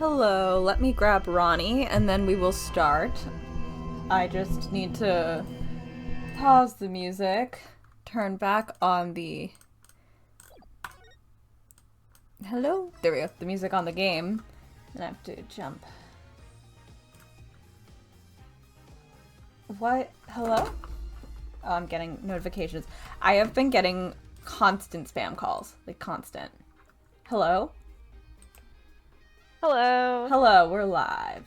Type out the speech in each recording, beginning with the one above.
Hello, let me grab Ronnie and then we will start. I just need to pause the music, turn back on the... Hello? There we go, the music on the game. And I have to jump. What? Hello? Oh, I'm getting notifications. I have been getting constant spam calls. Like, constant. Hello? Hello. Hello, we're live.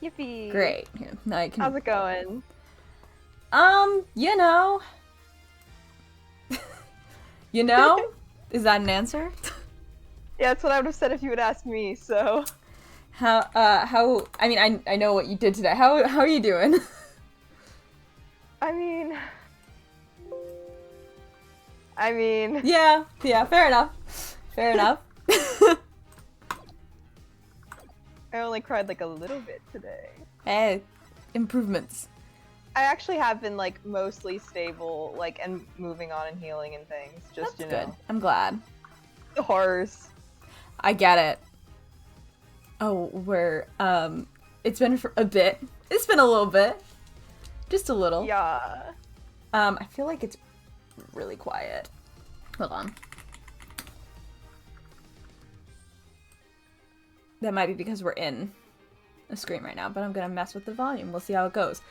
Yippee. Great. Here, now I can... How's it going? You know. You know? Is that an answer? Yeah, that's what I would have said if you had asked me, so... I mean, I know what you did today. How are you doing? I mean... Yeah, fair enough. Fair enough. I only cried like a little bit today. Hey, improvements. I actually have been like mostly stable, like, and moving on and healing and things. Just, That's you know. good. I'm glad. The horrors. I get it. Oh, it's been for a bit. It's been a little bit. Just a little. Yeah. I feel like it's really quiet. Hold on. That might be because we're in a screen right now, but I'm gonna mess with the volume. We'll see how it goes.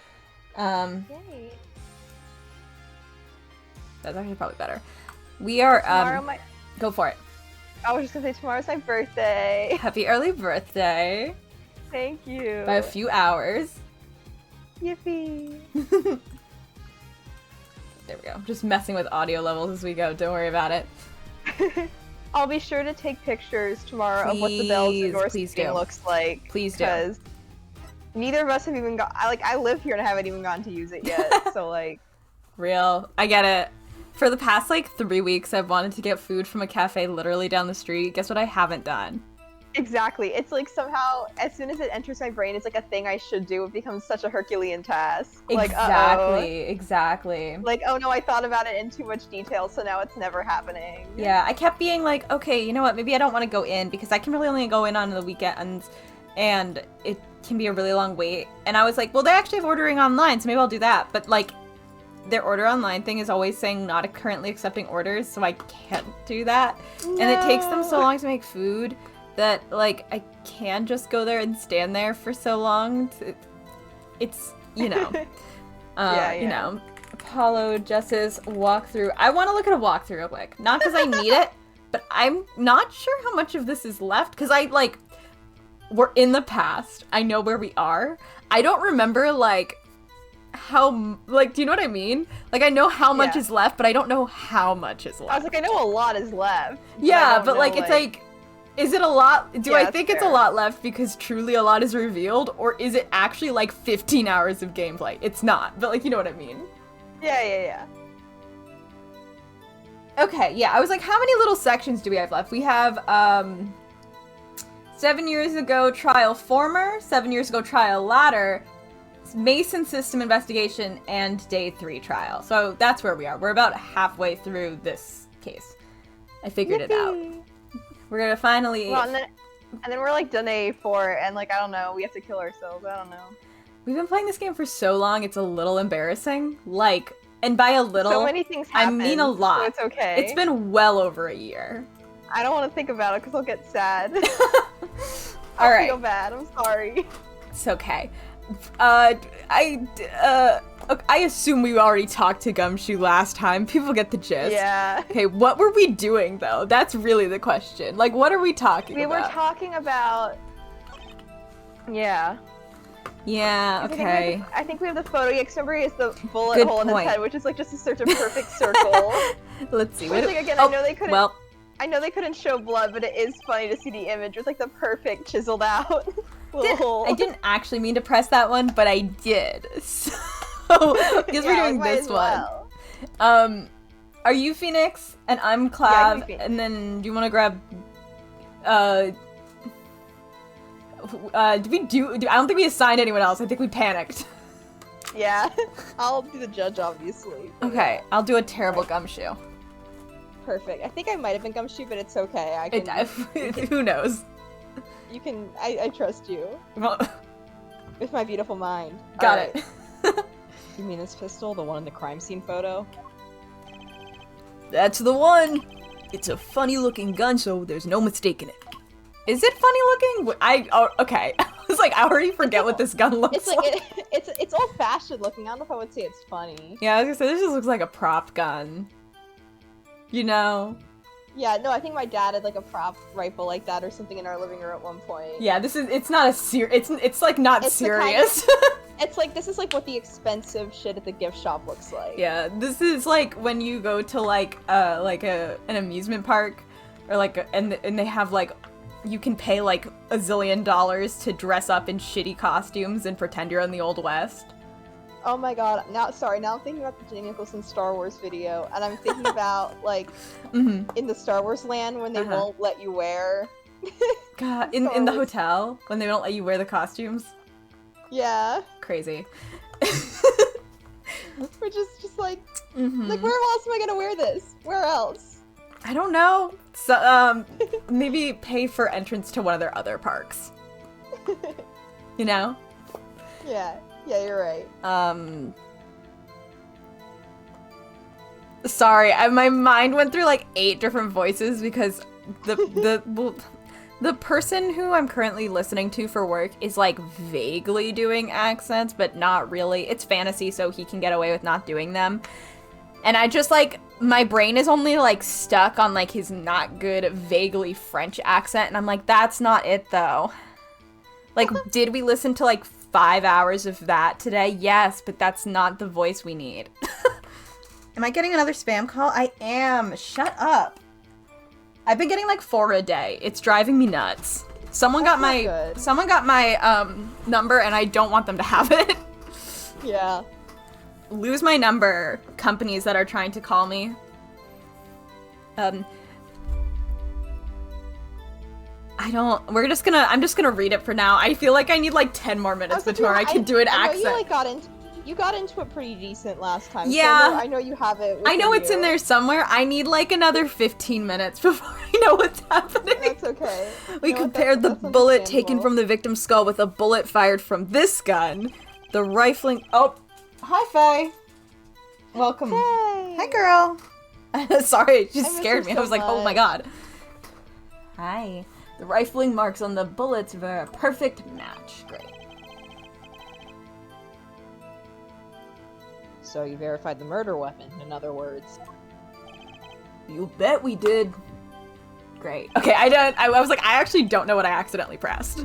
Yay. That's actually probably better. We are, Go for it. I was just gonna say, tomorrow's my birthday. Happy early birthday. Thank you. By a few hours. Yippee. There we go. Just messing with audio levels as we go. Don't worry about it. I'll be sure to take pictures tomorrow of what the Bells indoor seating looks like. Please do. Because neither of us have even got. I live here and I haven't even gotten to use it yet. So like, real. I get it. For the past like 3 weeks, I've wanted to get food from a cafe literally down the street. Guess what I haven't done? Exactly. It's like somehow, as soon as it enters my brain, it's like a thing I should do. It becomes such a Herculean task. Exactly. Like, oh no, I thought about it in too much detail, so now it's never happening. Yeah, I kept being like, okay, you know what? Maybe I don't want to go in because I can really only go in on the weekends, and it can be a really long wait. And I was like, well, they actually have ordering online, so maybe I'll do that. But like, their order online thing is always saying not currently accepting orders, so I can't do that. No. And it takes them so long to make food that, like, I can't just go there and stand there for so long. It's, you know. Yeah. You know. Apollo, Jess's walkthrough. I want to look at a walkthrough real quick. Not because I need it, but I'm not sure how much of this is left. Because we're in the past. I know where we are. I don't remember, like, how, like, do you know what I mean? Like, I know how much is left, but I don't know how much is left. I was like, I know a lot is left. Yeah, but like, it's like, is it a lot? Do I think it's fair. a lot left because truly a lot is revealed, or is it actually like 15 hours of gameplay? It's not, but like, you know what I mean? Yeah. Okay, yeah, I was like, how many little sections do we have left? We have, 7 years ago trial former, 7 years ago trial ladder, Mason system investigation, and day 3 trial. So that's where we are. We're about halfway through this case. I figured it out. We're gonna finally... Well, and then we're like done A4, and like, I don't know, we have to kill ourselves, I don't know. We've been playing this game for so long, it's a little embarrassing. Like, and by a little, so many things happen, I mean a lot. So it's okay. It's been well over a year. I don't want to think about it because I'll get sad. Alright. I feel bad, I'm sorry. It's okay. I assume we already talked to Gumshoe last time. People get the gist. Yeah. Okay, what were we doing, though? That's really the question. Like, what are we talking about? We were talking about... Yeah. Yeah, okay. I think we have the photo. Yeah, because remember he has the bullet Good hole in his point. head, which is like just such a perfect circle. Let's see. Which, like, again, I know they couldn't show blood, but it is funny to see the image with like the perfect chiseled out little hole. I didn't actually mean to press that one, but I did. So, because we're doing this one. Are you Phoenix? And I'm Clav, and then do you want to grab, I don't think we assigned anyone else. I think we panicked. Yeah. I'll be the judge, obviously. Okay, I'll do a terrible Gumshoe. Perfect. I think I might have been Gumshoe, but it's okay. I can... Who knows? You can. I trust you. Well, with my beautiful mind. Got it. You mean this pistol, the one in the crime scene photo? That's the one! It's a funny looking gun, so there's no mistaking it. Is it funny looking? Okay. I was like, I already forget what this gun looks like. It's old fashioned looking. I don't know if I would say it's funny. Yeah, I was gonna say, this just looks like a prop gun. You know? Yeah, no, I think my dad had like a prop rifle like that or something in our living room at one point. Yeah, it's not a it's like not serious. It's like, this is like what the expensive shit at the gift shop looks like. Yeah, this is like when you go to like an amusement park, or like and they have like, you can pay like $1 zillion to dress up in shitty costumes and pretend you're in the Old West. Oh my god, now I'm thinking about the Jenny Nicholson Star Wars video, and I'm thinking about like in the Star Wars land when they won't let you wear God, in the hotel when they don't let you wear the costumes. Yeah. Crazy. We're just like, like, where else am I gonna wear this? Where else? I don't know. So, maybe pay for entrance to one of their other parks. You know? Yeah, you're right. Sorry, my mind went through like 8 different voices because the person who I'm currently listening to for work is like vaguely doing accents, but not really. It's fantasy, so he can get away with not doing them. And I just like, my brain is only like stuck on like his not good, vaguely French accent. And I'm like, that's not it though. Like, did we listen to like 5 hours of that today? Yes, but that's not the voice we need. Am I getting another spam call? I am. Shut up. I've been getting like 4 a day. It's driving me nuts. Someone got my number and I don't want them to have it. Yeah. Lose my number, companies that are trying to call me. I'm just gonna read it for now. I feel like I need like 10 more minutes before I can do an accent. You got into it pretty decent last time. Yeah. So I know you have it. I know it's in there somewhere. I need like another 15 minutes before I know what's happening. That's okay. We compared the bullet taken from the victim's skull with a bullet fired from this gun. The rifling... Oh, hi, Faye. Welcome. Hey. Hi, girl. Sorry, it just I scared me. so I was like, oh my much. god. Hi. The rifling marks on the bullets were a perfect match. Great. So you verified the murder weapon, in other words. You bet we did. Great. Okay, I was like, I actually don't know what I accidentally pressed.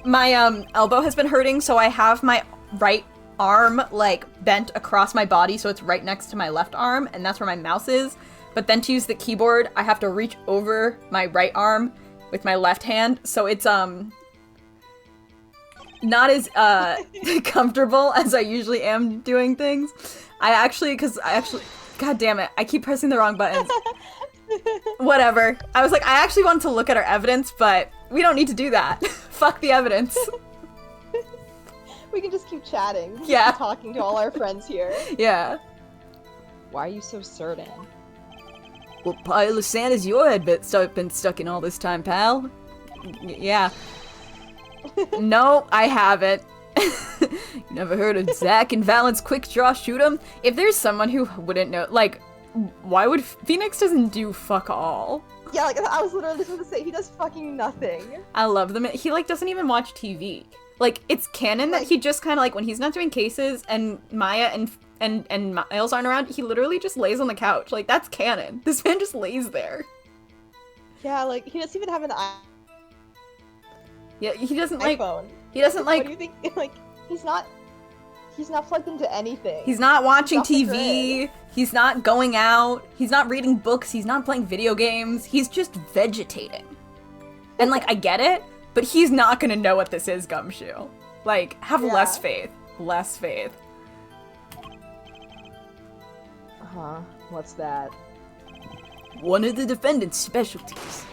My elbow has been hurting, so I have my right arm like bent across my body so it's right next to my left arm, and that's where my mouse is. But then to use the keyboard, I have to reach over my right arm with my left hand, so it's not as comfortable as I usually am doing things. God damn it, I keep pressing the wrong buttons. Whatever. I was like, I actually wanted to look at our evidence, but we don't need to do that. Fuck the evidence. We can just keep chatting. Yeah. Keep talking to all our friends here. Yeah. Why are you so certain? What pile of sand has your head been stuck in all this time, pal? Yeah. No, I haven't. You never heard of Zack and Valent's quick draw shoot 'em? If there's someone who wouldn't know, like, why would Phoenix doesn't do fuck all? Yeah, like, I was literally just going to say, he does fucking nothing. I love them. He, like, doesn't even watch TV. Like, it's canon that he just kind of, like, when he's not doing cases and Maya and Miles aren't around, he literally just lays on the couch. Like, that's canon. This man just lays there. Yeah, like, he doesn't even have an Yeah, he doesn't, like, iPhone. he doesn't, like... What do you think? Like, he's not plugged into anything. He's not watching He's off the TV, grid. he's not going out, he's not reading books, he's not playing video games, he's just vegetating. And, like, I get it, but he's not gonna know what this is, Gumshoe. Like, have less faith. Less faith. Uh-huh. What's that? One of the defendant's specialties.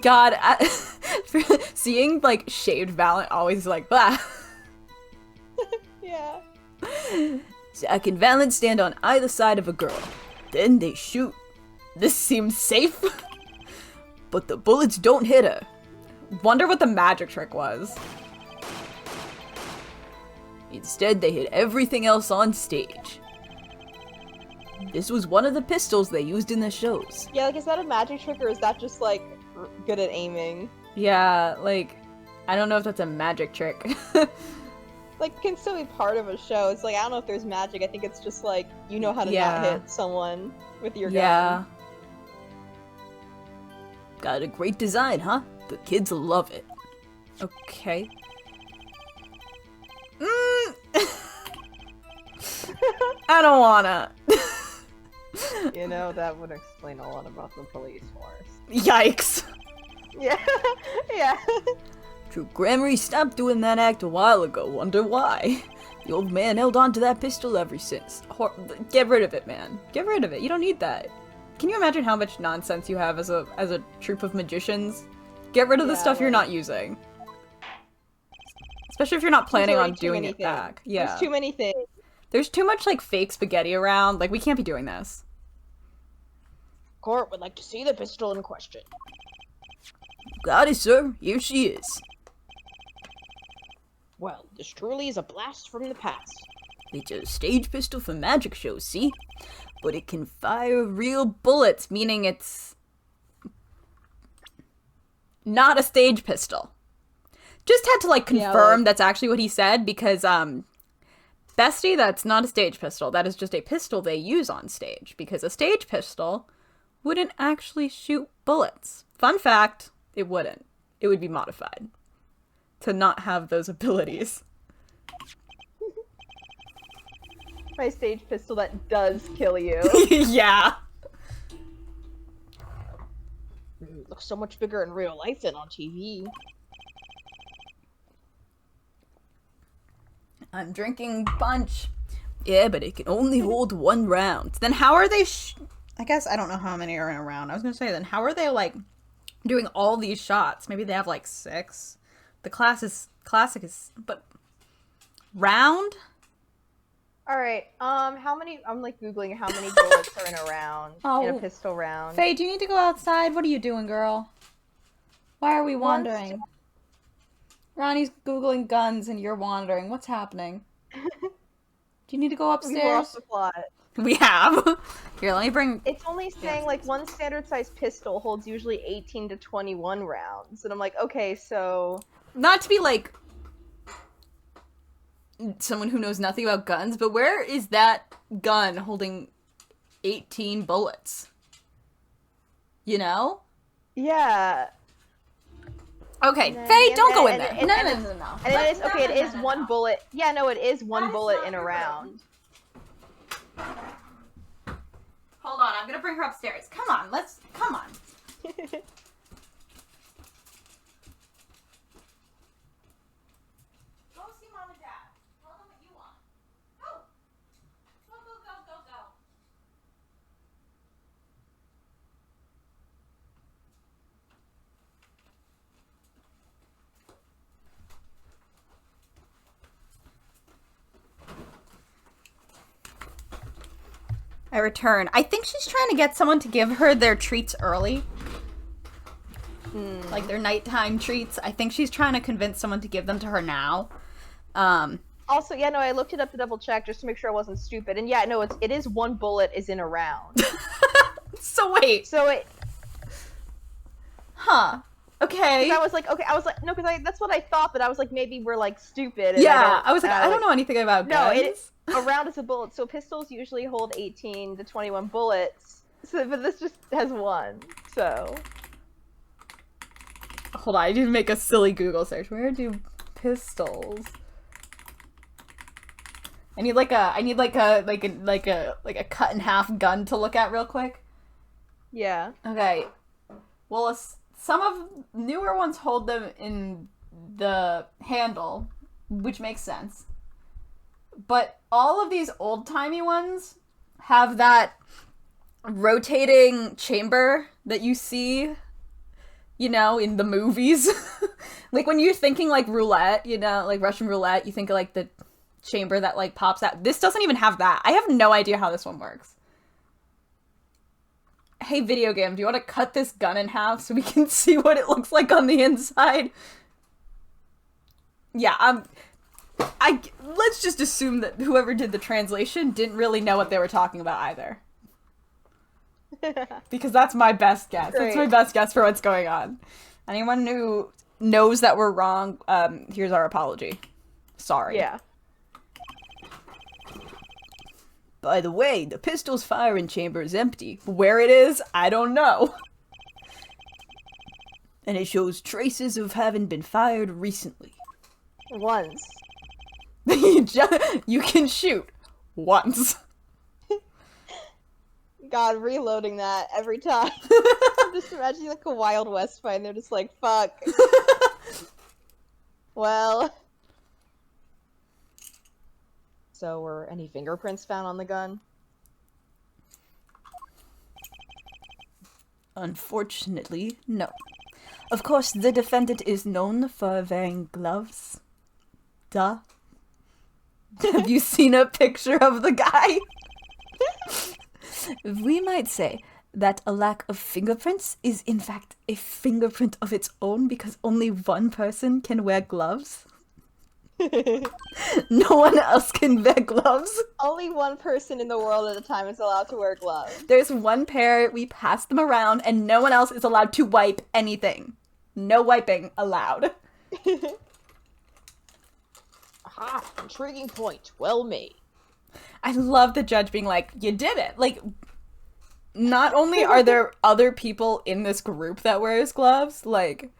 God, seeing, like, shaved Valent always like, blah. Yeah. Zack and Valent stand on either side of a girl. Then they shoot. This seems safe. but the bullets don't hit her. Wonder what the magic trick was. Instead, they hit everything else on stage. This was one of the pistols they used in the shows. Yeah, like, is that a magic trick or is that just, like, good at aiming? Yeah, like, I don't know if that's a magic trick. Like, it can still be part of a show. It's like, I don't know if there's magic. I think it's just, like, you know how to not hit someone with your gun. Got a great design, huh? The kids love it. Okay. I don't wanna. You know, that would explain a lot about the police force. Yikes. Yeah. Yeah. True Grammary stopped doing that act a while ago. Wonder why? The old man held on to that pistol ever since. Get rid of it, man. Get rid of it. You don't need that. Can you imagine how much nonsense you have as a troupe of magicians? Get rid of the stuff you're not using. Especially if you're not planning on doing it back. Yeah. There's too many things. There's too much, like, fake spaghetti around. Like, we can't be doing this. Court would like to see the pistol in question. Got it, sir. Here she is. Well, this truly is a blast from the past. It's a stage pistol for magic shows, see? But it can fire Real bullets, meaning it's not a stage pistol. Just had to, like, confirm that's actually what he said, because, Bestie, that's not a stage pistol. That is just a pistol they use on stage, because a stage pistol wouldn't actually shoot bullets. Fun fact, it wouldn't. It would be modified to not have those abilities. My stage pistol that does kill you. Yeah. Looks so much bigger in real life than on TV. I'm drinking punch. Yeah, but it can only hold one round. Then how are they I guess I don't know how many are in a round. I was gonna say, then how are they, like, doing all these shots? Maybe they have, like, 6? The classic is, but round? Alright, how many, I'm, like, Googling how many bullets are in a round, in a pistol round. Faye, do you need to go outside? What are you doing, girl? Why are we wandering? Ronnie's Googling guns and you're wandering. What's happening? Do you need to go upstairs? We lost the plot. We have. Here, let me bring... It's only saying, like, one standard size pistol holds usually 18 to 21 rounds. And I'm like, okay, so... Not to be, like, someone who knows nothing about guns, but where is that gun holding 18 bullets? You know? Yeah. Okay, Faye, don't go in there. No. And it is, okay, it is one bullet. Yeah, no, it is one bullet in a round. Hold on, I'm gonna bring her upstairs. Come on. Go see Mom and Dad. Tell them what you want. Go. Go. I return. I think she's trying to get someone to give her their treats early. Like their nighttime treats. I think she's trying to convince someone to give them to her now. Also, yeah, no, I looked it up to double check just to make sure I wasn't stupid. And yeah, no, it is one bullet is in a round. So wait. Huh. Okay. I was like, no, because that's what I thought, but I was like, maybe we're like stupid. And I was like, I don't know anything about guns. No, a round is a bullet. So pistols usually hold 18 to 21 bullets. So, but this just has one. So. Hold on, I need to make a silly Google search. Where do pistols? I need like a cut in half gun to look at real quick. Yeah. Okay. Well, some of newer ones hold them in the handle, which makes sense. But all of these old-timey ones have that rotating chamber that you see, you know, in the movies. Like when you're thinking like roulette, you know, like Russian roulette, you think of like the chamber that like pops out. This doesn't even have that. I have no idea how this one works. hey, video game, do you want to cut this gun in half so we can see what it looks like on the inside? Yeah, let's just assume that whoever did the translation didn't really know what they were talking about either. Because that's my best guess. Great. That's my best guess for what's going on. Anyone who knows that we're wrong, here's our apology. Sorry. Yeah. By the way, the pistol's firing chamber is empty. Where it is, I don't know. And it shows traces of having been fired recently. Once. You can shoot once. God, reloading that every time. I'm just imagining like a Wild West fight and they're just like, fuck. Well. So, were any fingerprints found on the gun? Unfortunately, no. Of course, the defendant is known for wearing gloves. Duh. Have you seen a picture of the guy? We might say that a lack of fingerprints is in fact a fingerprint of its own because only one person can wear gloves. No one else can wear gloves. Only one person in the world at a time is allowed to wear gloves. There's one pair, we pass them around, and no one else is allowed to wipe anything. No wiping allowed. Aha, intriguing point. Well made. I love the judge being like, you did it. Like, not only are there other people in this group that wears gloves, like,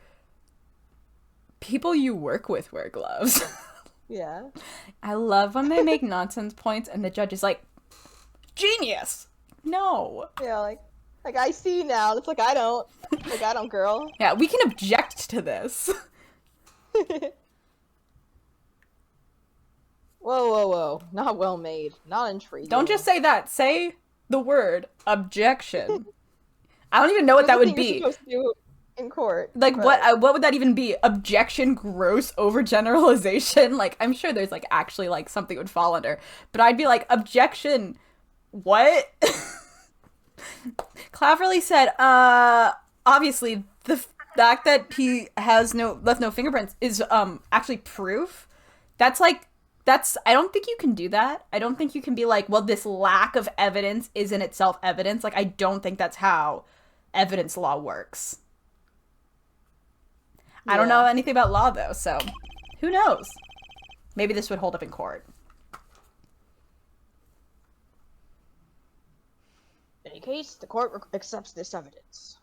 people you work with wear gloves. Yeah. I love when they make nonsense points and the judge is like, genius! No. Yeah, like I see now. It's like, I don't. Like, I don't, girl. Yeah, we can object to this. Whoa. Not well made. Not intriguing. Don't just say that. Say the word objection. I don't even know what that would You're be. supposed to do in court. Like, but- what would that even be? Objection, gross overgeneralization? Like, I'm sure there's, like, actually, like, something would fall under. But I'd be like, objection, what? Cleverly said, obviously, the fact that he has left no fingerprints is, actually proof. That's, like, I don't think you can do that. I don't think you can be like, well, this lack of evidence is in itself evidence. Like, I don't think that's how evidence law works. I don't know anything about law, though, so who knows? Maybe this would hold up in court. In any case, the court accepts this evidence.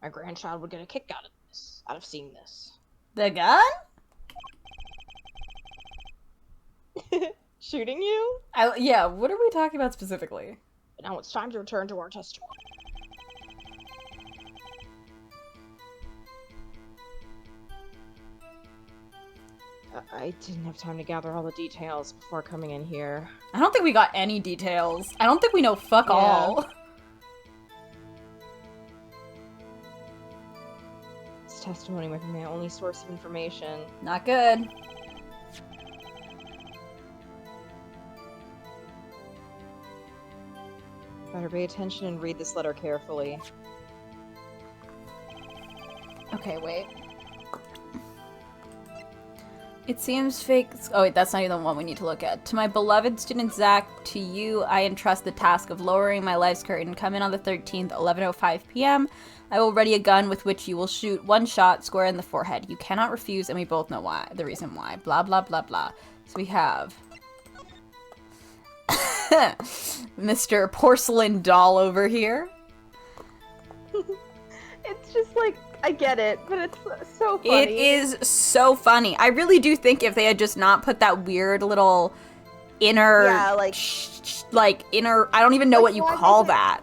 My grandchild would get a kick out of seeing this. The gun? Shooting you? Yeah, what are we talking about specifically? But now it's time to return to our testimony. I didn't have time to gather all the details before coming in here. I don't think we got any details. I don't think we know fuck all. This testimony might be my only source of information. Not good. Better pay attention and read this letter carefully. Okay, wait. It seems fake. Oh, wait, that's not even the one we need to look at. To my beloved student Zach, to you, I entrust the task of lowering my life's curtain. Come in on the 13th, 11:05 p.m. I will ready a gun with which you will shoot one shot square in the forehead. You cannot refuse, and we both know why. The reason why. Blah, blah, blah, blah. So we have Mr. Porcelain Doll over here. It's just like, I get it, but it's so funny. It is so funny. I really do think if they had just not put that weird little inner, inner, I don't even know what you call that.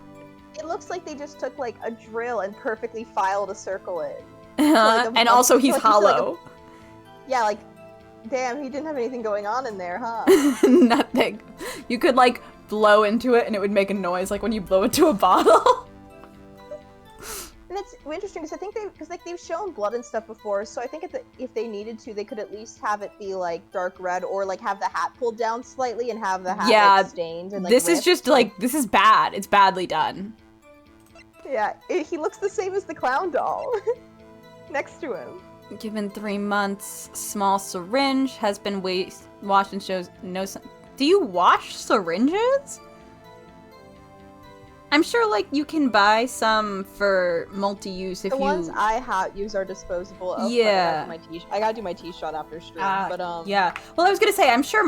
It looks like they just took like a drill and perfectly filed a circle in. And also he's hollow. Yeah, like, damn, he didn't have anything going on in there, huh? Nothing. You could like blow into it and it would make a noise like when you blow into a bottle. And interesting because I think they've shown blood and stuff before, so I think if they needed to, they could at least have it be like dark red or like have the hat pulled down slightly and have the hat like, stained and like this ripped. is just like this is bad. It's badly done. Yeah, he looks the same as the clown doll next to him. Given 3 months, small syringe has been washed and shows no. Do you wash syringes? I'm sure, like, you can buy some for multi-use if the you... ones I use are disposable. Oh, yeah. I gotta do my tea shot after stream, but yeah. Well, I was gonna say, I'm sure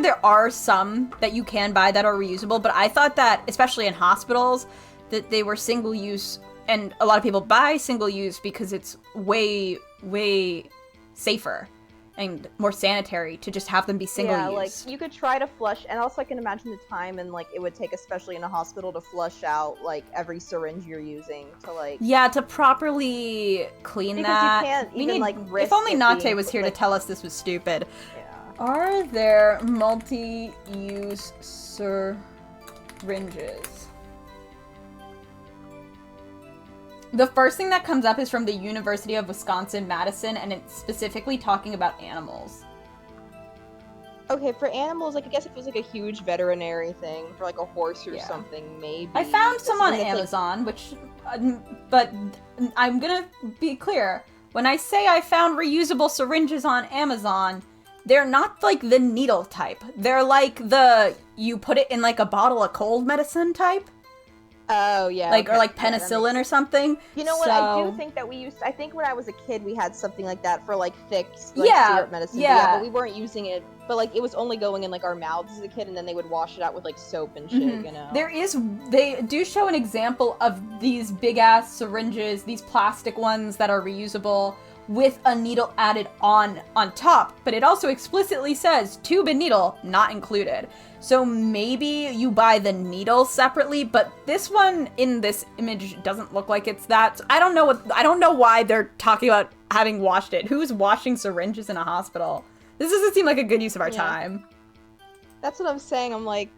there are some that you can buy that are reusable, but I thought that, especially in hospitals, that they were single-use, and a lot of people buy single-use because it's way, way safer and more sanitary to just have them be single-use. Yeah, like, you could try to flush, and also I can imagine the time and, like, it would take, especially in a hospital, to flush out, like, every syringe you're using to, like... Yeah, to properly clean because that. You can't even, like, risk if only it Nate being, was here like... to tell us this was stupid. Yeah. Are there multi-use syringes? The first thing that comes up is from the University of Wisconsin-Madison, and it's specifically talking about animals. Okay, for animals, like, I guess if it was, like, a huge veterinary thing, for, like, a horse or something, maybe. I found some on Amazon, which... but I'm gonna be clear. When I say I found reusable syringes on Amazon, they're not, like, the needle type. They're, like, you put it in, like, a bottle of cold medicine type. Oh, yeah. Like, okay. Or like penicillin or something. You know what, I do think that I think when I was a kid, we had something like that for, like, fixed, like, syrup medicine. But we weren't using it, but, like, it was only going in, like, our mouths as a kid, and then they would wash it out with, like, soap and shit, you know? They do show an example of these big-ass syringes, these plastic ones that are reusable, with a needle added on top, but it also explicitly says tube and needle not included. So maybe you buy the needle separately, but this one in this image doesn't look like it's that. So I don't know why they're talking about having washed it. Who's washing syringes in a hospital? This doesn't seem like a good use of our time. That's what I'm saying. I'm like,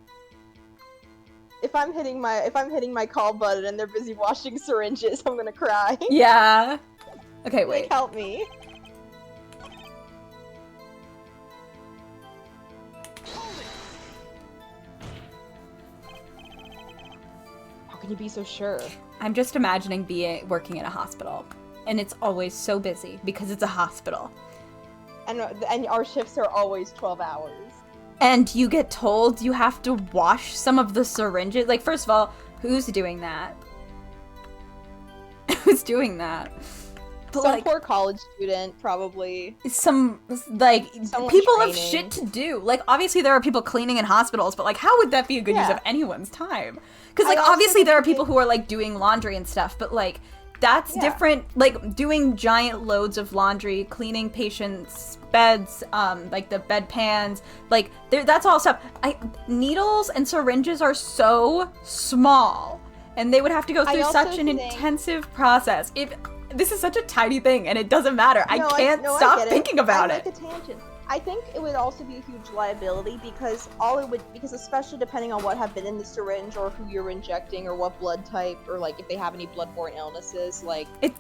if I'm hitting my call button and they're busy washing syringes, I'm gonna cry. Yeah. Okay, wait. Like, help me. How can you be so sure? I'm just imagining working in a hospital, and it's always so busy because it's a hospital. And our shifts are always 12 hours. And you get told you have to wash some of the syringes. Like, first of all, who's doing that? Who's doing that? Some like, poor college student, probably. Someone people have shit to do. Like, obviously there are people cleaning in hospitals, but, like, how would that be a good use of anyone's time? Because, like, obviously there are people who are, like, doing laundry and stuff, but, like, that's different. Like, doing giant loads of laundry, cleaning patients' beds, like, the bedpans, like, that's all stuff. Needles and syringes are so small, and they would have to go through such an intensive process. This is such a tiny thing, and it doesn't matter. I can't stop thinking about it. A tangent. I think it would also be a huge liability because especially depending on what have been in the syringe or who you're injecting or what blood type or like if they have any bloodborne illnesses, like it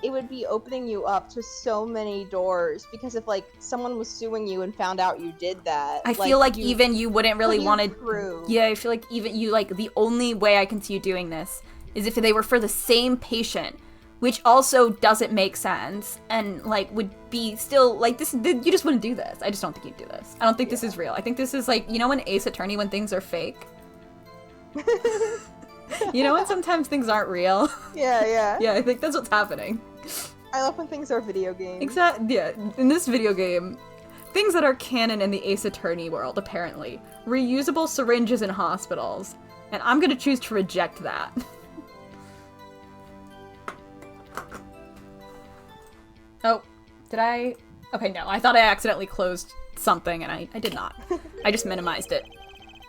would be opening you up to so many doors because if like someone was suing you and found out you did that, I feel like even you wouldn't really want to. Yeah, I feel like even you like the only way I can see you doing this is if they were for the same patient, which also doesn't make sense, and, like, would be still, like, this, you just wouldn't do this. I just don't think you'd do this. I don't think this is real. I think this is, like, you know when Ace Attorney when things are fake? You know when sometimes things aren't real? Yeah. Yeah, I think that's what's happening. I love when things are video games. Exactly, yeah. In this video game, things that are canon in the Ace Attorney world, apparently. Reusable syringes in hospitals. And I'm gonna choose to reject that. Oh, did I? Okay, no, I thought I accidentally closed something, and I did not. I just minimized it.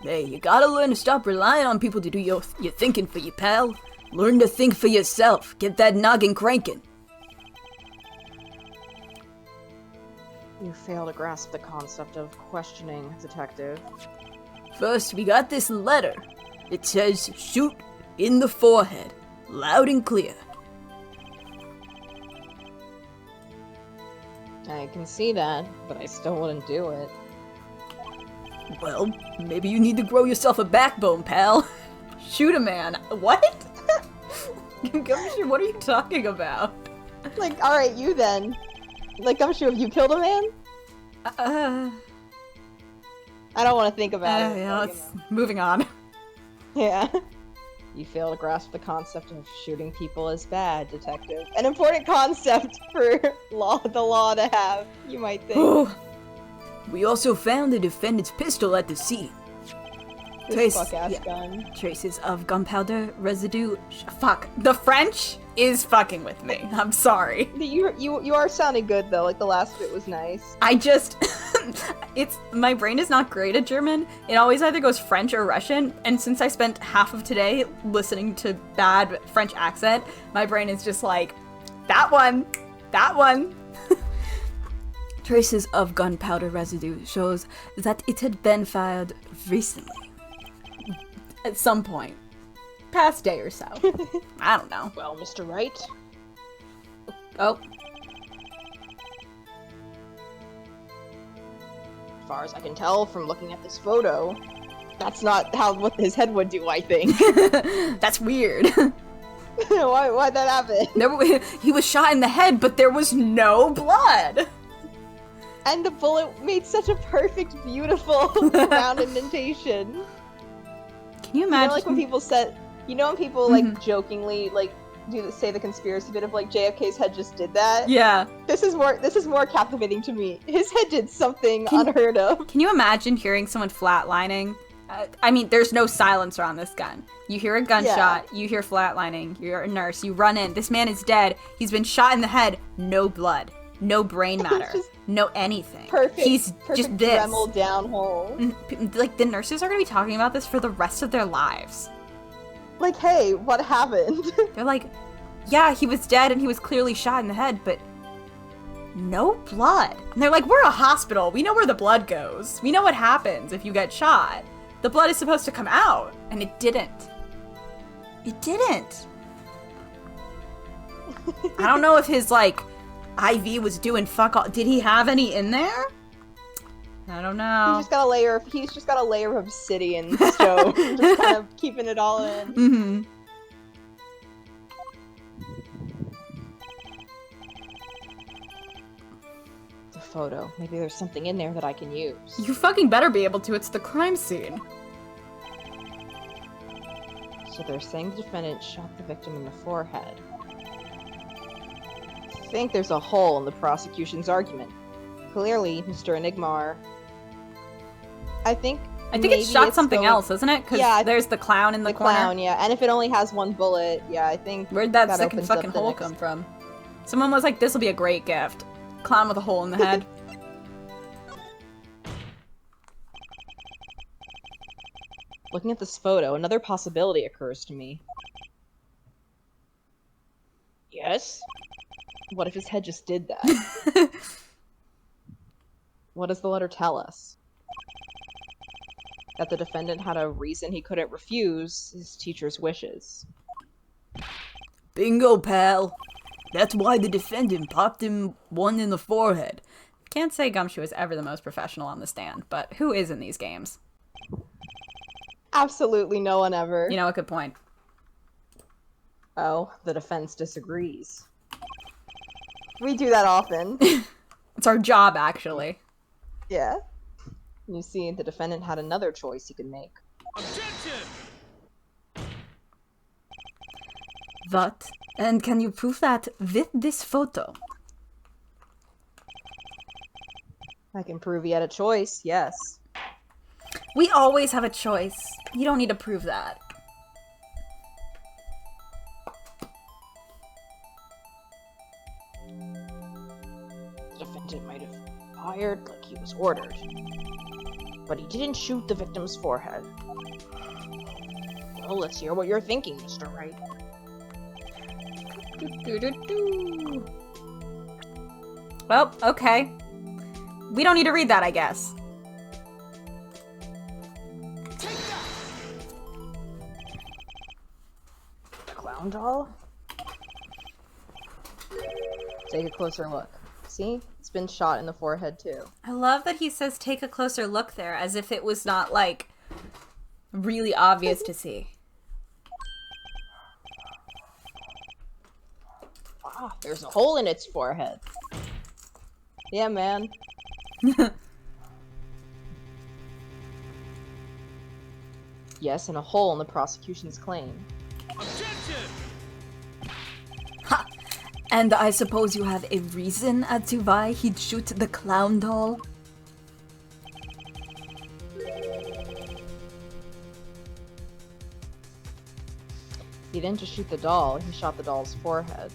Hey, you gotta learn to stop relying on people to do your thinking for you, pal. Learn to think for yourself. Get that noggin cranking. You fail to grasp the concept of questioning, detective. First, we got this letter. It says, shoot in the forehead. Loud and clear. I can see that, but I still wouldn't do it. Well, maybe you need to grow yourself a backbone, pal. Shoot a man. What? Gumshoe, what are you talking about? Like, alright, you then. Like, Gumshoe, have you killed a man? I don't want to think about it. Yeah, moving on. Yeah. You fail to grasp the concept of shooting people as bad, detective. An important concept for the law to have, you might think. We also found the defendant's pistol at the scene. Gun. Traces of gunpowder residue. Fuck. The French is fucking with me. I'm sorry. You are sounding good though. Like the last bit was nice. I just, my brain is not great at German. It always either goes French or Russian. And since I spent half of today listening to bad French accent, my brain is just like, that one. Traces of gunpowder residue shows that it had been fired recently. At some point. Past day or so. I don't know. Well, Mr. Wright. Oh. As far as I can tell from looking at this photo, that's not what his head would do, I think. That's weird. Why'd that happen? He was shot in the head, but there was no blood. And the bullet made such a perfect, beautiful round indentation. Can you imagine? Like when people like jokingly like say the conspiracy bit of like JFK's head just did that? Yeah. This is more captivating to me. His head did something unheard of. Can you imagine hearing someone flatlining? I mean, there's no silencer on this gun. You hear a gunshot, you hear flatlining, you're a nurse, you run in, this man is dead, he's been shot in the head, no blood, no brain matter, no anything. Perfect. He's just this. Dremel down hole. Like, the nurses are gonna be talking about this for the rest of their lives. Like, hey, what happened? They're like, yeah, he was dead and he was clearly shot in the head, but no blood. And they're like, we're a hospital. We know where the blood goes. We know what happens if you get shot. The blood is supposed to come out. And it didn't. It didn't. I don't know if his, like, IV was doing fuck all. Did he have any in there? I don't know. He's just got a layer of obsidian stone. Just kind of keeping it all in. Mm-hmm. The photo. Maybe there's something in there that I can use. You fucking better be able to. It's the crime scene. So they're saying the defendant shot the victim in the forehead. I think there's a hole in the prosecution's argument. Clearly, Mr. Enigmar. I think it's shot something else, isn't it? Because there's the clown in the corner. The clown, yeah. And if it only has one bullet, yeah, I think. Where'd that second fucking hole come from? Someone was like, this will be a great gift. Clown with a hole in the head. Looking at this photo, another possibility occurs to me. Yes? What if his head just did that? What does the letter tell us? That the defendant had a reason he couldn't refuse his teacher's wishes. Bingo, pal. That's why the defendant popped him one in the forehead. Can't say Gumshoe is ever the most professional on the stand, but who is in these games? Absolutely no one ever. You know, a good point. Oh, the defense disagrees. We do that often. It's our job, actually. Yeah. You see, the defendant had another choice he could make. Objection! What? And can you prove that with this photo? I can prove he had a choice, yes. We always have a choice. You don't need to prove that. The defendant might have fired like he was ordered. But he didn't shoot the victim's forehead. Well, let's hear what you're thinking, Mr. Wright. Well, okay. We don't need to read that, I guess. The clown clown doll? Take a closer look. See? It's been shot in the forehead, too. I love that he says take a closer look there, as if it was not, like, really obvious to see. Wow, there's a hole in its forehead. Yeah, man. Yes, and a hole in the prosecution's claim. Objection! Ha! And I suppose you have a reason as to why he'd shoot the clown doll? He didn't just shoot the doll, he shot the doll's forehead.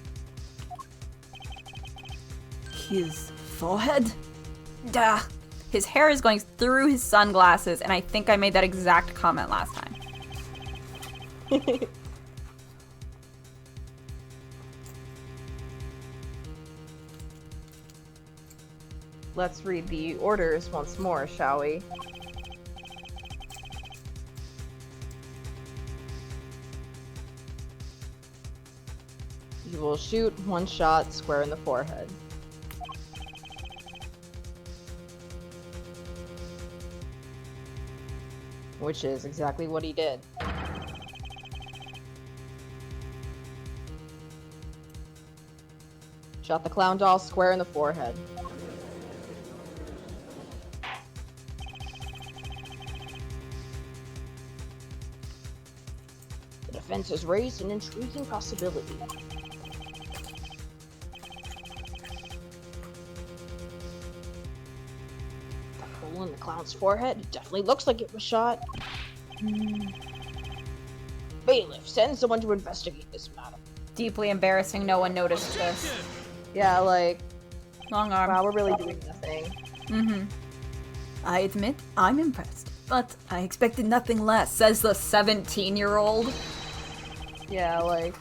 His forehead? Duh. His hair is going through his sunglasses, and I think I made that exact comment last time. Let's read the orders once more, shall we? You will shoot one shot square in the forehead. Which is exactly what he did. Shot the clown doll square in the forehead. The defense has raised an intriguing possibility. The hole in the clown's forehead, it definitely looks like it was shot. Bailiff, send someone to investigate this matter. Deeply embarrassing, no one noticed this. Objection! Yeah, like, Long arm. wow, we're really doing nothing. Mm-hmm. I admit, I'm impressed. But I expected nothing less. Says the 17-year-old. Yeah, like,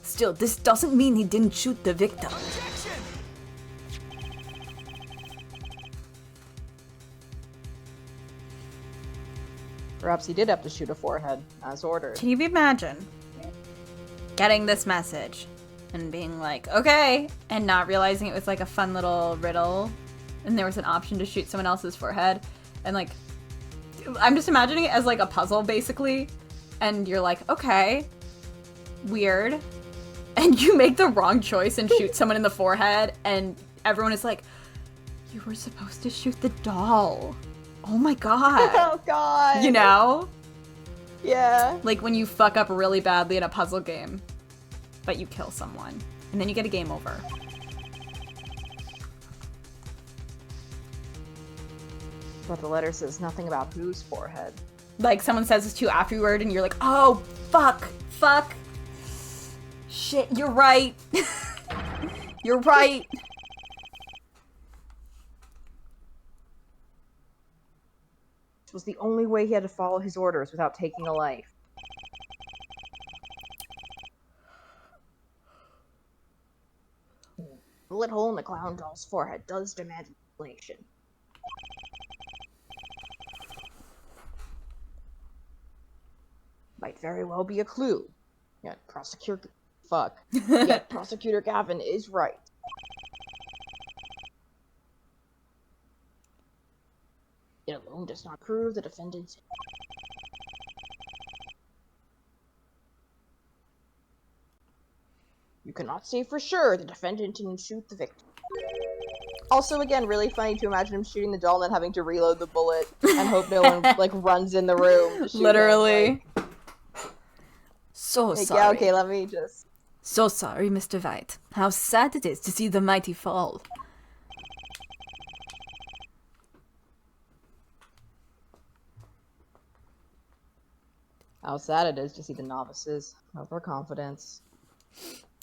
Still, this doesn't mean he didn't shoot the victim. Objection! perhaps he did have to shoot a forehead, as ordered. Can you imagine getting this message and being like, okay, and not realizing it was like a fun little riddle and there was an option to shoot someone else's forehead, and like, I'm just imagining it as like a puzzle basically, and you're like, okay, weird, and you make the wrong choice and shoot someone in the forehead, and everyone is like, you were supposed to shoot the doll. Oh my god. Oh god! You know? Yeah. Like when you fuck up really badly in a puzzle game, but you kill someone, and then you get a game over. But the letter says nothing about whose forehead. Like someone says this to you afterward, and you're like, oh, fuck, shit, you're right. You're right. It was the only way he had to follow his orders without taking a life. The bullet hole in the clown doll's forehead does demand explanation. Might very well be a clue. Yet Prosecutor Gavin is right. It alone does not prove the defendant's. You cannot say for sure the defendant didn't shoot the victim. Also, again, really funny to imagine him shooting the doll and then having to reload the bullet and hope no one like runs in the room. To shoot Literally. him, So like, sorry. yeah, okay, let me just. So sorry, Mr. Wright. How sad it is to see the mighty fall. How sad it is to see the novices of our confidence.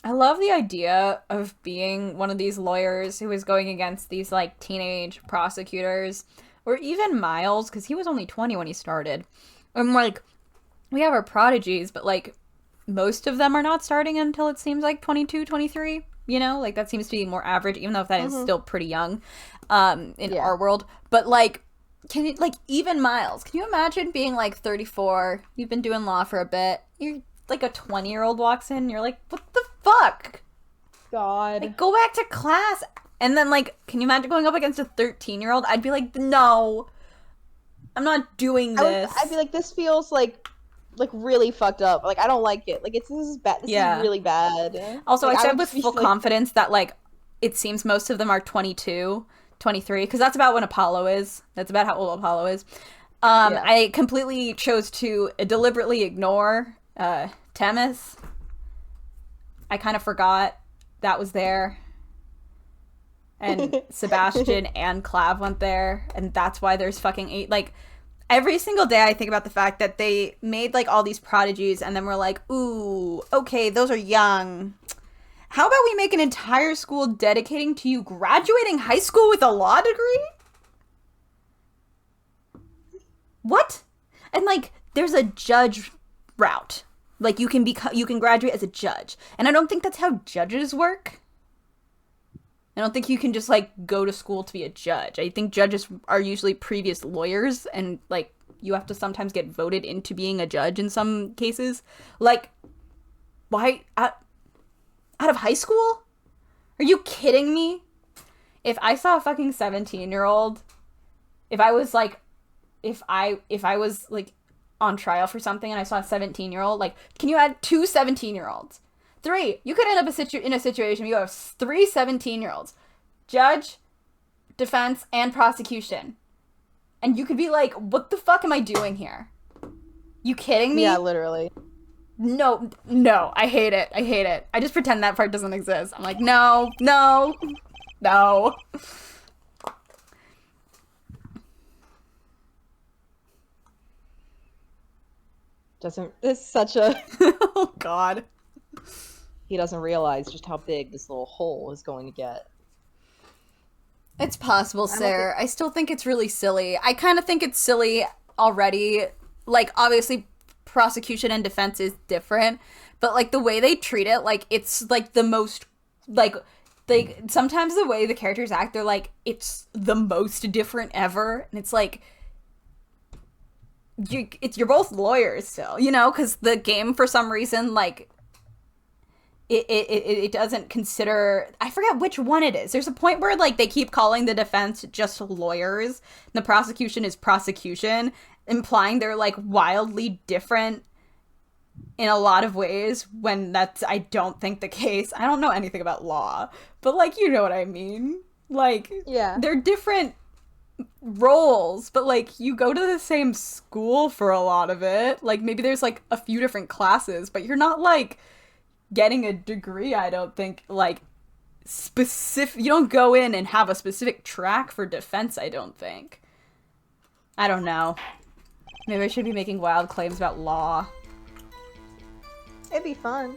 I love the idea of being one of these lawyers who is going against these like teenage prosecutors, or even Miles, because he was only 20 when he started. And like, we have our prodigies, but like most of them are not starting until it seems like 22, 23, you know, like that seems to be more average, even though that is still pretty young in our world. But like, can you, like, even Miles, can you imagine being like 34, you've been doing law for a bit, you're like a 20-year-old walks in, you're like, what the fuck? God. Like, go back to class. And then, like, can you imagine going up against a 13-year-old? I'd be like, no, I'm not doing this. I'd be like, this feels like really fucked up. Like, I don't like it. Like, this is bad. This is really bad. Also, like, I said with full confidence that, like, it seems most of them are 22, 23, because that's about when Apollo is. That's about how old Apollo is. I completely chose to deliberately ignore Temis. I kind of forgot that was there. And Sebastian and Clav went there, and that's why there's fucking 8. Like, every single day I think about the fact that they made, like, all these prodigies, and then we're like, ooh, okay, those are young. How about we make an entire school dedicating to you graduating high school with a law degree? What? And, like, there's a judge route. Like, you can graduate as a judge. And I don't think that's how judges work. I don't think you can just, like, go to school to be a judge. I think judges are usually previous lawyers, and, like, you have to sometimes get voted into being a judge in some cases. Like, why? Out of high school? Are you kidding me? If I saw a fucking 17-year-old, if I was, like, on trial for something and I saw a 17-year-old, like, can you add 2 17-year-olds? 3. You could end up in a situation where you have 3 17-year-olds. Judge, defense, and prosecution. And you could be like, what the fuck am I doing here? You kidding me? Yeah, literally. No, I hate it. I just pretend that part doesn't exist. I'm like, no. It's such a... Oh, God. He doesn't realize just how big this little hole is going to get. It's possible, Sarah. I still think it's really silly. I kind of think it's silly already. Like, obviously, prosecution and defense is different, but, like, the way they treat it, like, it's, like, the most, like, sometimes the way the characters act, they're like, it's the most different ever, and it's like, you're both lawyers still, you know, because the game, for some reason, like, it doesn't consider, I forget which one it is. There's a point where, like, they keep calling the defense just lawyers, and the prosecution is prosecution, implying they're, like, wildly different in a lot of ways, when that's, I don't think, the case. I don't know anything about law, but, like, you know what I mean. Like, yeah, they're different roles, but, like, you go to the same school for a lot of it. Like, maybe there's, like, a few different classes, but you're not, like, getting a degree, I don't think, like, specific. You don't go in and have a specific track for defense, I don't think. I don't know. Maybe I should be making wild claims about law. It'd be fun.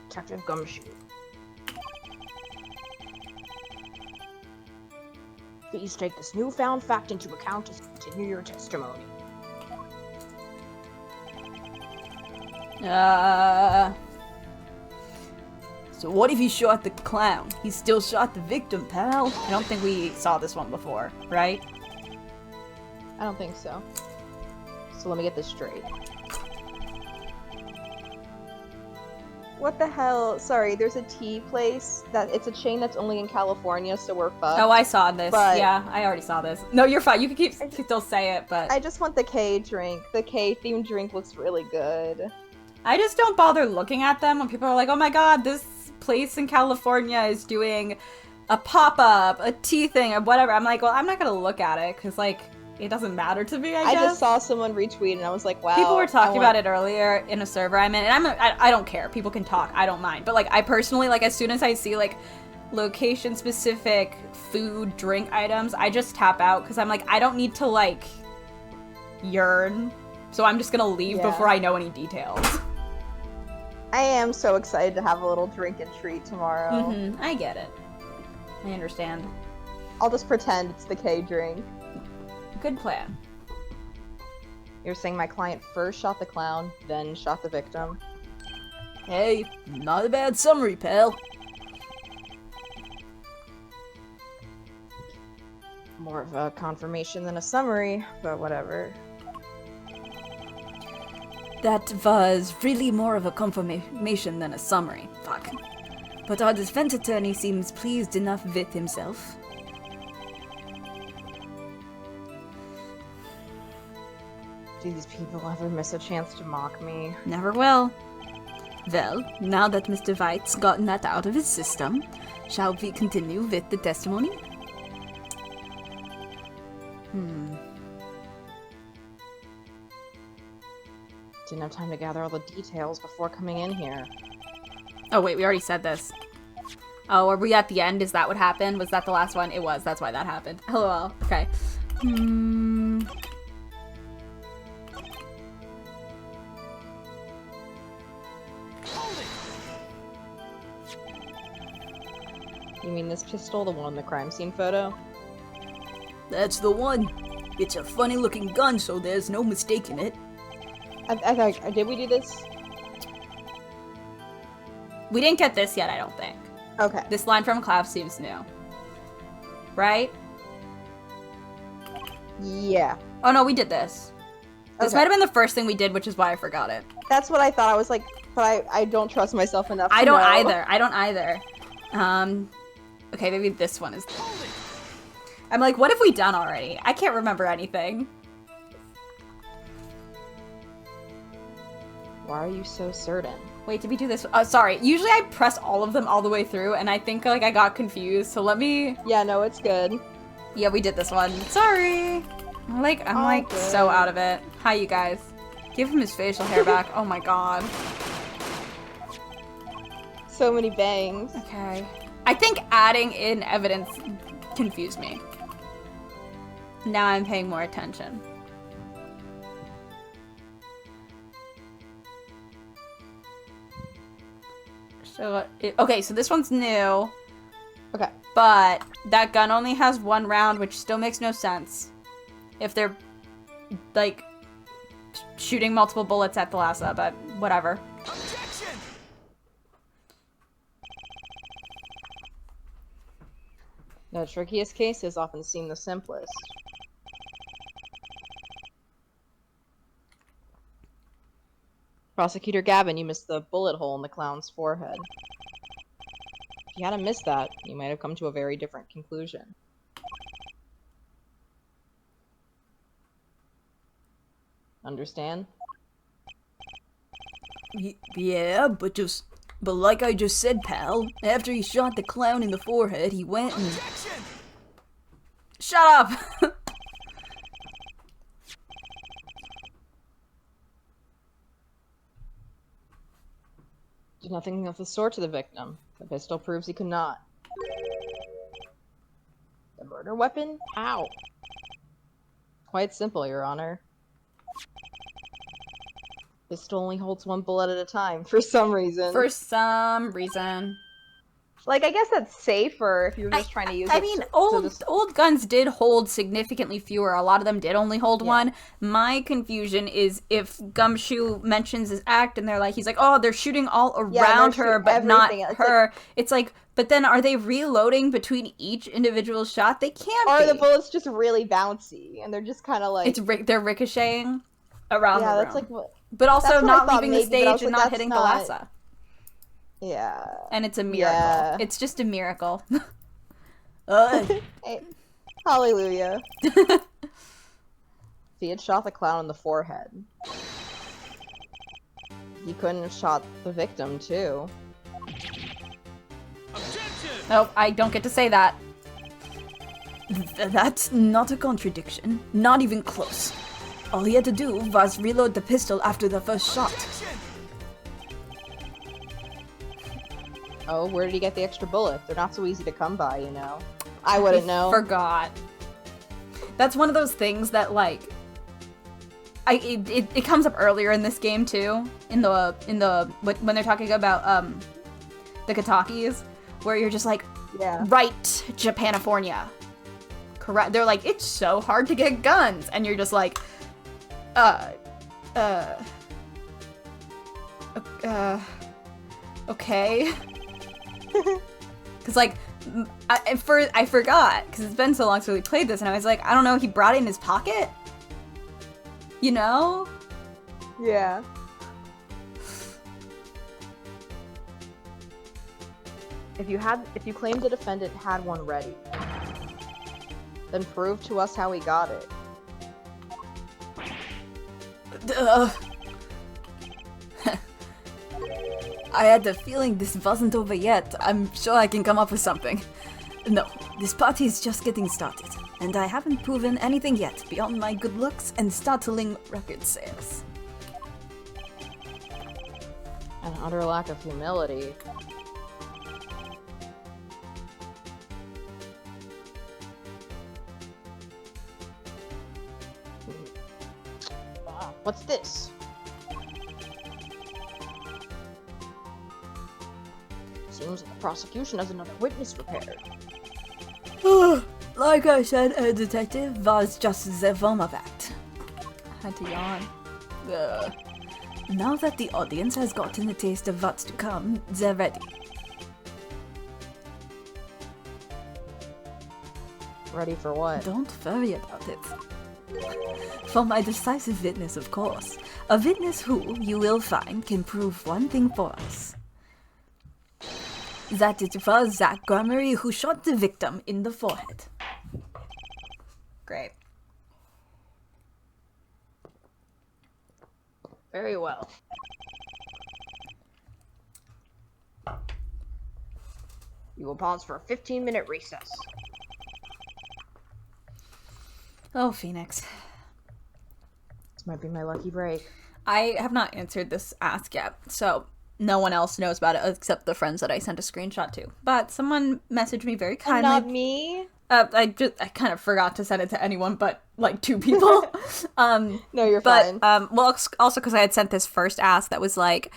Detective Gumshoe. Please take this newfound fact into account as you continue your testimony. So what if he shot the clown? He still shot the victim, pal. I don't think we saw this one before, right? I don't think so. So let me get this straight. What the hell? Sorry, there's a tea place it's a chain that's only in California, so we're fucked. Oh, I saw this. But yeah, I already saw this. No, you're fine. You can still say it, but I just want the K drink. The K themed drink looks really good. I just don't bother looking at them when people are like, oh my god, this place in California is doing a pop-up, a tea thing, or whatever. I'm like, well, I'm not gonna look at it, because, like, it doesn't matter to me, I guess. I just saw someone retweet, and I was like, wow. People were talking about it earlier in a server I'm in, and I don't care. People can talk. I don't mind. But, like, I personally, like, as soon as I see, like, location-specific food, drink items, I just tap out, because I'm like, I don't need to, like, yearn. So I'm just gonna leave before I know any details. I am so excited to have a little drink and treat tomorrow. Mm-hmm. I get it. I understand. I'll just pretend it's the K drink. Good plan. You're saying my client first shot the clown, then shot the victim? Hey, not a bad summary, pal. More of a confirmation than a summary, but whatever. That was really more of a confirmation than a summary. Fuck. But our defense attorney seems pleased enough with himself. Do these people ever miss a chance to mock me? Never will. Well, now that Mr. Wright's gotten that out of his system, shall we continue with the testimony? Didn't have time to gather all the details before coming in here. Oh, wait, we already said this. Oh, are we at the end? Is that what happened? Was that the last one? It was. That's why that happened. LOL. Okay. You mean this pistol, the one in the crime scene photo? That's the one. It's a funny looking gun, so there's no mistaking it. I thought, did we do this? We didn't get this yet, I don't think. Okay. This line from Klaus seems new. Right? Yeah. Oh no, we did this. This Okay. might have been the first thing we did, which is why I forgot it. That's what I thought. I was like, but I don't trust myself enough to I don't know. either. I don't either. Okay, maybe this one is... I'm like, what have we done already? I can't remember anything. Why are you so certain? Wait, did we do this? Sorry. Usually I press all of them all the way through, and I think, like, I got confused, so let me... Yeah, no, it's good. Yeah, we did this one. Sorry. I'm like, Good. so out of it. Hi, you guys. Give him his facial hair back. Oh my god. So many bangs. Okay. I think adding in evidence confused me. Now I'm paying more attention. So, okay, so this one's new, Okay. but that gun only has one round, which still makes no sense. If they're, like, shooting multiple bullets at the Thalassa, but whatever. Objection! The trickiest cases often seem the simplest. Prosecutor Gavin, you missed the bullet hole in the clown's forehead. If you hadn't missed that, you might have come to a very different conclusion. Understand? Yeah, but like I just said, pal, after he shot the clown in the forehead, he went and... Objection! Shut up! Did nothing of the sort to the victim. The pistol proves he could not. The murder weapon? How? Quite simple, Your Honor. Pistol only holds one bullet at a time, for some reason. For some reason. Like, I guess that's safer if you're just trying to use it. I mean, old guns did hold significantly fewer. A lot of them did only hold one. My confusion is if Gumshoe mentions his act and he's like, oh, they're shooting all around her, but not her. Like, it's like, but then are they reloading between each individual shot? They can't or be. the bullets just really bouncy, and they're just kind of like... They're ricocheting around the room. Yeah, that's like what... But also that's what not I thought leaving the maybe, but I was stage and like, not that's hitting not- Thalassa. Yeah. And it's a miracle. Yeah. It's just a miracle. Hey, hallelujah. If he had shot the clown in the forehead, he couldn't have shot the victim, too. Objection! Nope, I don't get to say that. That's not a contradiction. Not even close. All he had to do was reload the pistol after the first shot. Objection! Oh, where did he get the extra bullets? They're not so easy to come by, you know. I wouldn't know. Forgot. That's one of those things that like it comes up earlier in this game too, in the when they're talking about the Katakis, where you're just like, Yeah. right, Japanifornia. Correct. They're like, it's so hard to get guns, and you're just like, okay. Because, like, I forgot, because it's been so long since we played this, and I was like, I don't know, he brought it in his pocket? You know? Yeah. If you claim the defendant had one ready, then prove to us how he got it. I had the feeling this wasn't over yet. I'm sure I can come up with something. No, this party is just getting started, and I haven't proven anything yet beyond my good looks and startling record sales. An utter lack of humility. What's this? Seems like the prosecution has another witness prepared. Like I said, a detective was just the form of act. I had to yawn. Now that the audience has gotten a taste of what's to come, they're ready. Ready for what? Don't worry about it. For my decisive witness, of course. A witness who, you will find, can prove one thing for us. That it was Zach Gomery who shot the victim in the forehead. Great. Very well. You will pause for a 15-minute recess. Oh, Phoenix. This might be my lucky break. I have not answered this ask yet, so no one else knows about it except the friends that I sent a screenshot to. But someone messaged me very kindly. Not me? I kind of forgot to send it to anyone but, like, 2 people. No, you're fine. Well, also because I had sent this first ask that was like,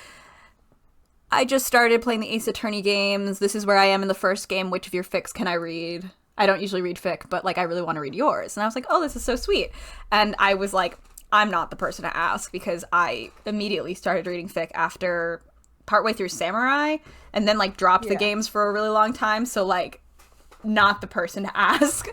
I just started playing the Ace Attorney games. This is where I am in the first game. Which of your fics can I read? I don't usually read fic, but, like, I really want to read yours. And I was like, oh, this is so sweet. And I was like, I'm not the person to ask because I immediately started reading fic after partway through Samurai and then, like, dropped the games for a really long time. So, like, not the person to ask.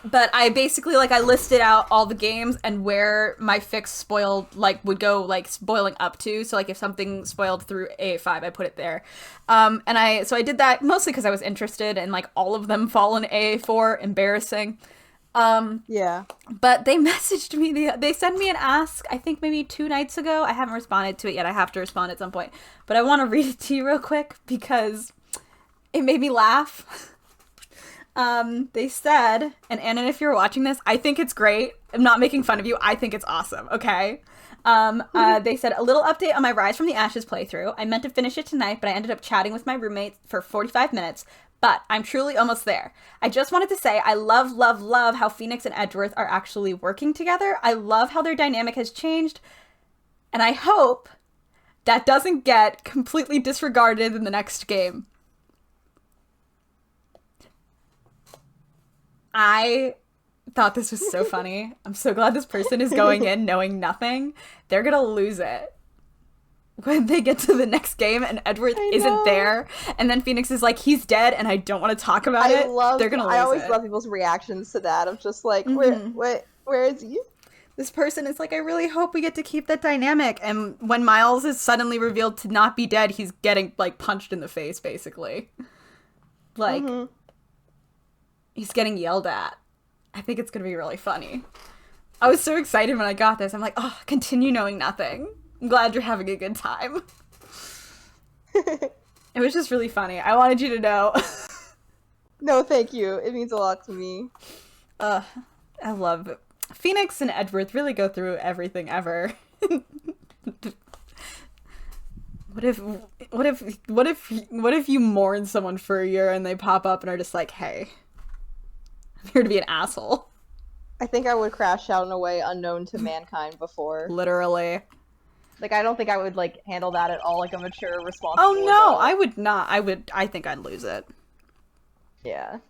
But I basically, like, I listed out all the games and where my fics spoiled, like, would go, like, spoiling up to. So, like, if something spoiled through AA5, I put it there. So I did that mostly because I was interested, and, like, all of them fall in AA4. Embarrassing. Yeah. But they messaged me, they sent me an ask, I think maybe 2 nights ago. I haven't responded to it yet. I have to respond at some point. But I want to read it to you real quick because it made me laugh. They said, and Anna, if you're watching this, I think it's great. I'm not making fun of you. I think it's awesome, okay? They said, a little update on my Rise from the Ashes playthrough. I meant to finish it tonight, but I ended up chatting with my roommate for 45 minutes. But I'm truly almost there. I just wanted to say I love, love, love how Phoenix and Edgeworth are actually working together. I love how their dynamic has changed. And I hope that doesn't get completely disregarded in the next game. I thought this was so funny. I'm so glad this person is going in knowing nothing. They're gonna lose it when they get to the next game and Edward isn't there, and then Phoenix is like, he's dead and I don't want to talk about it. They're gonna lose it. I always love people's reactions to that. I'm just like, where is he? This person is like, I really hope we get to keep that dynamic. And when Miles is suddenly revealed to not be dead, he's getting, like, punched in the face, basically. Like, he's getting yelled at. I think it's gonna be really funny. I was so excited when I got this. I'm like, oh, continue knowing nothing. I'm glad you're having a good time. It was just really funny. I wanted you to know. No, thank you. It means a lot to me. I love it. Phoenix and Edgeworth really go through everything ever. What if you mourn someone for a year and they pop up and are just like, hey, I'm here to be an asshole. I think I would crash out in a way unknown to mankind before. Literally. Like, I don't think I would, like, handle that at all like a mature, responsible Oh, no, adult. I would not. I think I'd lose it. Yeah.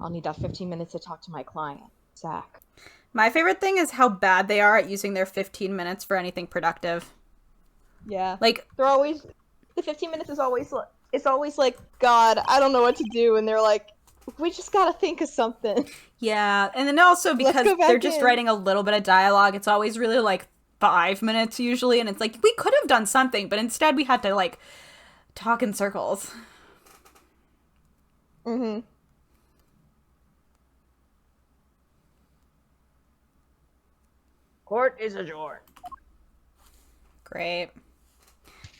I'll need that 15 minutes to talk to my client, Zach. My favorite thing is how bad they are at using their 15 minutes for anything productive. Yeah. Like, they're always... The 15 minutes is always... It's always like, God, I don't know what to do, and they're like, we just gotta think of something. Yeah, and then also because they're just writing a little bit of dialogue, it's always really, like, 5 minutes usually, and it's like, we could have done something, but instead we had to, like, talk in circles. Mm-hmm. Court is adjourned. Great.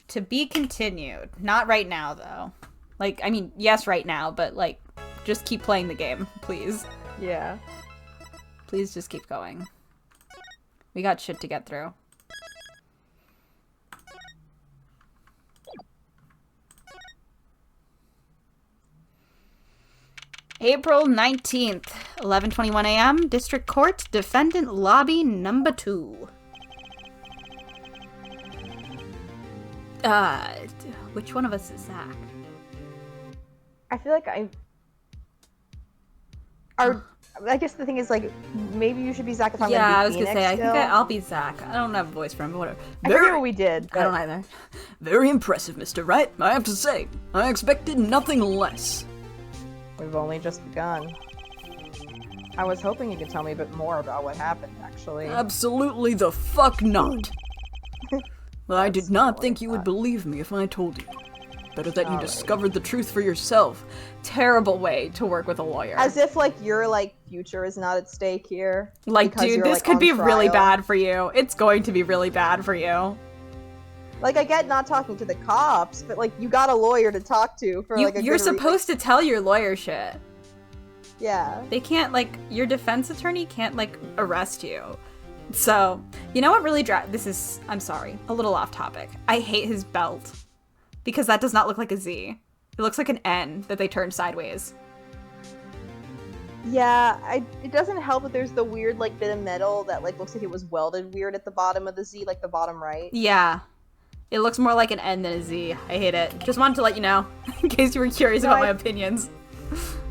To be continued. Not right now, though. Like, I mean, yes, right now, but, like, just keep playing the game, please. Yeah. Please just keep going. We got shit to get through. April 19th, 11:21 a.m., District Court, Defendant Lobby Number 2. Which one of us is Zach? I feel like I guess the thing is, like, maybe you should be Zach if I'm gonna be I was Phoenix gonna say, I think still. I'll be Zach. I don't have a voice for him, but whatever. I forget what we did. I don't either. Very impressive, Mr. Wright, I have to say. I expected nothing less. We've only just begun. I was hoping you could tell me a bit more about what happened, actually. Absolutely the fuck not. I did not think you would believe me if I told you. Better that you discovered the truth for yourself. Terrible way to work with a lawyer. As if, like, your, like, future is not at stake here. Like, dude, this could be really bad for you. It's going to be really bad for you. Like, I get not talking to the cops, but, like, you got a lawyer to talk to for, like, a You're good supposed to tell your lawyer shit. Yeah. They can't, like, your defense attorney can't, like, arrest you. So, you know what really I'm sorry, a little off topic. I hate his belt. Because that does not look like a Z. It looks like an N that they turned sideways. Yeah, it doesn't help that there's the weird, like, bit of metal that, like, looks like it was welded weird at the bottom of the Z, like the bottom right. Yeah. It looks more like an N than a Z. I hate it. Just wanted to let you know, in case you were curious about my opinions.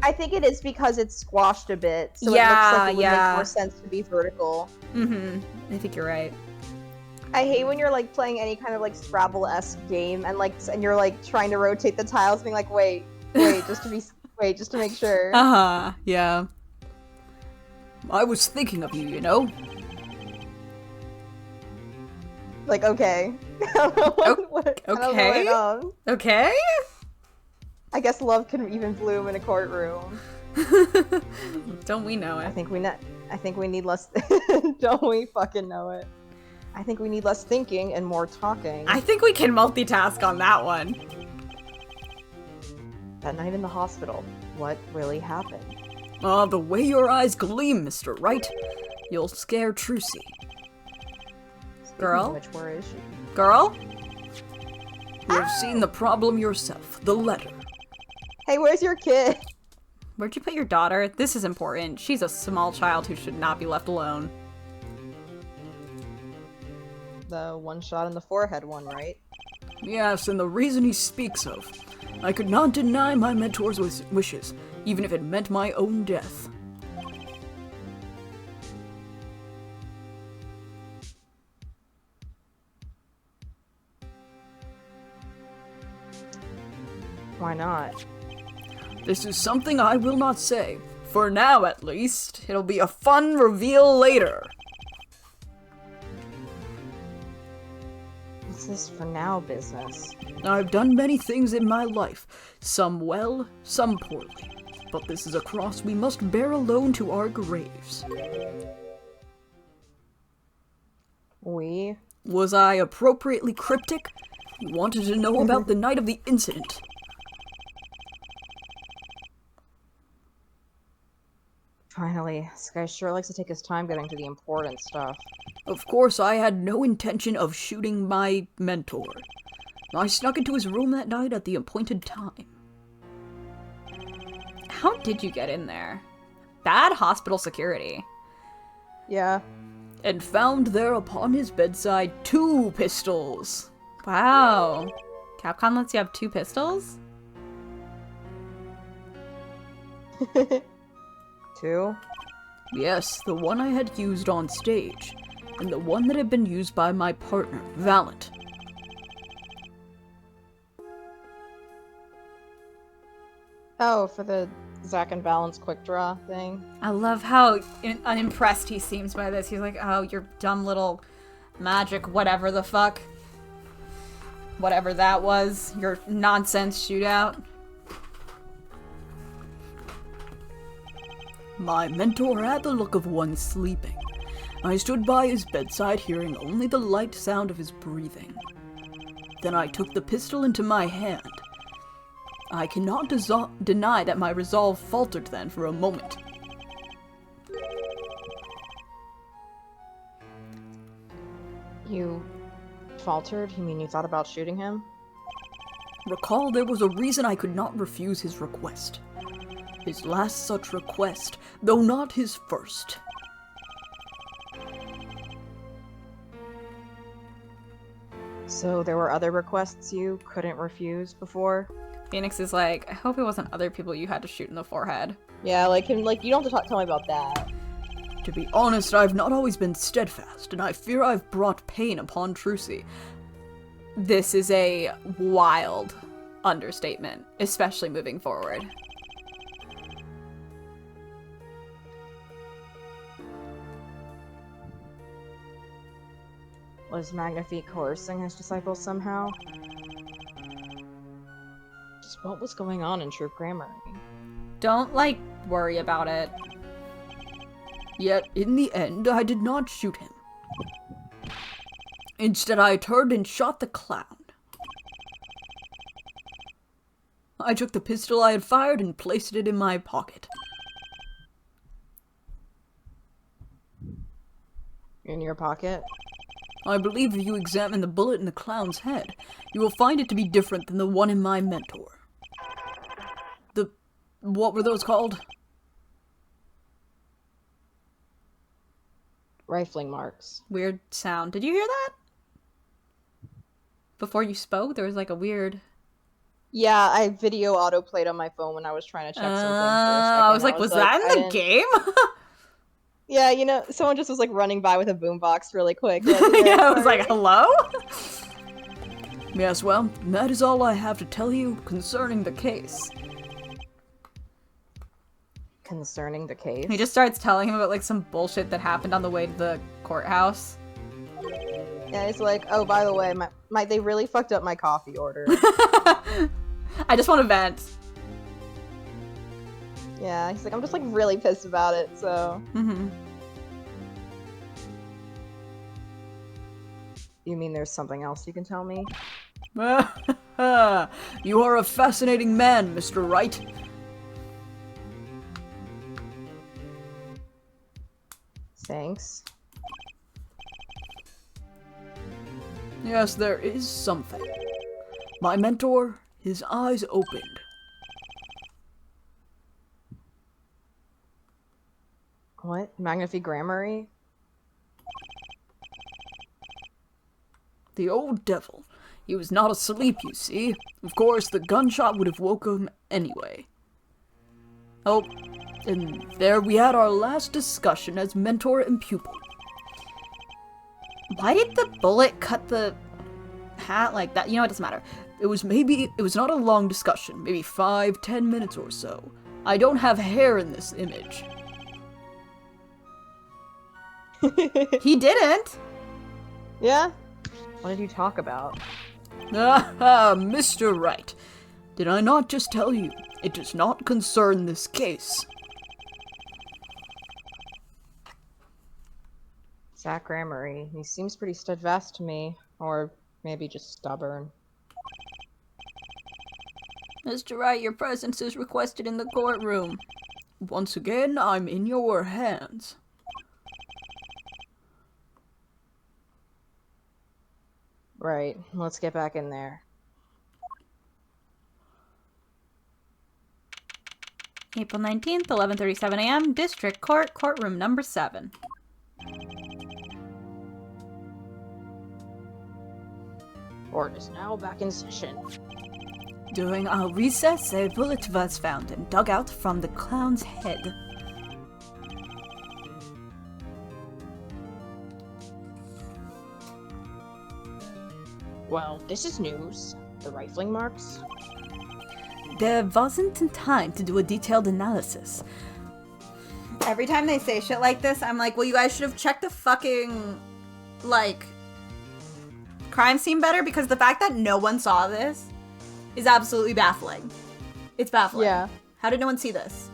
I think it is because it's squashed a bit, so it looks like it would make more sense to be vertical. Mm-hmm. I think you're right. I hate when you're, like, playing any kind of, like, Scrabble-esque game and, like, and you're, like, trying to rotate the tiles, being like, wait, just to make sure. Uh-huh, yeah. I was thinking of you, you know? Like, okay. I don't know what Okay? Okay? I guess love can even bloom in a courtroom. Don't we know it? I think we need less. Don't we fucking know it? I think we need less thinking and more talking. I think we can multitask on that one. That night in the hospital, what really happened? The way your eyes gleam, Mr. Wright. You'll scare Trucy. Girl? Which, where is she? Girl? You have seen the problem yourself, the letter. Hey, where's your kid? Where'd you put your daughter? This is important. She's a small child who should not be left alone. The one shot in the forehead one, right? Yes, and the reason he speaks of. I could not deny my mentor's wishes, even if it meant my own death. Why not? This is something I will not say. For now, at least. It'll be a fun reveal later. What's this for now business? I've done many things in my life. Some well, some poorly. But this is a cross we must bear alone to our graves. We? Was I appropriately cryptic? You wanted to know about the night of the incident. Finally, this guy sure likes to take his time getting to the important stuff. Of course, I had no intention of shooting my mentor. I snuck into his room that night at the appointed time. How did you get in there? Bad hospital security. Yeah. And found there upon his bedside 2 pistols. Wow. Capcom lets you have 2 pistols? 2? Yes, the one I had used on stage, and the one that had been used by my partner, Valent. Oh, for the Zack and Valent's quick draw thing. I love how unimpressed he seems by this. He's like, oh, your dumb little magic whatever the fuck. Whatever that was. Your nonsense shootout. My mentor had the look of one sleeping. I stood by his bedside, hearing only the light sound of his breathing. Then I took the pistol into my hand. I cannot deny that my resolve faltered then for a moment. You faltered? You mean you thought about shooting him? Recall, there was a reason I could not refuse his request. His last such request, though not his first. So there were other requests you couldn't refuse before? Phoenix is like, I hope it wasn't other people you had to shoot in the forehead. Yeah, like him, like, you don't have to tell me about that. To be honest, I've not always been steadfast, and I fear I've brought pain upon Trucy. This is a wild understatement, especially moving forward. Was Magnifique coercing his disciples somehow? Just what was going on in Troop Grammar? Don't, like, worry about it. Yet, in the end, I did not shoot him. Instead, I turned and shot the clown. I took the pistol I had fired and placed it in my pocket. In your pocket? I believe if you examine the bullet in the clown's head, you will find it to be different than the one in my mentor. What were those called? Rifling marks. Weird sound. Did you hear that? Before you spoke, there was like a weird... Yeah, I video auto-played on my phone when I was trying to check something for a second. I was like, was that in the game? Yeah, you know, someone just was like running by with a boombox really quick. Like, yeah, I was like, hello? Yes, well, that is all I have to tell you concerning the case. Concerning the case? He just starts telling him about like some bullshit that happened on the way to the courthouse. Yeah, he's like, oh, by the way, they really fucked up my coffee order. I just want to vent. Yeah, he's like, I'm just like really pissed about it, so. Mm-hmm. You mean there's something else you can tell me? You are a fascinating man, Mr. Wright. Thanks. Yes, there is something. My mentor, his eyes opened. What? Magnifique Grammary? The old devil. He was not asleep, you see. Of course, the gunshot would have woke him anyway. Oh, and there we had our last discussion as mentor and pupil. Why did the bullet cut the hat like that? You know, it doesn't matter. It was not a long discussion, maybe 5-10 minutes or so. I don't have hair in this image. He didn't! Yeah? What did you talk about? Mr. Wright. Did I not just tell you? It does not concern this case. Zach Grammary. He seems pretty steadfast to me. Or maybe just stubborn. Mr. Wright, your presence is requested in the courtroom. Once again, I'm in your hands. Right. Let's get back in there. April 19th, 11:37 a.m., District Court, Courtroom number 7. Court is now back in session. During our recess, a bullet was found and dug out from the clown's head. Well, this is news. The rifling marks? There wasn't time to do a detailed analysis. Every time they say shit like this, I'm like, well, you guys should have checked the fucking, like, crime scene better, because the fact that no one saw this is absolutely baffling. It's baffling. Yeah. How did no one see this?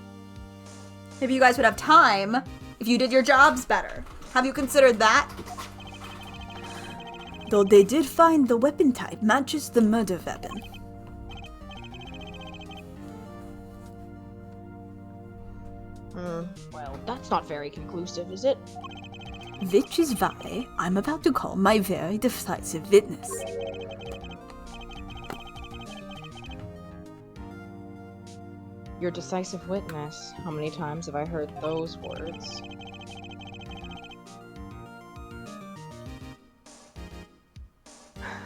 Maybe you guys would have time if you did your jobs better. Have you considered that? Though they did find the weapon type matches the murder weapon. Well, that's not very conclusive, is it? Which is why I'm about to call my very decisive witness. Your decisive witness. How many times have I heard those words?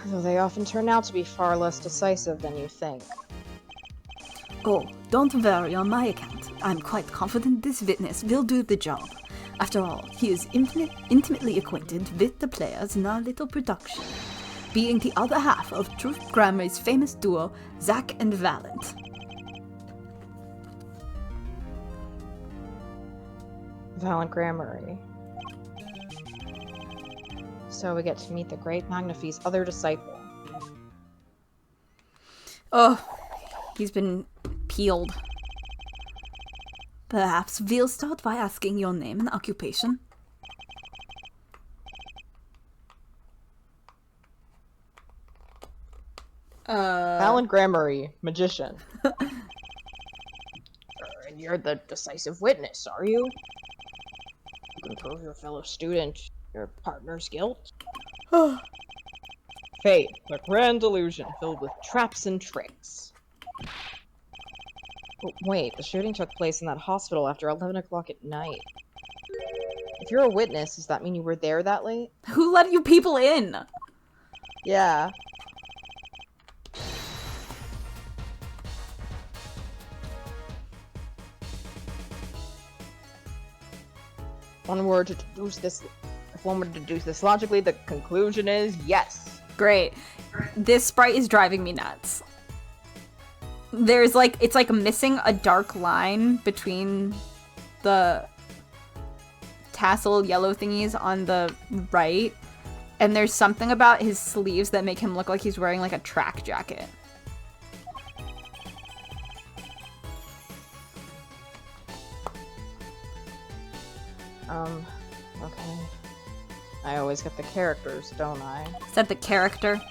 Though they often turn out to be far less decisive than you think. Oh, don't worry on my account. I'm quite confident this witness will do the job. After all, he is intimately acquainted with the players in our little production, being the other half of Truth Grammar's famous duo, Zack and Valent. Valent Grammary. So we get to meet the great Magnify's other disciple. Oh, he's been peeled. Perhaps we'll start by asking your name and occupation. Valent Grammary, magician. And you're the decisive witness, are you? You can prove your fellow student your partner's guilt. Fate, a grand illusion filled with traps and tricks. Oh, wait, the shooting took place in that hospital after 11 o'clock at night. If you're a witness, does that mean you were there that late? Who let you people in? Yeah. One word to deduce this. If one were to deduce this logically, the conclusion is yes. Great. This sprite is driving me nuts. There's like, it's like missing a dark line between the tassel yellow thingies on the right, and there's something about his sleeves that make him look like he's wearing like a track jacket. Okay. I always get the characters, don't I? Is that the character?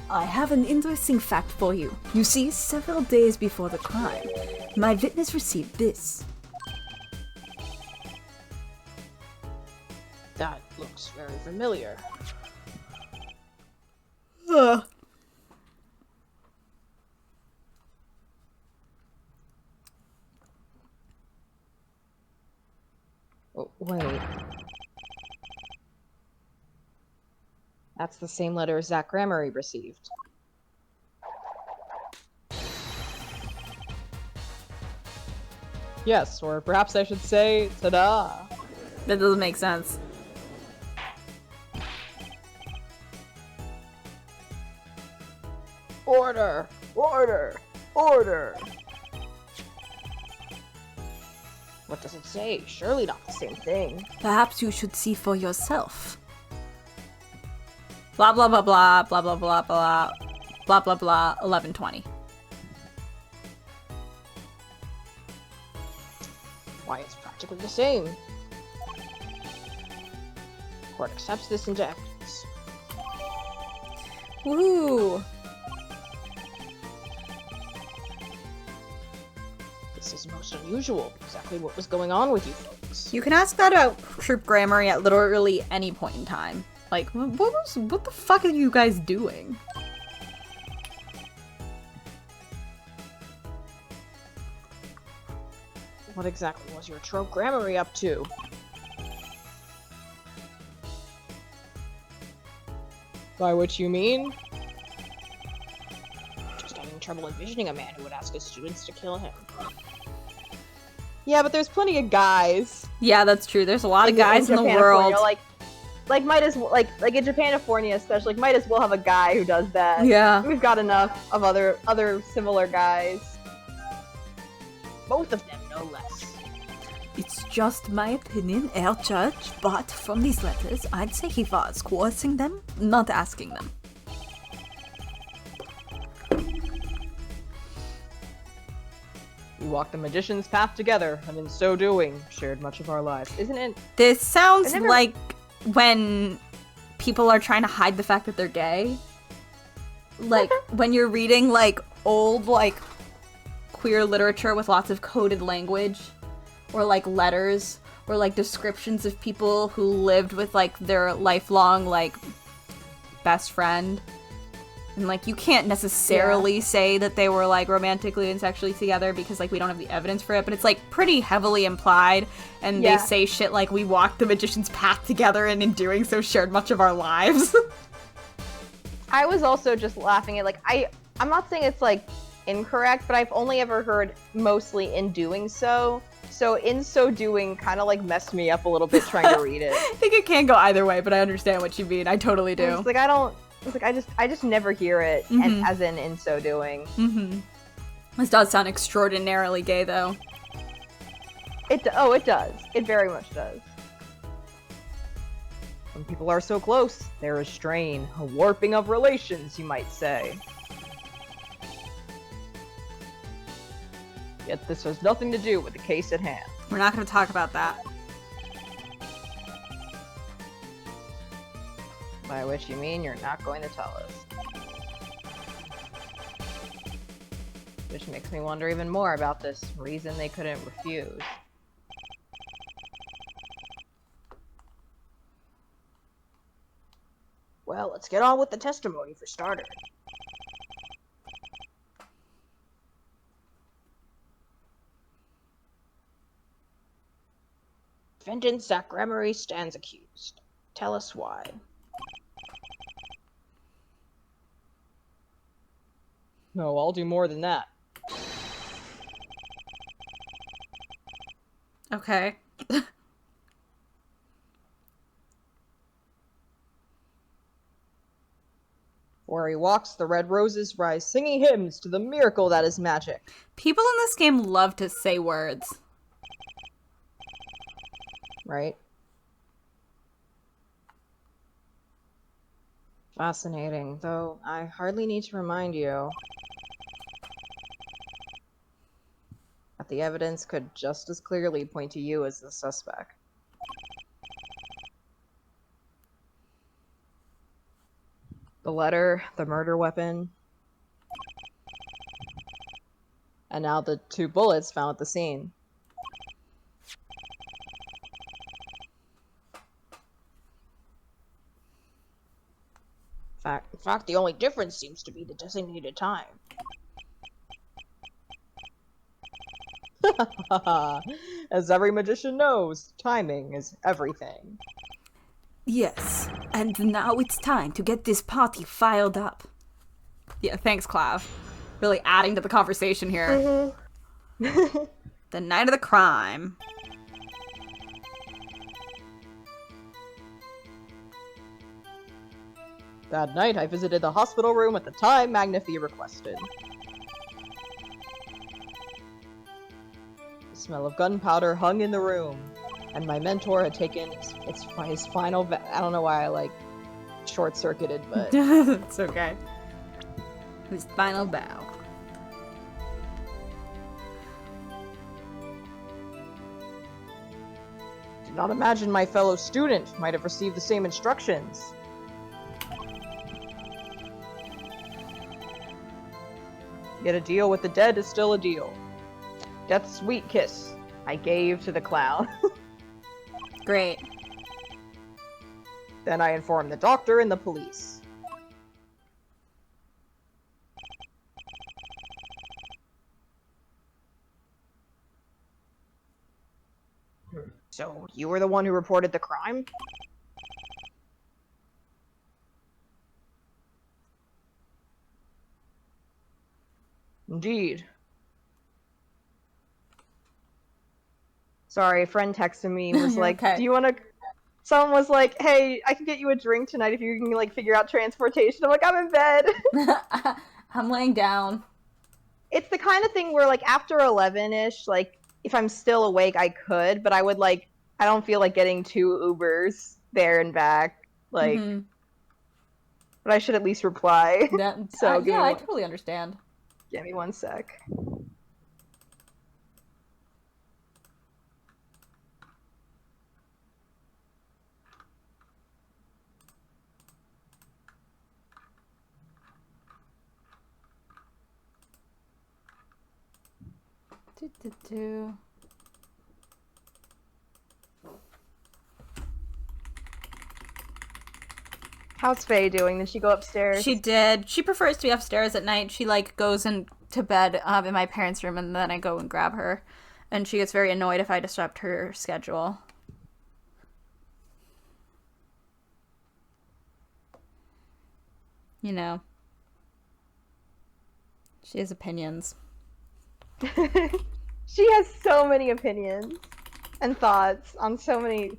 I have an interesting fact for you. You see, several days before the crime, my witness received this. That looks very familiar. Oh, wait. That's the same letter Zack Grammary received. Yes, or perhaps I should say, ta-da! That doesn't make sense. Order! Order! Order! What does it say? Surely not the same thing. Perhaps you should see for yourself. Blah blah blah blah blah blah blah blah blah blah blah 1120. Why, it's practically the same. Court accepts this into evidence. Woohoo! This is most unusual. Exactly what was going on with you folks. You can ask that about Troop Grammary at literally any point in time. Like, what the fuck are you guys doing? What exactly was your trope Grammary up to? By which you mean? Just having trouble envisioning a man who would ask his students to kill him. Yeah, but there's plenty of guys. Yeah, that's true. There's a lot of guys in the world. Like might as well, like in Japanifornia especially, like might as well have a guy who does that. Yeah. We've got enough of other similar guys. Both of them, no less. It's It's just my opinion, Herr Judge, but from these letters, I'd say he was coercing them, not asking them. We walked the magician's path together, and in so doing, shared much of our lives. Isn't it? This sounds like when people are trying to hide the fact that they're gay. Like, when you're reading, like, old, like, queer literature with lots of coded language, or, like, letters, or, like, descriptions of people who lived with, like, their lifelong, like, best friend. And, like, you can't necessarily say that they were, like, romantically and sexually together because, like, we don't have the evidence for it, but it's, like, pretty heavily implied, and they say shit like, we walked the magician's path together, and in doing so shared much of our lives. I was also just laughing at, like, I'm not saying it's, like, incorrect, but I've only ever heard mostly in doing so. So in so doing kind of, like, messed me up a little bit trying to read it. I think it can go either way, but I understand what you mean. I totally do. It's like, I just never hear it, and as in so doing. This does sound extraordinarily gay, though. It does. It very much does. When people are so close, there is strain, a warping of relations, you might say. Yet this has nothing to do with the case at hand. We're not going to talk about that. By which you mean you're not going to tell us. Which makes me wonder even more about this reason they couldn't refuse. Well, let's get on with the testimony for starters. Defendant Zach Gremery stands accused. Tell us why. No, I'll do more than that. Okay. Where he walks, the red roses rise, singing hymns to the miracle that is magic. People in this game love to say words. Right? Fascinating, though I hardly need to remind you that the evidence could just as clearly point to you as the suspect. The letter, the murder weapon, and now the 2 bullets found at the scene. In fact, the only difference seems to be the designated time. As every magician knows, timing is everything. Yes, and now it's time to get this party fired up. Yeah, thanks, Clav. Really adding to the conversation here. The night of the crime. That night, I visited the hospital room at the time Magnifi requested. The smell of gunpowder hung in the room, and my mentor had taken his final I don't know why I, like, short-circuited, but... It's okay. His final bow. Did not imagine my fellow student might have received the same instructions. Yet a deal with the dead is still a deal. Death's sweet kiss I gave to the clown. Great. Then I informed the doctor and the police. So, you were the one who reported the crime? Indeed. Sorry, a friend texted me and was like, okay. Do you want to... Someone was like, hey, I can get you a drink tonight if you can, like, figure out transportation. I'm like, I'm in bed. I'm laying down. It's the kind of thing where, like, after 11-ish, like, if I'm still awake, I could, but I would like, I don't feel like getting 2 Ubers there and back. Like, but I should at least reply. So yeah, I totally understand. Give me 1 sec. How's Faye doing? Did she go upstairs? She did. She prefers to be upstairs at night. She like goes to bed in my parents' room, and then I go and grab her. And she gets very annoyed if I disrupt her schedule. You know. She has opinions. She has so many opinions and thoughts on so many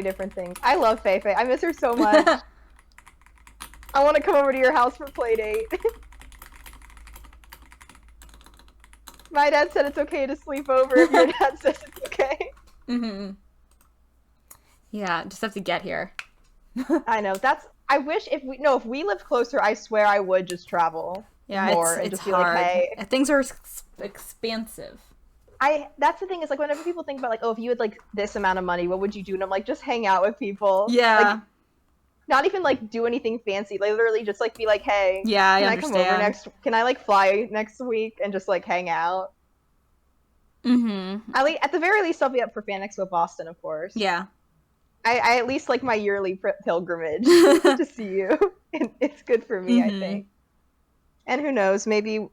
different things. I love Faye. I miss her so much. I want to come over to your house for playdate. My dad said it's okay to sleep over if your dad says it's okay. Yeah, just have to get here. I know. I wish if we lived closer, I swear I would just travel more and it's just be hard. like, hey. Things are expansive. That's the thing, is like whenever people think about like, oh, if you had like this amount of money, what would you do? And I'm like, just hang out with people. Yeah. Like, not even like do anything fancy. Like literally just like be like, hey, yeah, can I come over can I like fly next week and just like hang out? At the very least, I'll be up for Fan Expo Boston, of course. Yeah. I at least like my yearly pilgrimage to see you. And it's good for me, I think. And who knows, maybe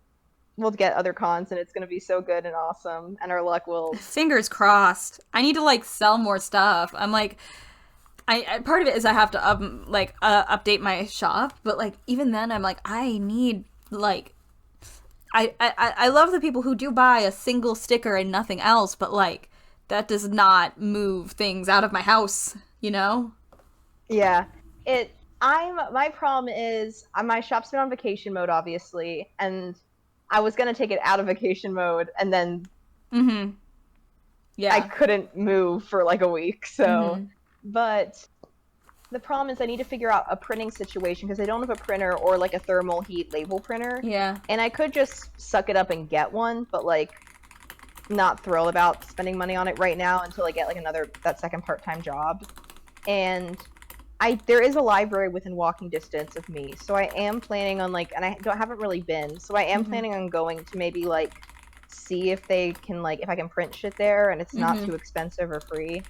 we'll get other cons and it's going to be so good and awesome and our luck will... Fingers crossed. I need to like sell more stuff. I'm like... I part of it is I have to update my shop, but like even then I'm like I need like I love the people who do buy a single sticker and nothing else, but like that does not move things out of my house, you know? Yeah. My problem is my shop's been on vacation mode obviously, and I was gonna take it out of vacation mode and then yeah, I couldn't move for like a week, so but the problem is I need to figure out a printing situation because I don't have a printer or like a thermal heat label printer. Yeah. And I could just suck it up and get one, but like not thrilled about spending money on it right now until I get like that second part-time job. And there is a library within walking distance of me, so I am planning on like, and I haven't really been, so I am planning on going to maybe like see if they can like, if I can print shit there and it's not too expensive or free.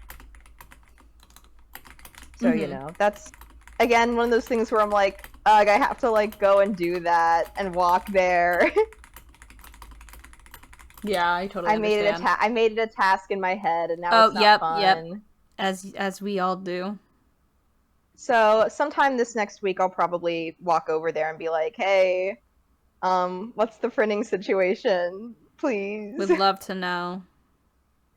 So, you know, that's, again, one of those things where I'm like, I have to, like, go and do that and walk there. Yeah, I totally understand. I made it a task in my head, and now it's not fun. Yep. As we all do. So, sometime this next week, I'll probably walk over there and be like, hey, what's the printing situation? Please. Would love to know.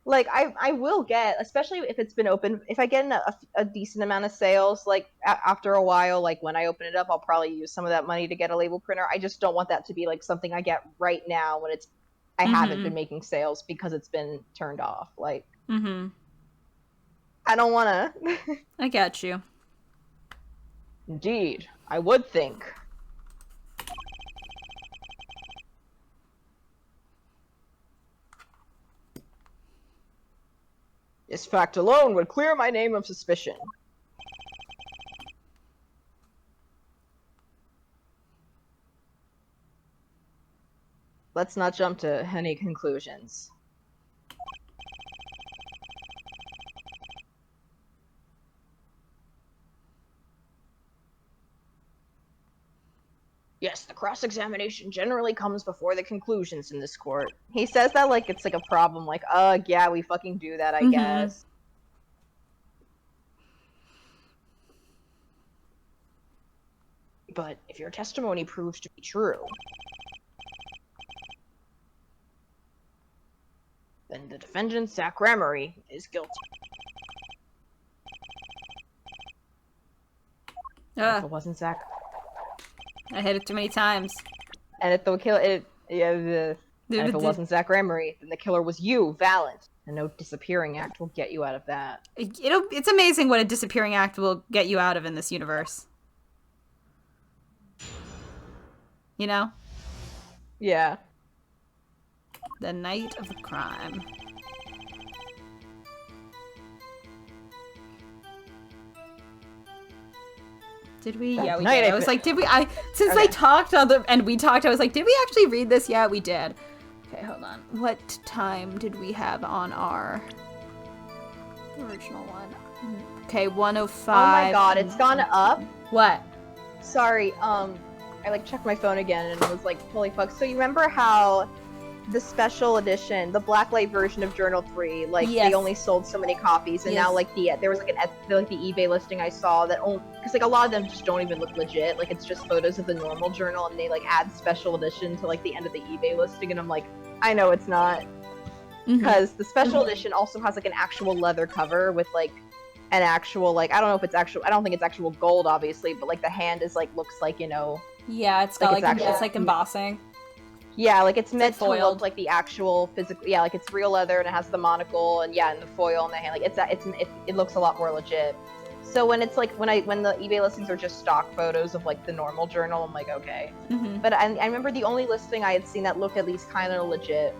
Like, I will get, especially if it's been open, if I get a decent amount of sales, like, after a while, like, when I open it up, I'll probably use some of that money to get a label printer. I just don't want that to be, like, something I get right now when I haven't been making sales because it's been turned off. Like, I don't want to. I get you. Indeed. I would think. This fact alone would clear my name of suspicion. Let's not jump to any conclusions. Yes, the cross-examination generally comes before the conclusions in this court. He says that like it's like a problem, like, yeah, we fucking do that, I guess. But if your testimony proves to be true, then the defendant, Zach Ramery, is guilty. If it wasn't Zach... I hit it too many times. And if the kill, yeah, And if it wasn't Zach Emery, then the killer was you, Valent. And no disappearing act will get you out of that. It's amazing what a disappearing act will get you out of in this universe. You know? Yeah. The night of the crime. Did we? Yeah, we did. I was like, did we? Since they talked and we talked, I was like, did we actually read this? Yeah, we did. Okay, hold on. What time did we have on our original one? Okay, 105. Oh my god, it's gone up. What? Sorry, I like checked my phone again and it was like, holy fuck. So you remember how the special edition, the blacklight version of Journal 3, like they only sold so many copies, and now like there was like the eBay listing I saw that only because like a lot of them just don't even look legit. Like it's just photos of the normal journal, and they like add special edition to like the end of the eBay listing, and I'm like, I know it's not, because the special edition also has like an actual leather cover with like an actual like I don't know if it's actual. I don't think it's actual gold, obviously, but like the hand is like looks like Yeah, it's got like it's like embossing. Yeah, like it's meant to look like the actual physical. Yeah, like it's real leather and it has the monocle and and the foil and the hand. Like it looks a lot more legit. So when it's like when the eBay listings are just stock photos of like the normal journal, I'm like okay. But I remember the only listing I had seen that looked at least kind of legit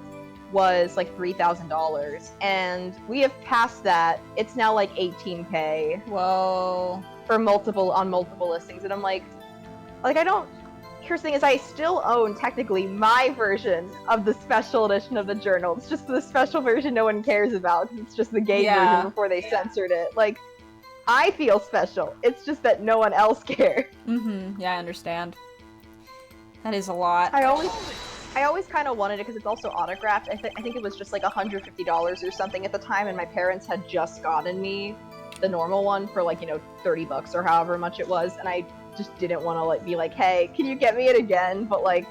was like $3,000, and we have passed that. It's now like $18,000. Whoa. For multiple listings, and I'm like I don't. Here's the thing is I still own technically my version of the special edition of the journal. It's just the special version no one cares about because it's just the gay version before they censored it. Like, I feel special. It's just that no one else cares. Yeah, I understand. That is a lot. I always kind of wanted it because it's also autographed. I think it was just like $150 or something at the time, and my parents had just gotten me the normal one for like $30 or however much it was, and I just didn't want to like be like, hey, can you get me it again, but like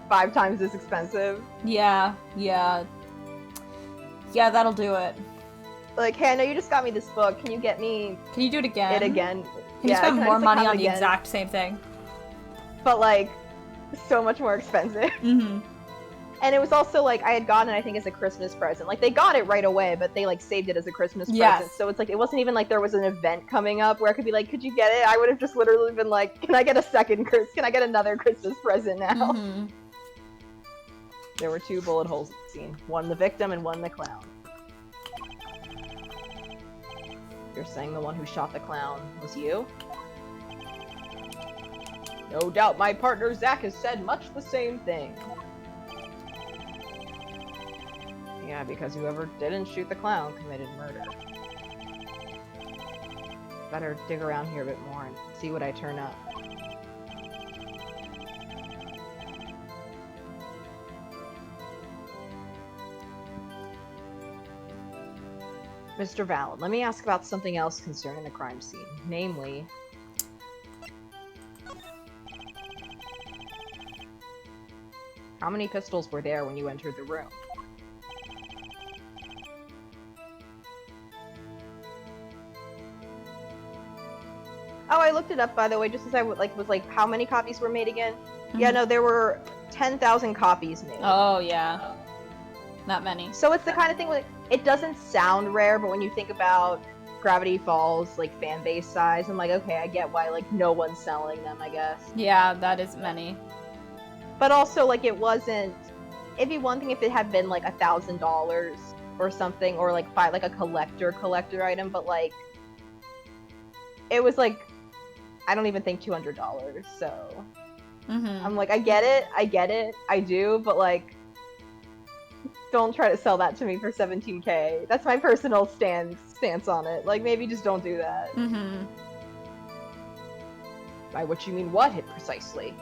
5 times as expensive. Yeah, that'll do it. Like, hey, I know you just got me this book, can you do it again? Can you spend more money on the exact same thing, but like so much more expensive? And it was also like I had gotten it, I think, as a Christmas present. Like they got it right away, but they like saved it as a Christmas present. So it's like it wasn't even like there was an event coming up where I could be like, could you get it? I would have just literally been like, can I get another Christmas present now? There were 2 bullet holes in the scene. One the victim and one the clown. You're saying the one who shot the clown was you? No doubt my partner Zach has said much the same thing. Yeah, because whoever didn't shoot the clown committed murder. Better dig around here a bit more and see what I turn up. Mr. Valent, let me ask about something else concerning the crime scene. Namely, how many pistols were there when you entered the room? Oh, I looked it up, by the way, just as I was like, how many copies were made again? Yeah, no, there were 10,000 copies made. Oh, yeah. Not many. So it's the kind of thing where it doesn't sound rare, but when you think about Gravity Falls, like, fan base size, I'm like, okay, I get why, like, no one's selling them, I guess. Yeah, that is many. But also, like, it wasn't... It'd be one thing if it had been, like, $1,000 or something, or, like, like a collector item, but, like... It was, like... I don't even think $200, so... I'm like, I get it, I do, but, like... Don't try to sell that to me for $17,000. That's my personal stance on it. Like, maybe just don't do that. By which you mean what hit precisely?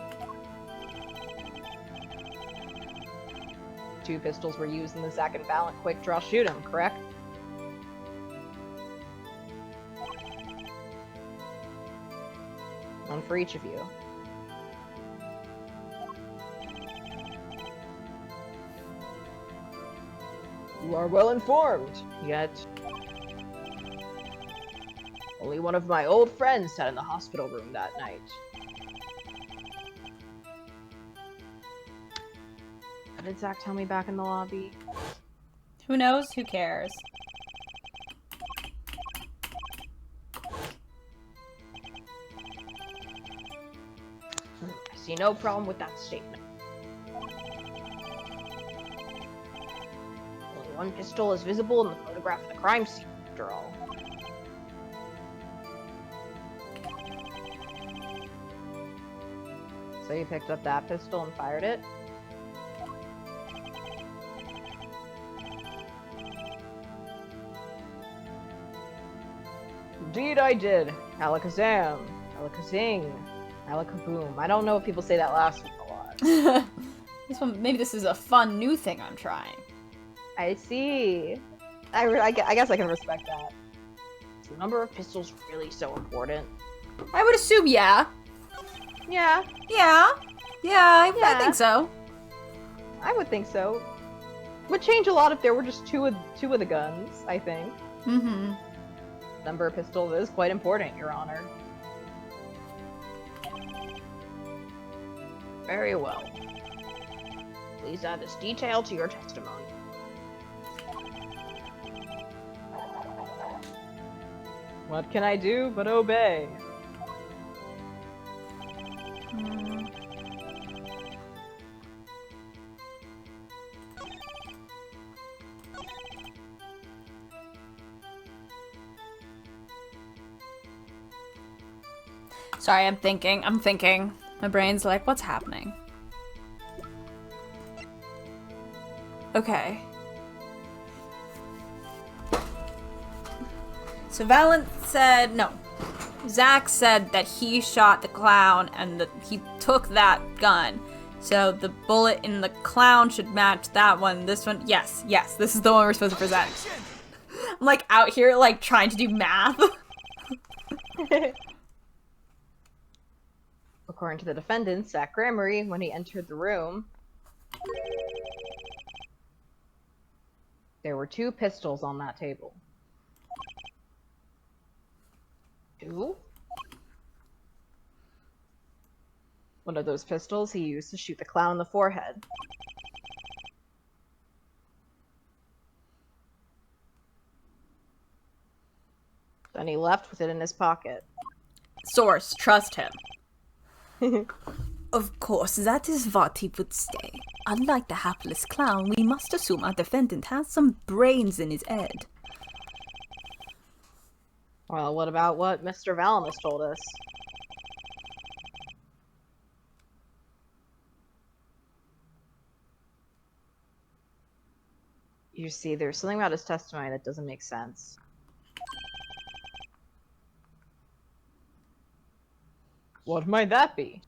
2 pistols were used in the Zach and Valent quick draw shoot 'em, correct? One for each of you. You are well informed, yet only one of my old friends sat in the hospital room that night. What did Zach tell me back in the lobby? Who knows? Who cares? I see no problem with that statement. Only one pistol is visible in the photograph of the crime scene, after all. So you picked up that pistol and fired it? Indeed I did. Alakazam. Alakazing. Alakaboom. I don't know if people say that last one a lot. Maybe this is a fun new thing I'm trying. I see. I guess I can respect that. Is the number of pistols really so important? I would assume, yeah. Yeah. Yeah. I think so. I would think so. Would change a lot if there were just two of the guns, I think. Mm-hmm. Number of pistols is quite important, Your Honor. Very well. Please add this detail to your testimony. What can I do but obey? Sorry, I'm thinking. My brain's like, what's happening? Okay. So Zach said that he shot the clown and that he took that gun. So the bullet in the clown should match that one. This one, yes, this is the one we're supposed to present. I'm like out here like trying to do math. According to the defendant, Zach Gramery, when he entered the room, there were 2 pistols on that table. 2? One of those pistols he used to shoot the clown in the forehead. Then he left with it in his pocket. Source, trust him. Of course, that is what he would say. Unlike the hapless clown, we must assume our defendant has some brains in his head. Well, what about what Mr. Valamis told us? You see, there's something about his testimony that doesn't make sense. What might that be?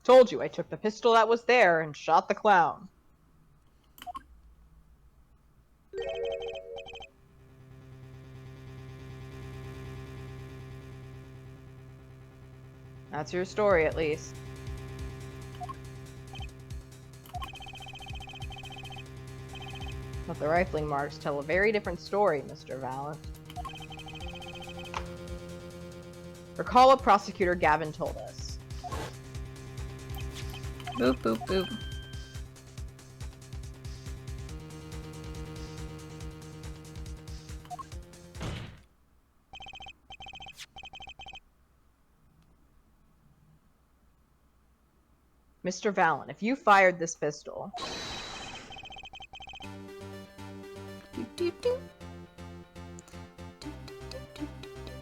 Told you, I took the pistol that was there and shot the clown. That's your story, at least. But the rifling marks tell a very different story, Mr. Valent. Recall what Prosecutor Gavin told us. Boop, boop, boop. Mr. Valent, if you fired this pistol...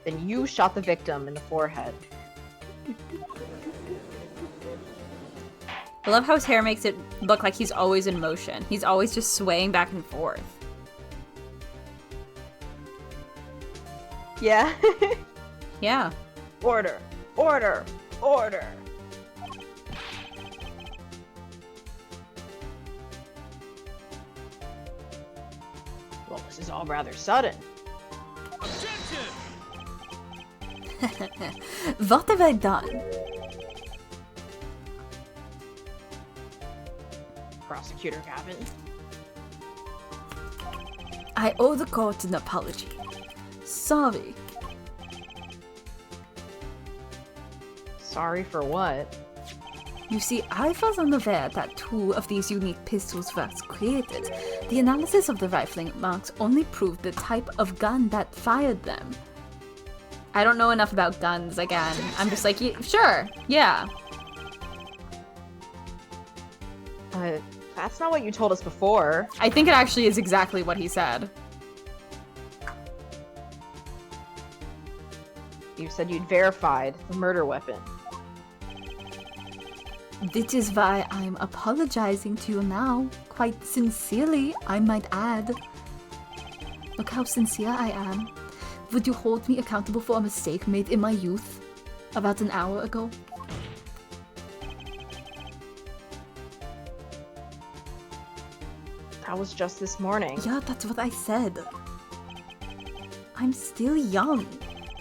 then you shot the victim in the forehead. I love how his hair makes it look like he's always in motion. He's always just swaying back and forth. Yeah. Yeah. Order! Order! Order! Well, this is all rather sudden. What have I done? Prosecutor Gavin. I owe the court an apology. Sorry. Sorry for what? You see, I was unaware that 2 of these unique pistols were created. The analysis of the rifling marks only proved the type of gun that fired them. I don't know enough about guns again. I'm just like, sure, yeah. That's not what you told us before. I think it actually is exactly what he said. You said you'd verified the murder weapon. This is why I'm apologizing to you now. Quite sincerely, I might add. Look how sincere I am. Would you hold me accountable for a mistake made in my youth? About an hour ago? That was just this morning. Yeah, that's what I said. I'm still young.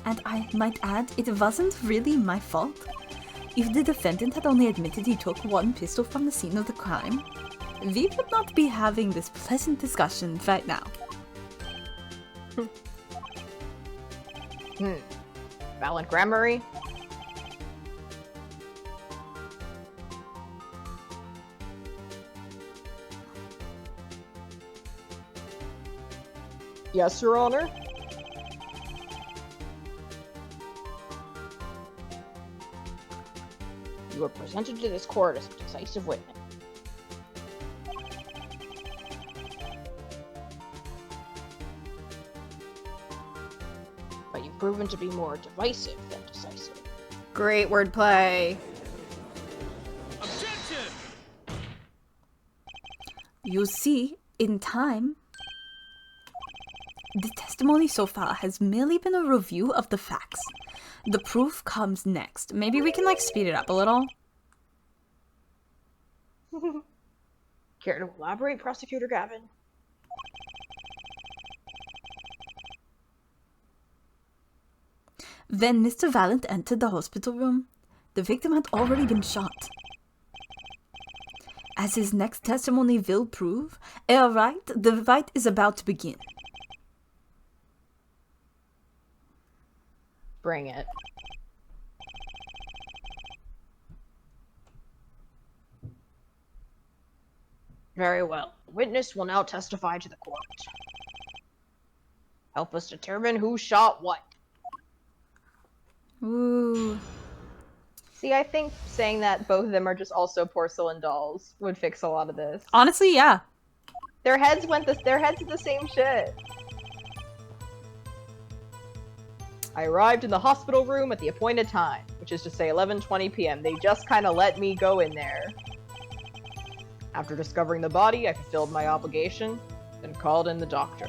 And I might add, it wasn't really my fault. If the defendant had only admitted he took 1 pistol from the scene of the crime, we would not be having this pleasant discussion right now. Valid grammary? Yes, Your Honor. You are presented to this court as a decisive witness. But you've proven to be more divisive than decisive. Great wordplay. Objection! You see, in time, the testimony so far has merely been a review of the facts. The proof comes next. Maybe we can, like, speed it up a little. Care to elaborate, Prosecutor Gavin? When Mr. Valent entered the hospital room, the victim had already been shot. As his next testimony will prove, the fight is about to begin. Bring it. Very well. The witness will now testify to the court. Help us determine who shot what. Ooh. See, I think saying that both of them are just also porcelain dolls would fix a lot of this. Honestly, yeah. Their heads did the same shit. I arrived in the hospital room at the appointed time, which is to say 11:20 p.m. They just kind of let me go in there. After discovering the body, I fulfilled my obligation, then called in the doctor.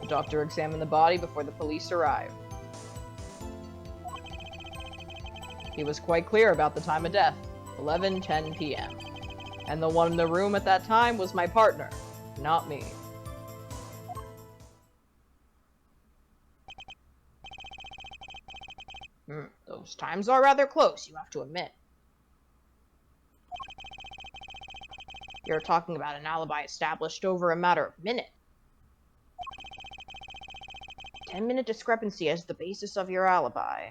The doctor examined the body before the police arrived. He was quite clear about the time of death, 11:10 p.m. And the one in the room at that time was my partner, not me. Those times are rather close, you have to admit. You're talking about an alibi established over a matter of minutes. 10-minute discrepancy as the basis of your alibi.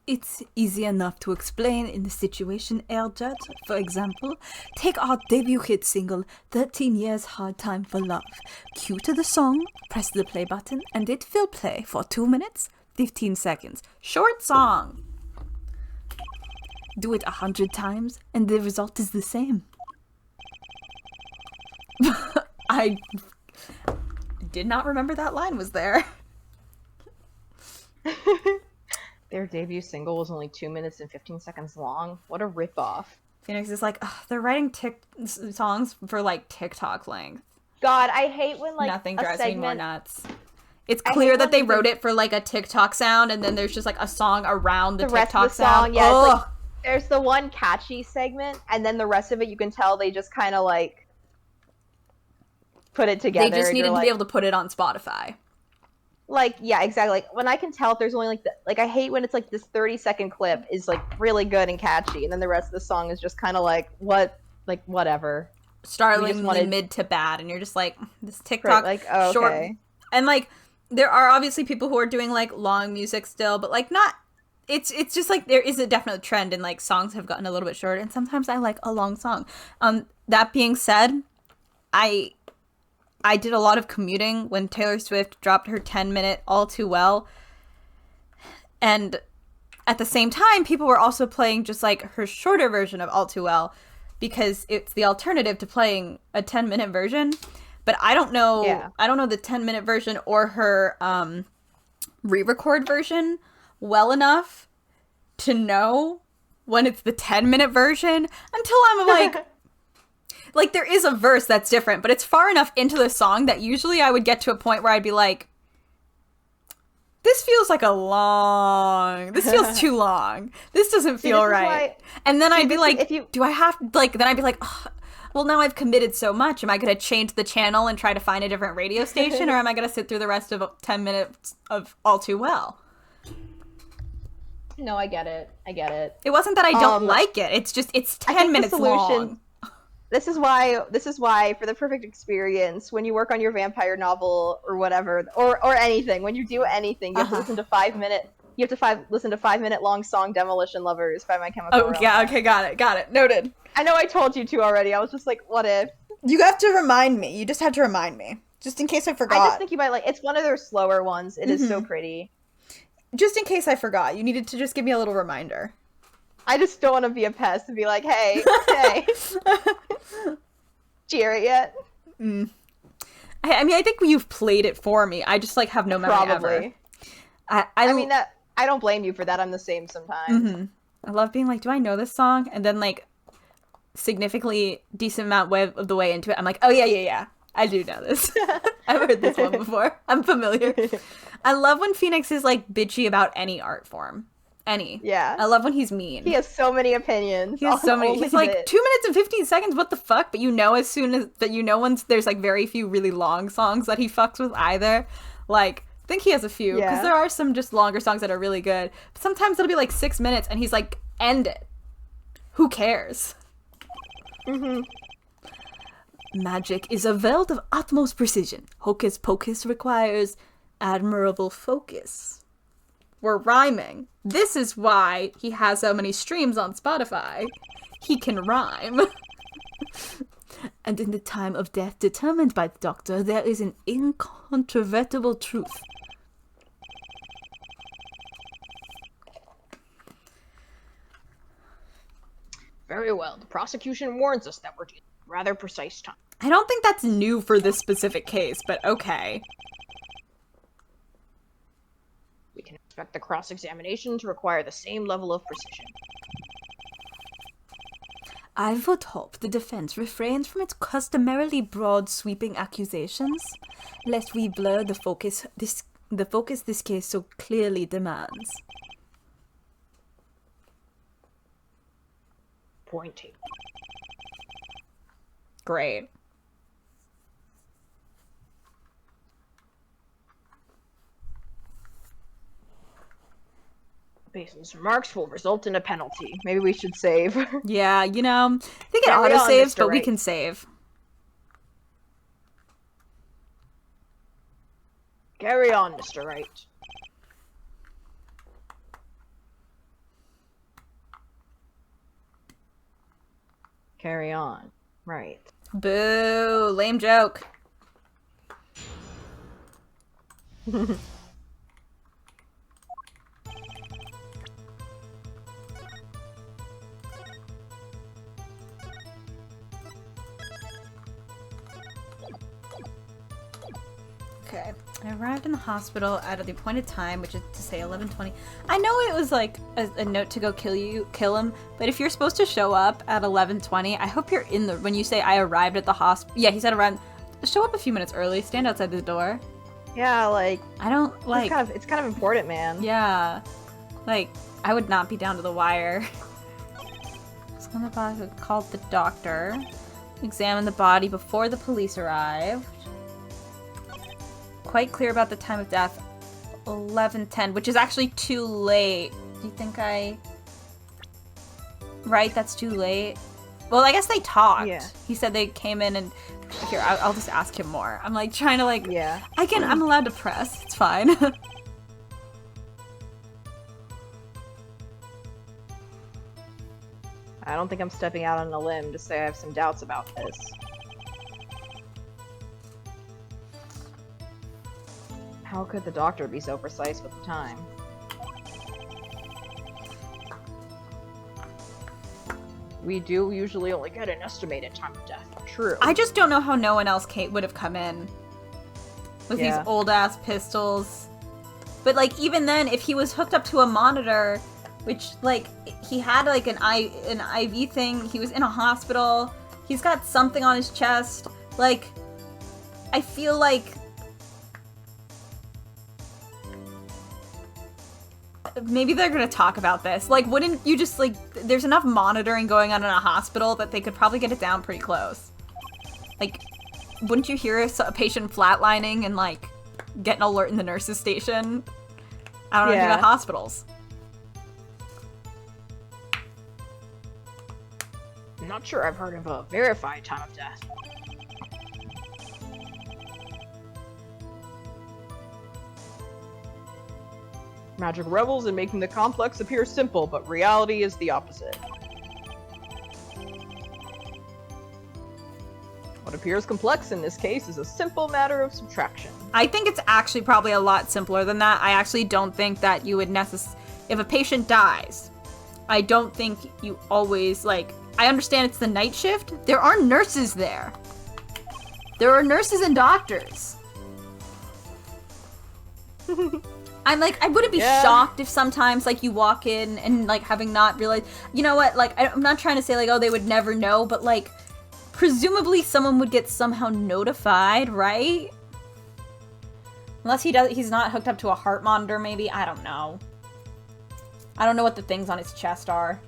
It's easy enough to explain in the situation, Air Judge. For example, take our debut hit single, 13 Years Hard Time for Love. Cue to the song, press the play button, and it will play for 2 minutes, 15 seconds. Short song. Do it 100 times, and the result is the same. I did not remember that line was there. Their debut single was only 2 minutes and 15 seconds long. What a ripoff. Phoenix is like, they're writing songs for, like, TikTok length. God, I hate when, like, nothing drives me more nuts. It's I clear hate that when they wrote it for, like, a TikTok sound, and then there's just, like, a song around the rest TikTok of the song, sound. yeah, it's Ugh. like, there's the one catchy segment, and then the rest of it, you can tell they just kind of, like, put it together. They just needed to like, be able to put it on Spotify. Like, yeah, exactly. Like, when I can tell if there's only, like, I hate when it's, like, this 30-second clip is, like, really good and catchy, and then the rest of the song is just kind of like, what? Like, whatever. startlingly mid to bad, and you're just like, this TikTok like, oh, short. okay. And like, there are obviously people who are doing like long music still, but like not. It's just like there is a definite trend, and like songs have gotten a little bit shorter, and sometimes I like a long song. That being said, I did a lot of commuting when Taylor Swift dropped her 10-minute All Too Well, and at the same time, people were also playing just like her shorter version of All Too Well, because it's the alternative to playing a 10-minute version. But I don't know. Yeah. I don't know the 10-minute version or her re-record version well enough to know when it's the 10-minute version until I'm like, like there is a verse that's different, but it's far enough into the song that usually I would get to a point where I'd be like, this feels this feels too long. This doesn't feel right. And then I'd be like, do I have, like, then I'd be like, oh, well, now I've committed so much. Am I going to change the channel and try to find a different radio station? Or am I going to sit through the rest of 10 minutes of All Too Well? No, I get it. It wasn't that I don't like it. It's just, it's 10 minutes long. This is why, for the perfect experience, when you work on your vampire novel or whatever, or anything, when you do anything, you have to listen to 5-minute. You have to listen to 5-minute long song "Demolition Lovers" by My Chemical Romance. Oh yeah, okay, got it, noted. I know I told you to already. I was just like, what if? You have to remind me. You just had to remind me, just in case I forgot. I just think you might like. It's one of their slower ones. It is so pretty. Just in case I forgot, you needed to just give me a little reminder. I just don't want to be a pest and be like, hey, did you hear it yet? I mean, I think you've played it for me. I just like have no memory Probably. ever. I mean, that I don't blame you for that. I'm the same sometimes. I love being like, do I know this song? And then like significantly decent amount of the way into it, I'm like, oh yeah, I do know this. I've heard this one before. I'm familiar. I love when Phoenix is like bitchy about any art form. Yeah. I love when he's mean. He has so many opinions. He has so many. He's like 2 minutes and 15 seconds. What the fuck? But you know, as soon as that, you know, once there's like very few really long songs that he fucks with either. Like, I think he has a few because there are some just longer songs that are really good. But sometimes it'll be like 6 minutes, and he's like, end it. Who cares? Magic is a world of utmost precision. Hocus pocus requires admirable focus. We're rhyming. This is why he has so many streams on Spotify. He can rhyme. And in the time of death determined by the doctor, there is an incontrovertible truth. Very well. The prosecution warns us that we're dealing with rather precise time. I don't think that's new for this specific case, but okay. We can expect the cross-examination to require the same level of precision. I would hope the defense refrains from its customarily broad, sweeping accusations, lest we blur the focus this case so clearly demands. Point taken. Great. Basil's remarks will result in a penalty. Maybe we should save. Yeah, you know, I think it Carry on, auto-saves, Mr. but we Wright. can save. Carry on, Mr. Wright. Carry on. Right. Boo! Lame joke. Okay. I arrived in the hospital at the appointed time, which is to say 11:20. I know it was like a note to go kill him, but if you're supposed to show up at 11:20, I hope you're in the, when you say I arrived at the hospital. Yeah, he said arrived. Show up a few minutes early. Stand outside the door. Yeah, like I don't like. It's kind of important, man. Yeah, like I would not be down to the wire. Someone called the doctor. Examined the body before the police arrived. Quite clear about the time of death, 11:10, which is actually too late. Do you think Right, that's too late. Well, I guess they talked. Yeah. He said they came in and... Here, I'll just ask him more. I'm like trying to like... Yeah. I'm allowed to press. It's fine. I don't think I'm stepping out on a limb to say I have some doubts about this. How could the doctor be so precise with the time? We do usually only get an estimated time of death. True. I just don't know how no one else would have come in with these old-ass pistols. But, like, even then, if he was hooked up to a monitor, which, like, he had, like, an IV thing, he was in a hospital, he's got something on his chest, like, I feel like... Maybe they're gonna talk about this. Like, wouldn't you just, like, there's enough monitoring going on in a hospital that they could probably get it down pretty close. Like, wouldn't you hear a patient flatlining and, like, get an alert in the nurse's station? I don't know anything about hospitals. I'm not sure I've heard of a verified time of death. Magic revels in making the complex appear simple, but reality is the opposite. What appears complex in this case is a simple matter of subtraction. I think it's actually probably a lot simpler than that. I actually don't think that you would if a patient dies, I don't think you always, like, I understand it's the night shift. There are nurses there. There are nurses and doctors. I'm like, I wouldn't be shocked if sometimes, like, you walk in and, like, having not realized, you know what, like, I'm not trying to say, like, oh, they would never know, but, like, presumably someone would get somehow notified, right? Unless he's not hooked up to a heart monitor, maybe, I don't know. I don't know what the things on his chest are.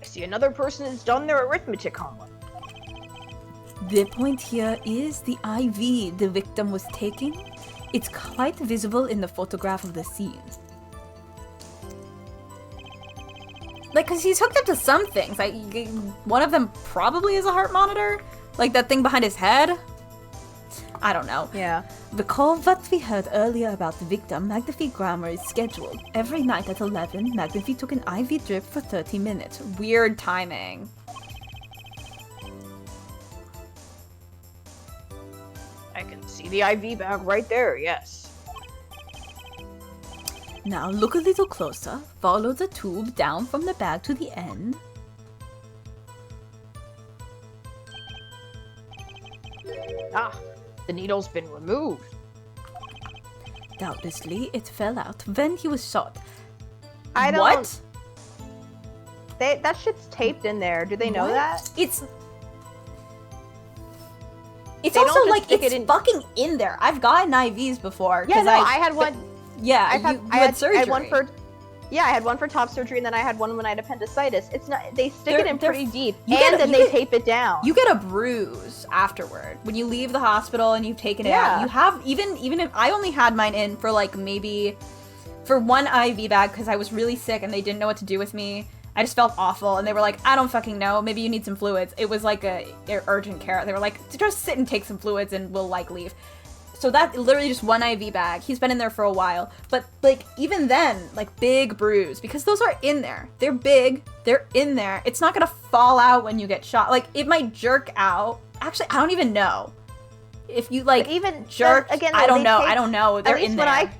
I see another person has done their arithmetic homework. The point here is the IV the victim was taking. It's quite visible in the photograph of the scene. Like, because he's hooked up to some things. Like, one of them probably is a heart monitor. Like, that thing behind his head. I don't know. Yeah. Recall what we heard earlier about the victim. Magnifi grammar is scheduled. Every night at 11, Magnifi took an IV drip for 30 minutes. Weird timing. I can see the IV bag right there, yes. Now look a little closer. Follow the tube down from the bag to the end. Ah, the needle's been removed. Doubtlessly, it fell out when he was shot. I don't... What? That shit's taped in there. Do they know that? It's They also don't just like stick it's it in- fucking in there. I've gotten IVs before. Yeah, 'cause no, I had one. Yeah, I you had surgery. I had one for. Yeah, I had one for top surgery, and then I had one when I had appendicitis. It's not. They stick it in pretty deep, and then they tape it down. You get a bruise afterward when you leave the hospital and you've taken it out. Yeah. You have even if I only had mine in for like maybe for one IV bag because I was really sick and they didn't know what to do with me. I just felt awful, and they were like, I don't fucking know, maybe you need some fluids. It was like a urgent care. They were like, just sit and take some fluids and we'll like leave. So that literally just one IV bag. He's been in there for a while, but like even then, like big bruise because those are in there. They're big, they're in there. It's not gonna fall out when you get shot. Like it might jerk out. Actually, I don't even know if you like but even jerk. Again, I don't know. They're in there.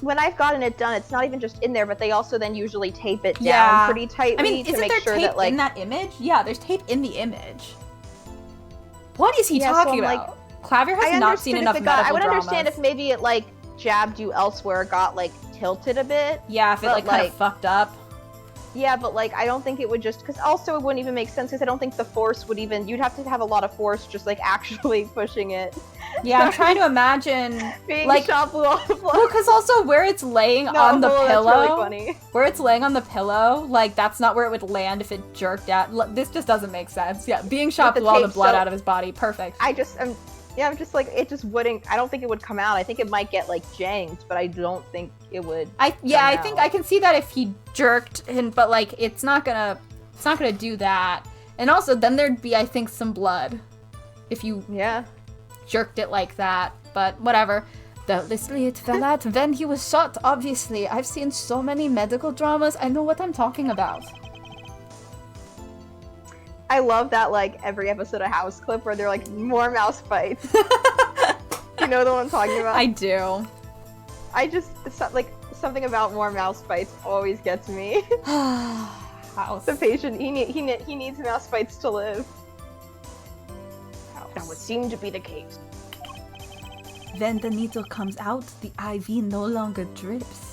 When I've gotten it done, it's not even just in there, but they also then usually tape it down pretty tightly I mean, to isn't make there sure tape that like in that image? Yeah, there's tape in the image. What is he talking about? Clavier has not seen enough medical I would dramas. understand if maybe it like jabbed you elsewhere, got like tilted a bit. Yeah, if it like kind of fucked up. Yeah, but like I don't think it would just because also it wouldn't even make sense because I don't think the force would even. You'd have to have a lot of force just like actually pushing it. Yeah, I'm trying to imagine being like shot through all the blood. Well, because also where it's laying on the pillow, that's really funny. Where it's laying on the pillow, like that's not where it would land if it jerked out. This just doesn't make sense. Yeah, being shot blew all the blood out of his body. Perfect. I'm just like it just wouldn't. I don't think it would come out. I think it might get like janked, but I don't think it would. I think I can see that if he jerked him, but like it's not gonna It's not gonna do that. And also, then there'd be, I think, some blood. If you jerked it like that. But whatever. The it fell out when he was shot, obviously. I've seen so many medical dramas. I know what I'm talking about. I love that, like, every episode of House clip where they're like, more mouse fights. You know the one I'm talking about? I do. Like, something about more mouse fights always gets me. House. The patient, he needs mouse fights to live. House. That would seem to be the case. When the needle comes out, the IV no longer drips.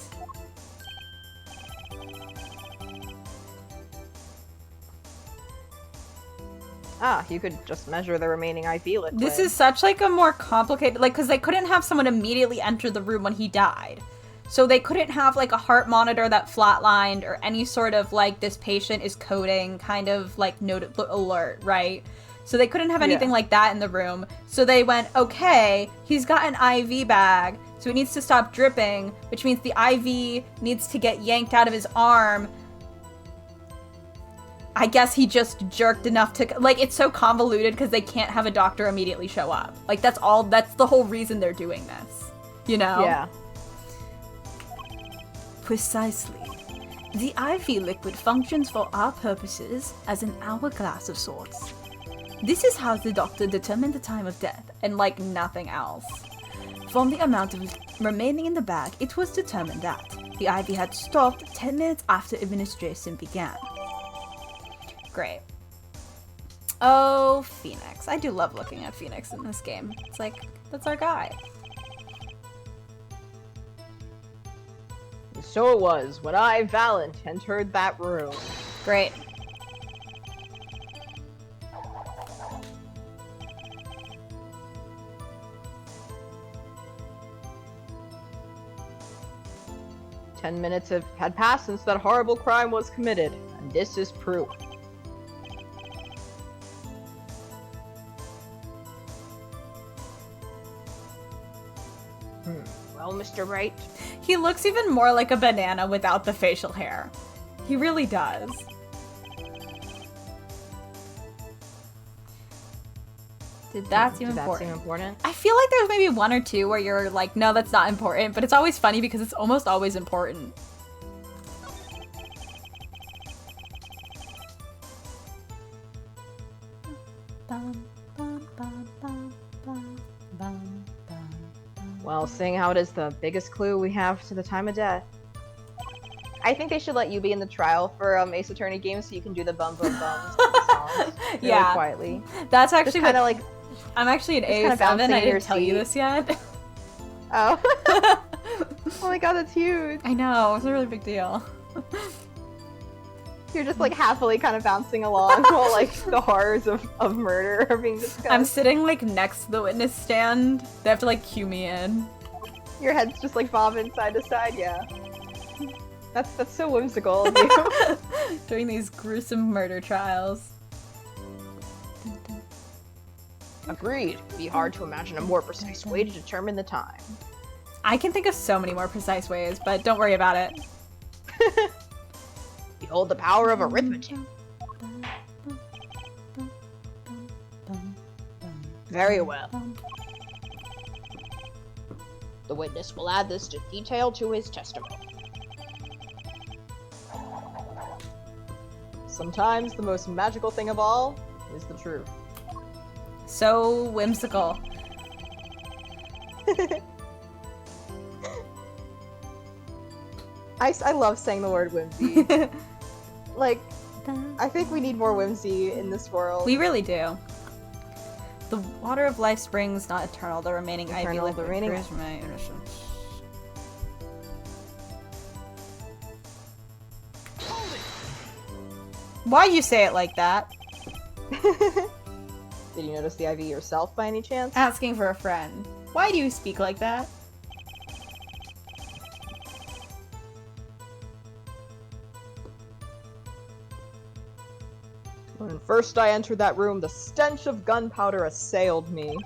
You could just measure the remaining IV liquid. This is such, like, a more complicated... Like, because they couldn't have someone immediately enter the room when he died. So they couldn't have, like, a heart monitor that flatlined or any sort of, like, this patient is coding kind of, like, note alert, right? So they couldn't have anything like that in the room. So they went, okay, he's got an IV bag, so it needs to stop dripping, which means the IV needs to get yanked out of his arm. I guess he just jerked enough to... Like, it's so convoluted because they can't have a doctor immediately show up. Like, that's the whole reason they're doing this. You know? Yeah. Precisely. The IV liquid functions for our purposes as an hourglass of sorts. This is how the doctor determined the time of death, And, like, nothing else. From the amount of remaining in the bag, it was determined that the IV had stopped 10 minutes after administration began. Great. Oh, Phoenix. I do love looking at Phoenix in this game. It's like, that's our guy. So it was when I, Valent, entered that room. Great. "10 minutes had passed since that horrible crime was committed, and this is proof." Well, Mr. Wright? He looks even more like a banana without the facial hair. He really does. Did that seem important? I feel like there's maybe one or two where you're like, no, that's not important, but it's always funny because it's almost always important. Well, seeing how it is the biggest clue we have to the time of death, I think they should let you be in the trial for Ace Attorney games so you can do the bum bum bums songs really quietly. That's actually kind of like... I'm actually an A7, I didn't tell you this yet. Oh. Oh my god, that's huge. I know, it's a really big deal. You're just like happily kind of bouncing along while like the horrors of murder are being discussed. I'm sitting like next to the witness stand. They have to like cue me in. Your head's just like bobbing side to side, yeah. That's so whimsical of you. Doing these gruesome murder trials. Agreed. It'd be hard to imagine a more precise way to determine the time. I can think of so many more precise ways, but don't worry about it. Behold the power of arithmetic. Very well. The witness will add this detail to his testimony. Sometimes the most magical thing of all is the truth. So whimsical. I love saying the word whimsy. Like, I think we need more whimsy in this world. We really do. The water of life springs not eternal, the remaining ivy liquid occurs from my innocence. Why'd you say it like that? Did you notice the IV yourself by any chance? Asking for a friend. Why do you speak like that? When first I entered that room, the stench of gunpowder assailed me.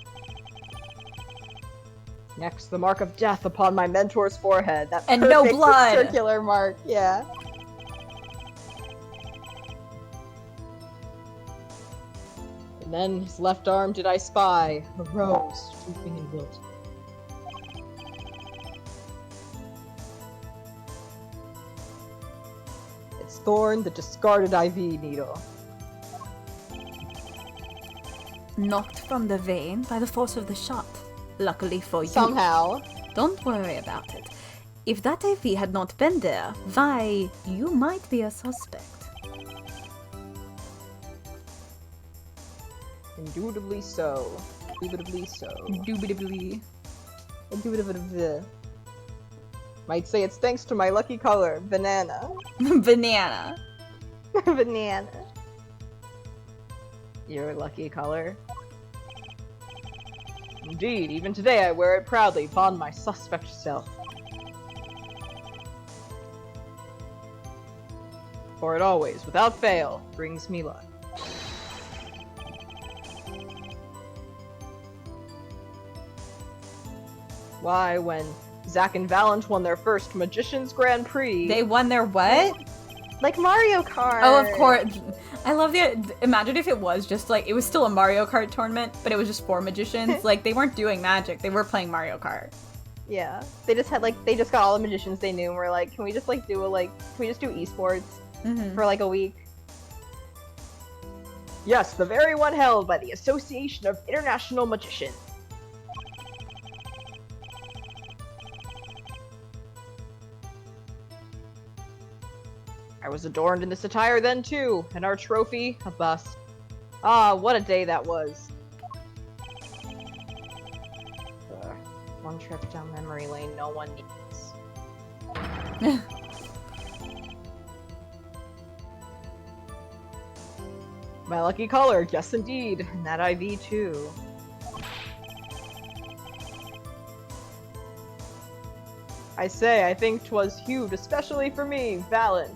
Next, the mark of death upon my mentor's forehead. That and no blood! Circular mark, yeah. And then his left arm did I spy, a rose, drooping and wilted. Its thorn, the discarded IV needle. Knocked from the vein by the force of the shot. Luckily for you. Somehow. Don't worry about it. If that IV had not been there, why, you might be a suspect. Indubitably so. Indubitably so. Indubitably. Indubitably. Might say it's thanks to my lucky color, banana. Banana. Banana. Your lucky color? Indeed, even today I wear it proudly upon my suspect self. For it always, without fail, brings me luck. Why, when Zack and Valent won their first Magician's Grand Prix... They won their what? Like Mario Kart! Oh, of course. I love the... Imagine if it was just like... It was still a Mario Kart tournament, but it was just 4 magicians. Like, they weren't doing magic. They were playing Mario Kart. Yeah. They just had, like... They just got all the magicians they knew and were like, can we just, like, do a, like... Can we just do esports for, like, a week? Yes, the very one held by the Association of International Magicians. I was adorned in this attire then, too, and our trophy, a bust. Ah, what a day that was. One trip down memory lane no one needs. My lucky color, yes indeed, and that IV too. I say, I think 'twas hued especially for me, Valent.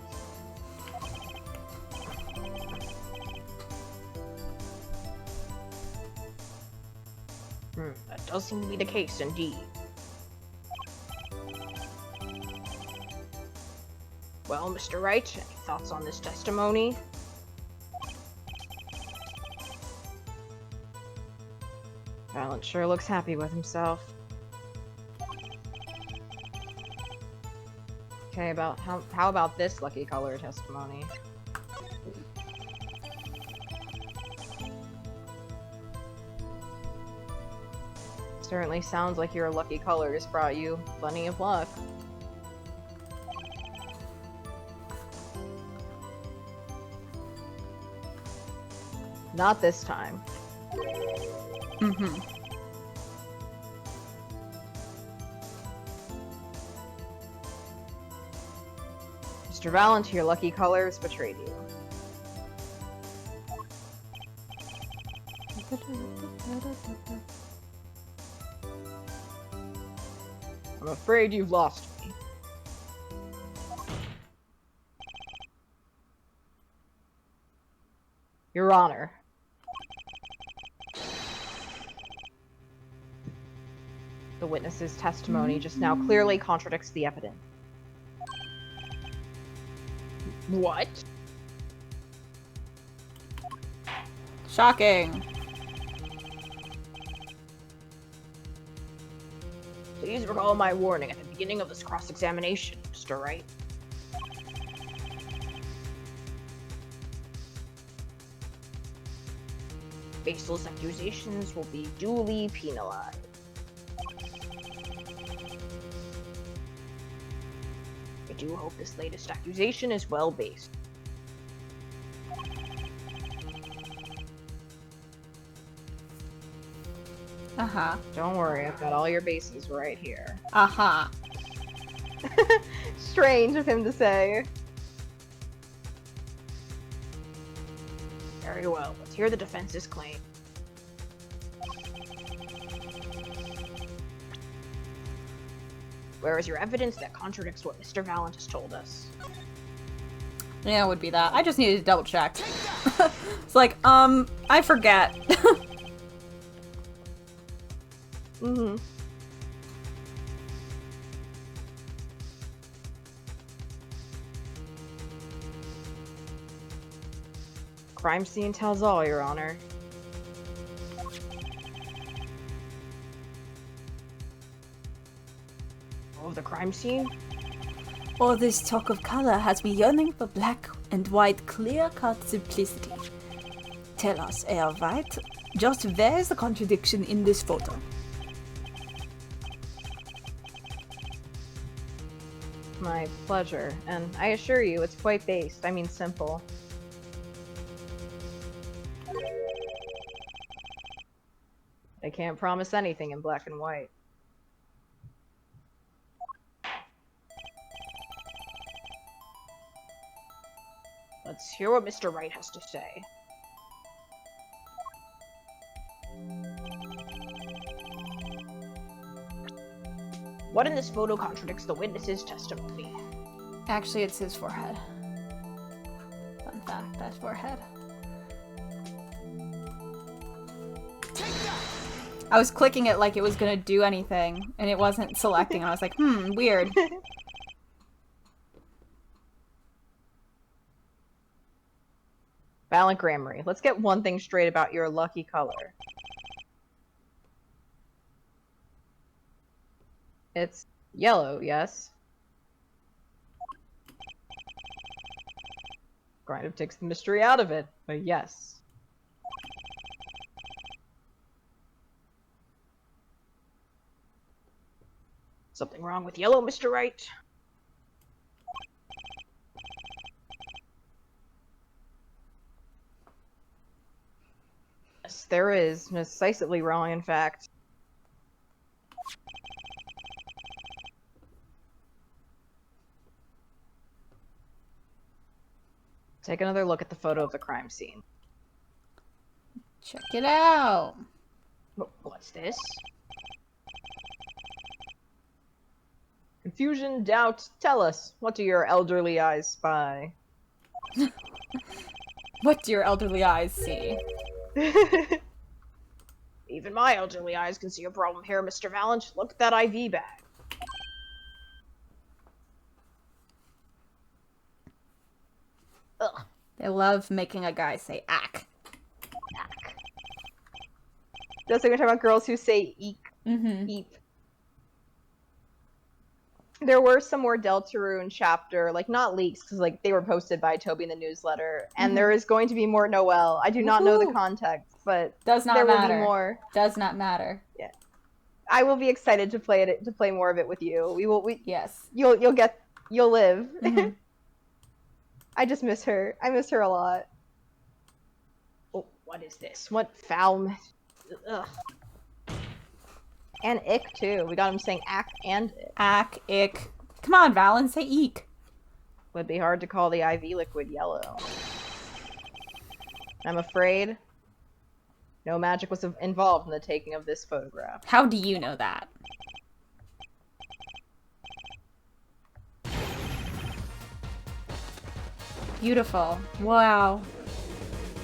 That does seem to be the case, indeed. Well, Mr. Wright, any thoughts on this testimony? Valent sure looks happy with himself. Okay, how about this lucky color testimony? Certainly sounds like your lucky color has brought you plenty of luck. Not this time. Mr. Valent, your lucky color has betrayed you. I'm afraid you've lost me. Your Honor. The witness's testimony just now clearly contradicts the evidence. What? Shocking. Please recall my warning at the beginning of this cross-examination, Mr. Wright. Baseless accusations will be duly penalized. I do hope this latest accusation is well-based. Don't worry, I've got all your bases right here. Strange of him to say. Very well, let's hear the defense's claim. Where is your evidence that contradicts what Mr. Valent has told us? Yeah, it would be that. I just needed to double check. It's like, I forget. Crime scene tells all, Your Honor. of the crime scene? All this talk of color has me yearning for black and white clear-cut simplicity. Tell us, wright, just where is the contradiction in this photo? My pleasure, and I assure you it's quite based, I mean simple. I can't promise anything in black and white. Let's hear what Mr. Wright has to say. What in this photo contradicts the witness's testimony? Actually, it's his forehead. Fun fact, that forehead. I was clicking it like it was gonna do anything, and it wasn't selecting, and I was like, weird. Valiant Grammary, let's get one thing straight about your lucky color. It's yellow, yes? Kind of takes the mystery out of it, but yes. Something wrong with yellow, Mr. Wright? Yes, there is. Decisively wrong, in fact. Take another look at the photo of the crime scene. Check it out. What's this? Confusion, doubt, tell us. What do your elderly eyes spy? What do your elderly eyes see? Even my elderly eyes can see a problem here, Mr. Valiant. Look at that IV bag. Ugh. They love making a guy say ack. Ack. Just like we're talking about girls who say eek. Eep. There were some more Deltarune chapter, like not leaks, because like they were posted by Toby in the newsletter, and there is going to be more Noelle. I do not know the context, but does not there matter. Will be more. Does not matter. Yeah, I will be excited to play more of it with you. Yes. You'll live. I just miss her. I miss her a lot. Oh, what is this? What foul? Ugh. And ick too. We got him saying ack and ick. Ack, ick. Come on, Valen, say eek. Would be hard to call the IV liquid yellow. I'm afraid no magic was involved in the taking of this photograph. How do you know that? Beautiful. Wow.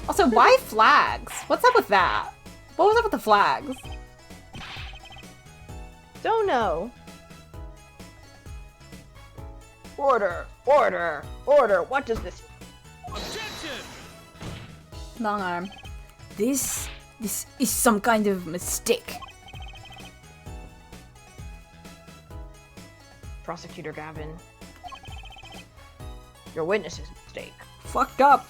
Also, why flags? What's up with that? What was up with the flags? Don't know. Order! Order! Order! What does this... Objection! Long arm. This is some kind of mistake. Prosecutor Gavin. Your witness's mistake. Fucked up.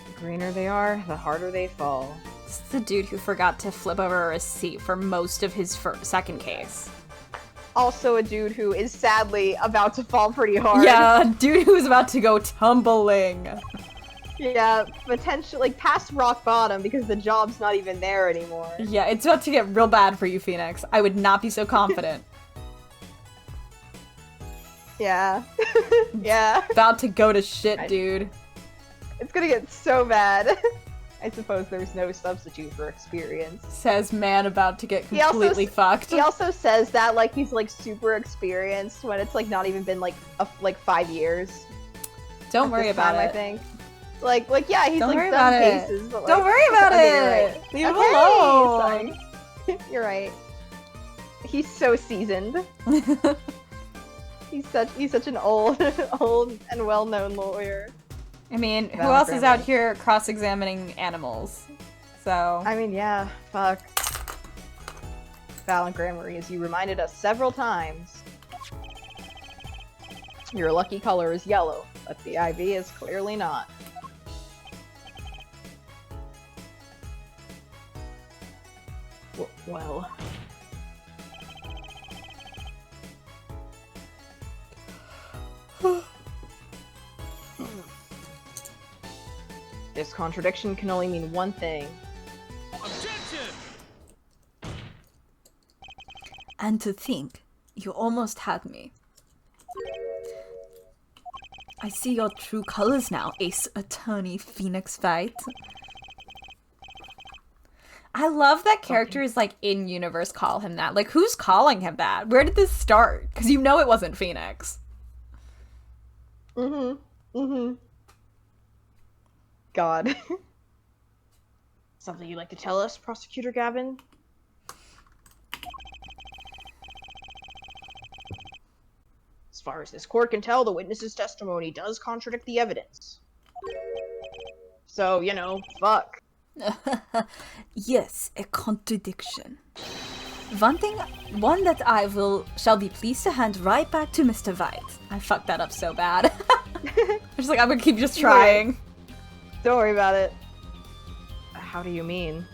The greener they are, the harder they fall. This is the dude who forgot to flip over a receipt for most of his second case. Also a dude who is sadly about to fall pretty hard. Yeah, dude who's about to go tumbling. Yeah, potentially, like, past rock bottom because the job's not even there anymore. Yeah, it's about to get real bad for you, Phoenix. I would not be so confident. Yeah. Yeah. About to go to shit, dude. It's gonna get so bad. I suppose there's no substitute for experience. Says man about to get completely fucked. He also says that like he's like super experienced when it's like not even been like 5 years. Don't worry about it. I think. Like yeah, he's Don't like worry done about it. cases, but like, Don't worry about okay, it. Right. Leave him okay, alone. Sorry. You're right. He's so seasoned. He's such an old and well-known lawyer. I mean, who Valid else is out grandma. here cross-examining animals? So... I mean, yeah, fuck. Val and Grand Marie, as you reminded us several times. Your lucky color is yellow, but the IV is clearly not. Well... This contradiction can only mean one thing. Objection! And to think, you almost had me. I see your true colors now, Ace Attorney Phoenix Wright. I love that characters, like, in-universe call him that. Like, who's calling him that? Where did this start? Because you know it wasn't Phoenix. God. Something you'd like to tell us, Prosecutor Gavin? As far as this court can tell, the witness's testimony does contradict the evidence. So, you know, fuck. Yes, a contradiction. One that shall be pleased to hand right back to Mr. Wright. I fucked that up so bad. I'm just like, I'm gonna keep just trying. Don't worry about it. How do you mean?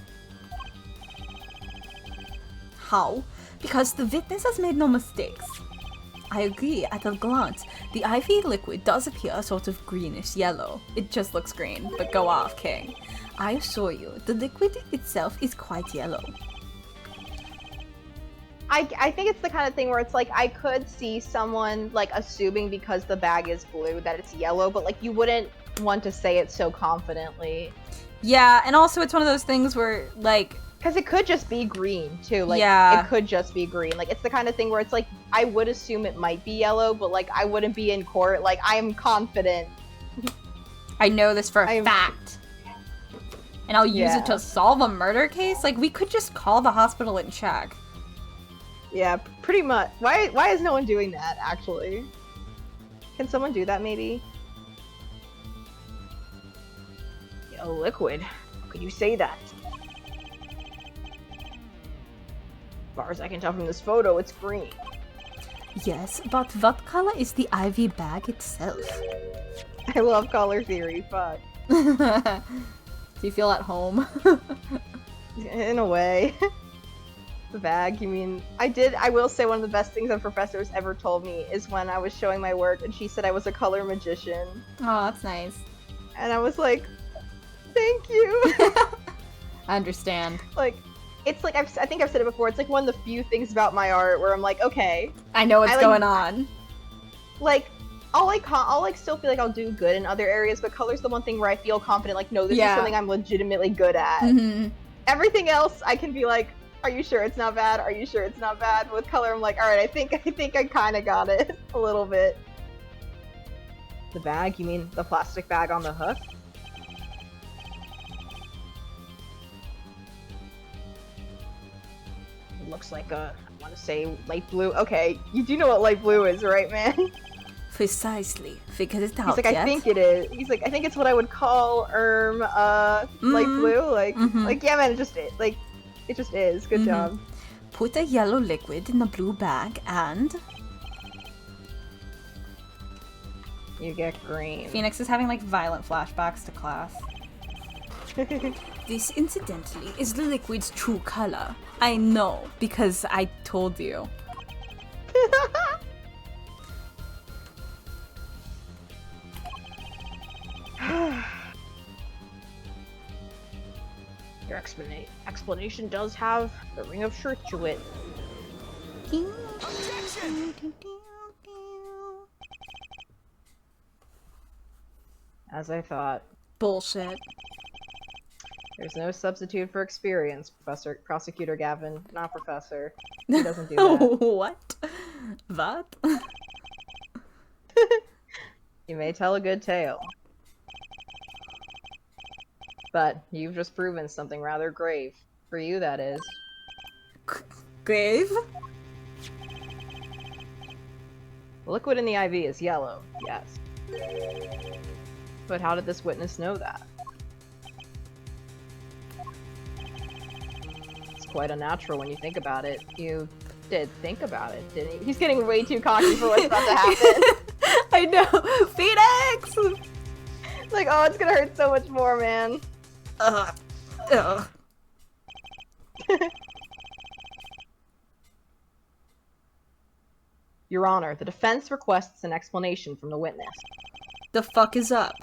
How? Because the witness has made no mistakes. I agree, at a glance, the IV liquid does appear sort of greenish yellow. It just looks green, but go off, King. I assure you, the liquid itself is quite yellow. I think it's the kind of thing where it's like, I could see someone, like, assuming because the bag is blue that it's yellow, but, like, you wouldn't want to say it so confidently. Yeah, and also it's one of those things where, like... Because it could just be green, too. Like, yeah. It could just be green. Like, it's the kind of thing where it's like, I would assume it might be yellow, but, like, I wouldn't be in court. Like, I am confident. I know this for a fact. And I'll use it to solve a murder case? Like, we could just call the hospital and check. Yeah, pretty much. Why is no one doing that, actually? Can someone do that, maybe? Yellow liquid. How could you say that? As far as I can tell from this photo, it's green. Yes, but what color is the IV bag itself? I love color theory, fuck. Do you feel at home? In a way. The bag, you mean? I will say one of the best things a professor's ever told me is when I was showing my work and she said I was a color magician. Oh, that's nice. And I was like, thank you! I understand. Like, it's like, I think I've said it before, it's like one of the few things about my art where I'm like, okay. I know what's going on. Like, I'll still feel like I'll do good in other areas, but color's the one thing where I feel confident, like, no, this is something I'm legitimately good at. Mm-hmm. Everything else, I can be like, are you sure it's not bad? Are you sure it's not bad? But with color, I'm like, alright, I think I kind of got it. A little bit. The bag? You mean the plastic bag on the hook? It looks like I want to say light blue. Okay, you do know what light blue is, right, man? Precisely. Figured it out He's like, yet? I think it is. He's like, I think it's what I would call, light blue. Like, like, yeah, man, it just is. Like, it just is. Good job. Put a yellow liquid in the blue bag and... You get green. Phoenix is having, like, violent flashbacks to class. This, incidentally, is the liquid's true color. I know, because I told you. Your explanation does have the ring of truth to it. Objection! As I thought. Bullshit. There's no substitute for experience, Prosecutor Gavin. Not Professor. He doesn't do that. What? What? You may tell a good tale. But you've just proven something rather grave. For you, that is. Grave? The liquid in the IV is yellow, yes. But how did this witness know that? It's quite unnatural when you think about it. You did think about it, didn't you? He's getting way too cocky for what's about to happen. I know! Phoenix! It's like, oh, it's gonna hurt so much more, man. Ugh. Your Honor, the defense requests an explanation from the witness. The fuck is up?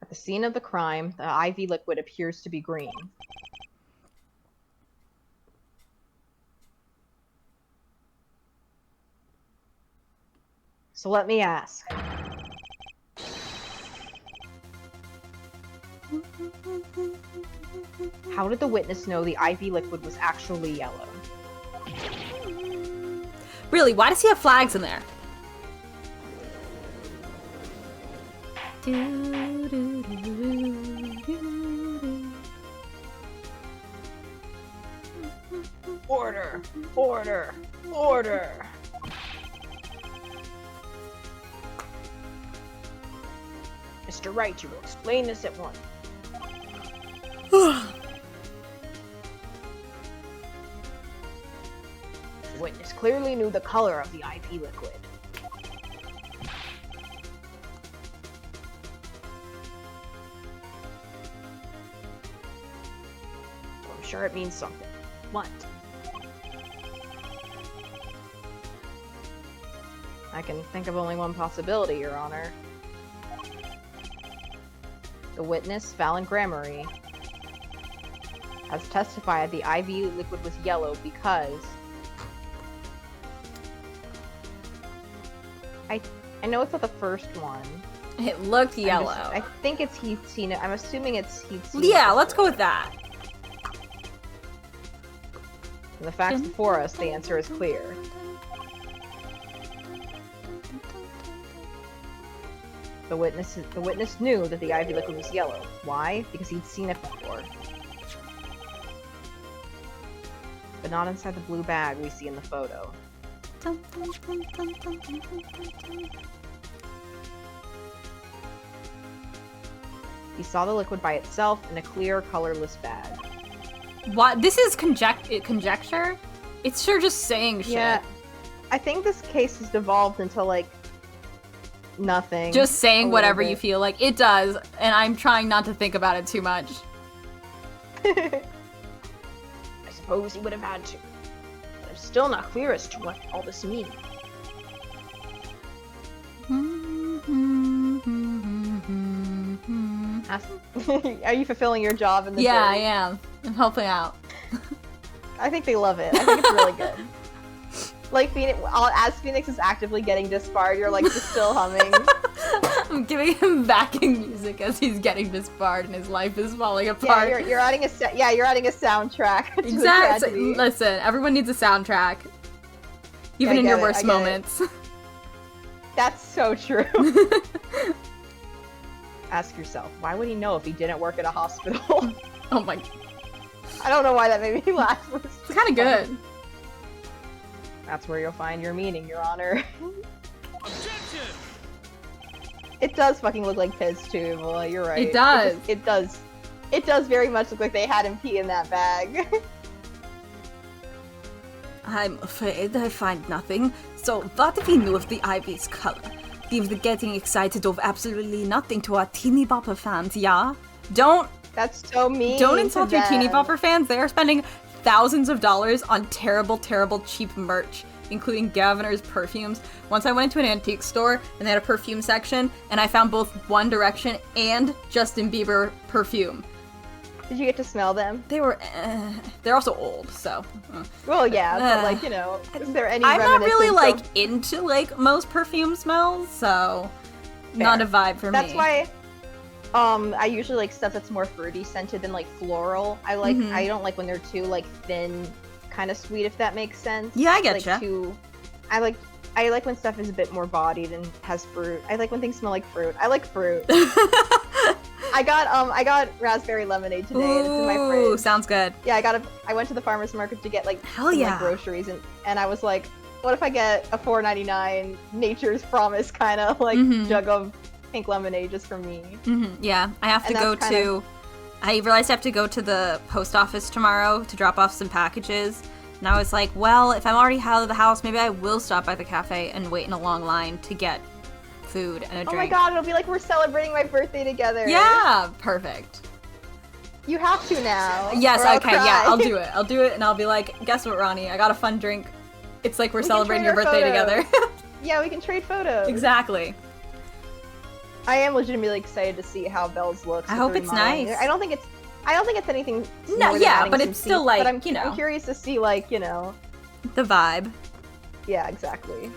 At the scene of the crime, the IV liquid appears to be green. So let me ask. How did the witness know the IV liquid was actually yellow? Really, why does he have flags in there? Order! Order! Order! Mr. Wright, you will explain this at once. The witness clearly knew the color of the IV liquid. Well, I'm sure it means something. What? I can think of only one possibility, Your Honor. The witness, Fallon Gramery, has testified the IV liquid was yellow because... I know it's not the first one. It looked yellow. I think it's he'd seen it. I'm assuming it's he'd seen it. Yeah, let's go with that. From the facts before us, the answer is clear. The witness knew that the IV liquid was yellow. Why? Because he'd seen it before. But not inside the blue bag we see in the photo. He saw the liquid by itself in a clear, colorless bag. What? This is conjecture? It's sure just saying shit. Yeah, I think this case has devolved into, like, nothing. Just saying whatever you feel like. It does, and I'm trying not to think about it too much. I suppose he would have had to. But I'm still not clear as to what all this means. Are you fulfilling your job in this? Yeah, area? I am. I'm helping out. I think they love it. I think it's really good. Like, as Phoenix is actively getting disbarred, you're like just still humming. I'm giving him backing music as he's getting disbarred and his life is falling apart. Yeah, you're adding you're adding a soundtrack. To Exactly. Listen, everyone needs a soundtrack, even in your worst moments. That's so true. Ask yourself, why would he know if he didn't work at a hospital? Oh my. I don't know why that made me laugh. It's kind of good. That's where you'll find your meaning, Your Honor. Objection! It does fucking look like piss too, well, you're right. It does. It does very much look like they had him pee in that bag. I'm afraid I find nothing. So what if he knew of the IV's color? Leave the getting excited over absolutely nothing to our teeny bopper fans, yeah? That's so mean. Don't insult your teeny them. bopper fans. They are spending thousands of dollars on terrible, terrible cheap merch, including Gaviner's perfumes. Once I went into an antique store and they had a perfume section, and I found both One Direction and Justin Bieber perfume. Did you get to smell them? They were, they're also old, so. Well, yeah, but like, you know, is there any I'm not really reminiscence like into like most perfume smells, so not a vibe for That's me. why I usually like stuff that's more fruity scented than like floral. I don't like when they're too like thin, kind of sweet, if that makes sense. Yeah, I Like, getcha. I like when stuff is a bit more bodied and has fruit. I like when things smell like fruit. I like fruit. I got raspberry lemonade today. Ooh, It's in my fridge. sounds good. Yeah, I went to the farmer's market to get like Hell some, yeah. like, groceries and I was like, What if I get a $4.99 Nature's Promise kind of like jug of pink lemonade just for me? Yeah, I have to go to. I realized I have to go to the post office tomorrow to drop off some packages. And I was like, well, if I'm already out of the house, maybe I will stop by the cafe and wait in a long line to get food and a drink. Oh my god, it'll be like we're celebrating my birthday together. Yeah, perfect. You have to now. Yes, okay, cry. yeah, I'll do it. I'll do it, and I'll be like, guess what, Ronnie? I got a fun drink. It's like we're celebrating your birthday together. Yeah, we can trade photos. Exactly. I am legitimately excited to see how Belle's looks. I hope it's nice. I don't think it's anything. No, yeah, but it's still like, but I'm I'm curious to see like, the vibe. Yeah, exactly.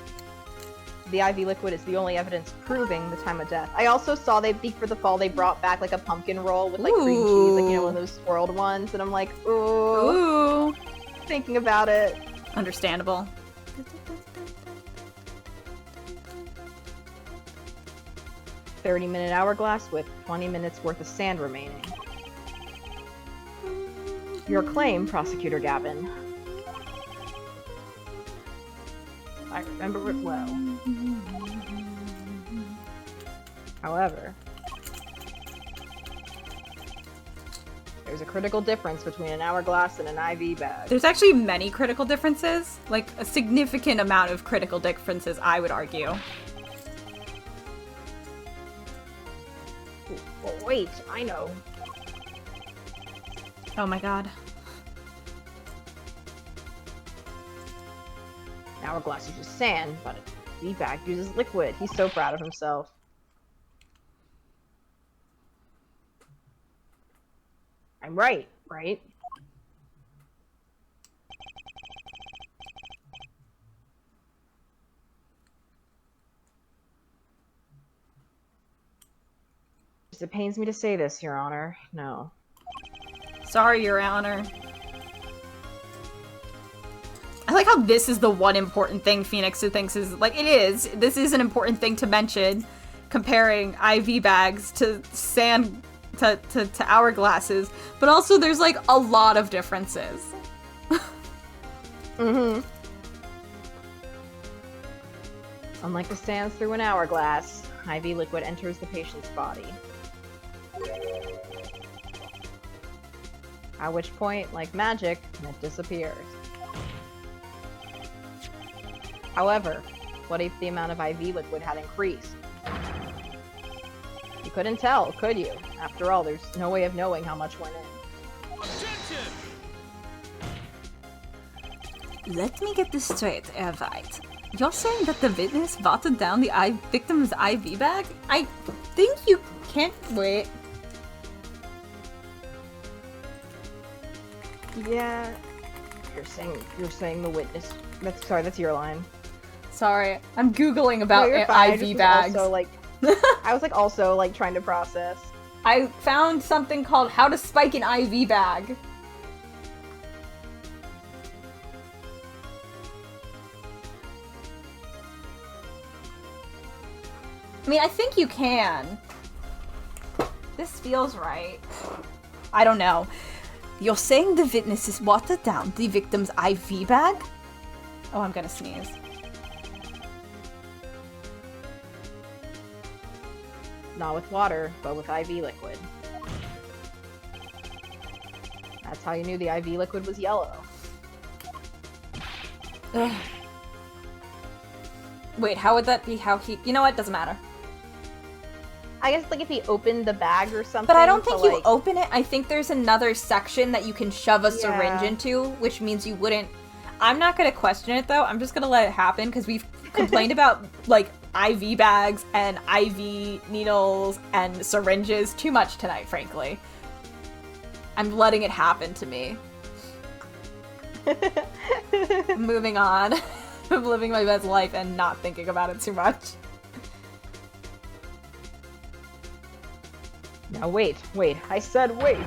The IV liquid is the only evidence proving the time of death. I also saw for the fall they brought back like a pumpkin roll with like cream cheese, like one of those swirled ones, and I'm like, ooh. Thinking about it. Understandable. 30-minute hourglass with 20 minutes worth of sand remaining. Your claim, Prosecutor Gavin. I remember it well. However, there's a critical difference between an hourglass and an IV bag. There's actually many critical differences. Like, a significant amount of critical differences, I would argue. Well, wait, I know. Oh my god. An hourglass uses sand, but a IV bag uses liquid. He's so proud of himself. I'm right, right? It pains me to say this, Your Honor. No. Sorry, Your Honor. I like how this is the one important thing Phoenix thinks is, like, it is. This is an important thing to mention, comparing IV bags to sand, to hourglasses, but also there's, like, a lot of differences. Unlike the sands through an hourglass, IV liquid enters the patient's body. At which point, like magic, it disappears. However, what if the amount of IV liquid had increased? You couldn't tell, could you? After all, there's no way of knowing how much went in. Objection! Let me get this straight, Wright. You're saying that the witness watered down the victim's IV bag? I think you can't wait. Yeah. You're saying the witness. That's your line. Sorry, I'm googling about no, fine. IV bags. Also, like, I was also trying to process. I found something called How to Spike an IV Bag. I mean, I think you can. This feels right. I don't know. You're saying the witness has watered down the victim's IV bag? Oh, I'm gonna sneeze. Not with water, but with IV liquid. That's how you knew the IV liquid was yellow. Ugh. Wait, how would that be how he... You know what? Doesn't matter. I guess, like, if he opened the bag or something. But I don't think to, you open it. I think there's another section that you can shove a syringe Yeah. into, which means you wouldn't... I'm not going to question it, though. I'm just going to let it happen, because we've complained about, like, IV bags and IV needles and syringes too much tonight, frankly. I'm letting it happen to me. Moving on. I'm living my best life and not thinking about it too much. Now wait, I said wait!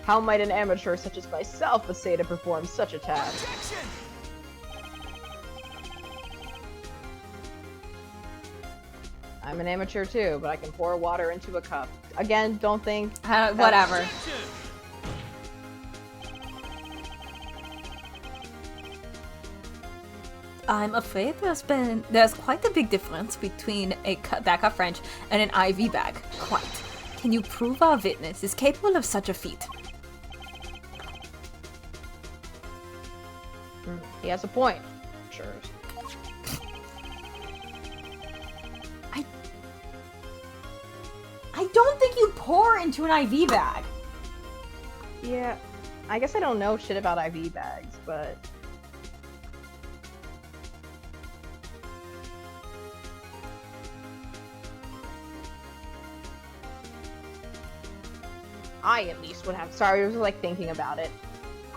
How might an amateur such as myself essay to perform such a task? Objection! I'm an amateur too, but I can pour water into a cup. Again, don't think... Whatever. Objection! I'm afraid there's quite a big difference between a bag of French and an IV bag. Quite. Can you prove our witness is capable of such a feat? He has a point. Sure. I don't think you pour into an IV bag. Yeah. I guess I don't know shit about IV bags, but... I at least would have... Sorry, I was like thinking about it.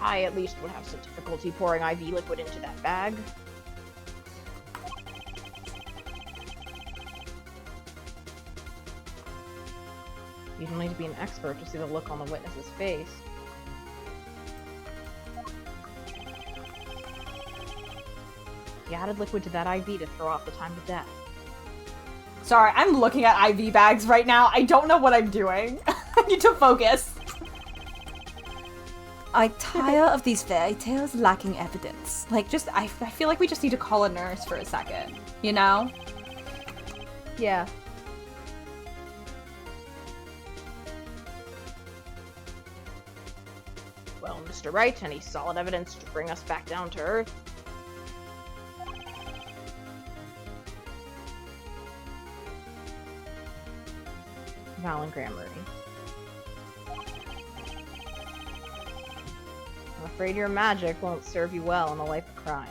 I at least would have some difficulty pouring IV liquid into that bag. You don't need to be an expert to see the look on the witness's face. He added liquid to that IV to throw off the time of death. Sorry, I'm looking at IV bags right now. I don't know what I'm doing. I need to focus. I tire of these fairy tales lacking evidence. Like, I feel like we just need to call a nurse for a second, you know? Yeah. Well, Mr. Wright, any solid evidence to bring us back down to earth? Valengram Rooney. I'm afraid your magic won't serve you well in a life of crime.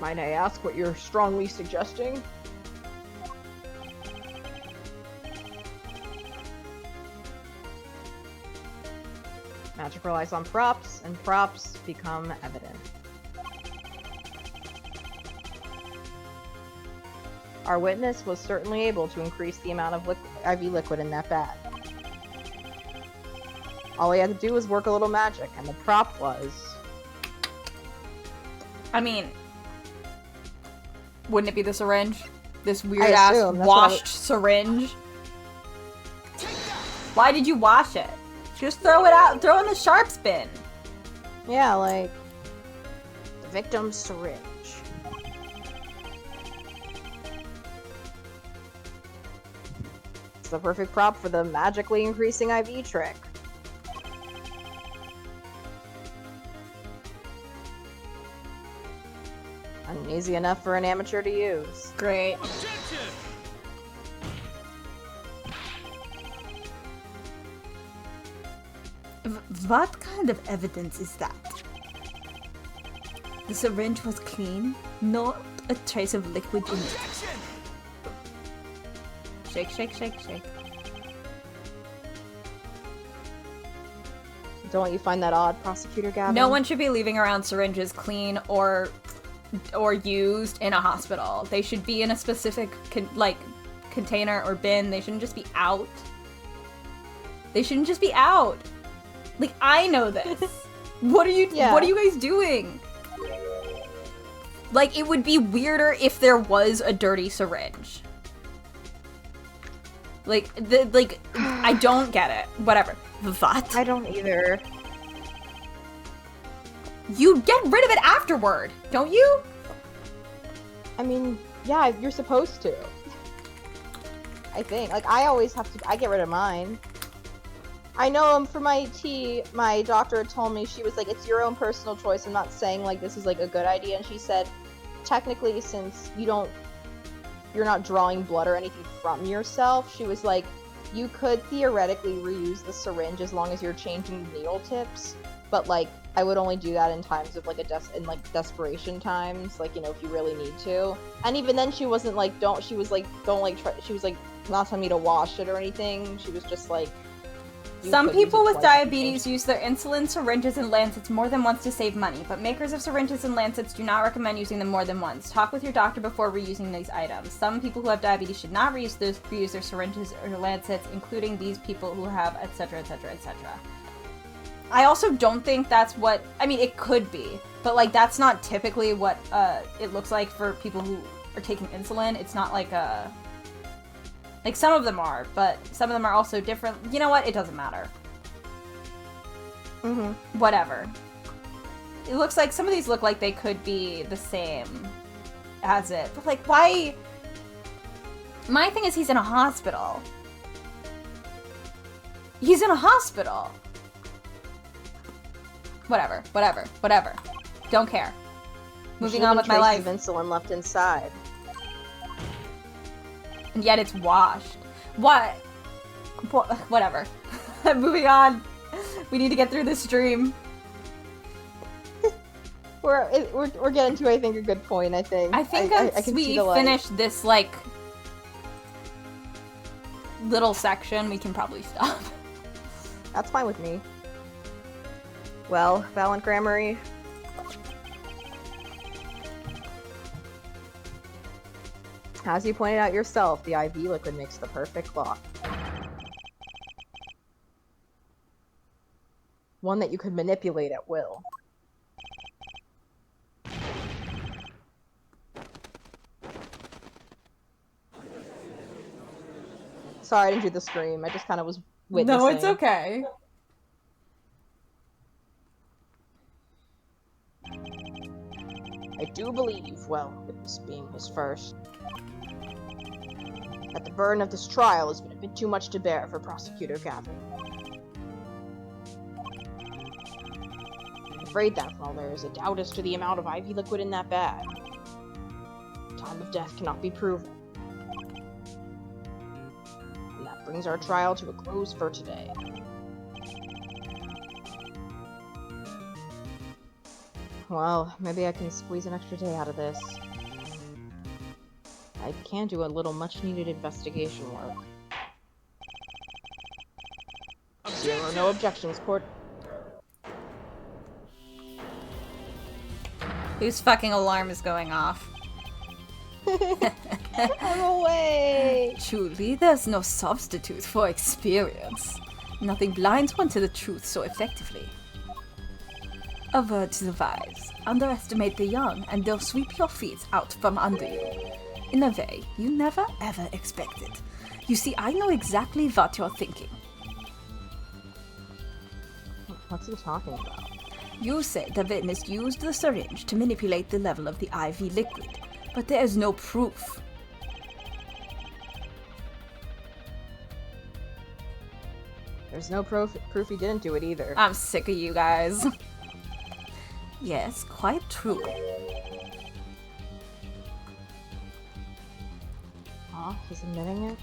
Might I ask what you're strongly suggesting? Magic relies on props, and props become evident. Our witness was certainly able to increase the amount of IV liquid in that bag. All he had to do was work a little magic, and the prop was... I mean... Wouldn't it be the syringe? This weird-ass washed syringe? Why did you wash it? Just throw it out. Throw it in the sharps bin. Yeah, like... the victim's syringe. It's the perfect prop for the magically increasing IV trick. And easy enough for an amateur to use. Great. Objection! What kind of evidence is that? The syringe was clean, not a trace of liquid in it. Shake, shake, shake, shake. Don't you find that odd, Prosecutor Gavin? No one should be leaving around syringes clean or used in a hospital. They should be in a specific container or bin. They shouldn't just be out. They shouldn't just be out. Like, I know this. What are you guys doing? Like, it would be weirder if there was a dirty syringe. I don't get it. Whatever. What? I don't either. You get rid of it afterward, don't you? I mean, yeah, you're supposed to. I think. Like, I always have to... I get rid of mine. I know for my tea, my doctor had told me, she was like, it's your own personal choice. I'm not saying, like, this is, like, a good idea. And she said, technically, since you're not drawing blood or anything from yourself, she was like, you could theoretically reuse the syringe as long as you're changing needle tips. But, like, I would only do that in times of, like, desperation times. Like, you know, if you really need to. And even then, she wasn't like, she was like, not telling me to wash it or anything. She was just like, some people with diabetes use their insulin syringes and lancets more than once to save money, but makers of syringes and lancets do not recommend using them more than once. Talk with your doctor before reusing these items. Some people who have diabetes should not reuse their syringes or lancets, including these people who have etc, etc, etc. I also don't think that's what... I mean, it could be, but, like, that's not typically what it looks like for people who are taking insulin. It's not like a... Like, some of them are, but some of them are also different. You know what? It doesn't matter. Whatever. It looks like some of these look like they could be the same as it. But, like, why? My thing is he's in a hospital. He's in a hospital. Whatever. Don't care. Moving on with my life. Of insulin left inside. And yet it's washed. What? Whatever. Moving on. We need to get through this stream. We're getting to, I think, a good point. I think once we finish this like little section, we can probably stop. That's fine with me. Well, Valent Grammary. As you pointed out yourself, the IV liquid makes the perfect lock. One that you could manipulate at will. Sorry, I didn't do the scream. I just kind of was witnessing. No, it's okay. I do believe, well, with this being his first, that the burden of this trial has been a bit too much to bear for Prosecutor Gavin. I'm afraid that while there is a doubt as to the amount of IV liquid in that bag, the time of death cannot be proven. And that brings our trial to a close for today. Well, maybe I can squeeze an extra day out of this. I can do a little much-needed investigation work. There are no objections, court. Whose fucking alarm is going off? I'm away! Truly, there's no substitute for experience. Nothing blinds one to the truth so effectively. A word to the wise. Underestimate the young, and they'll sweep your feet out from under you. In a way you never ever expected. You see, I know exactly what you're thinking. What's he talking about? You say the witness used the syringe to manipulate the level of the IV liquid, but there is no proof. There's no proof he didn't do it either. I'm sick of you guys. Yes, quite true. Oh, he's admitting it?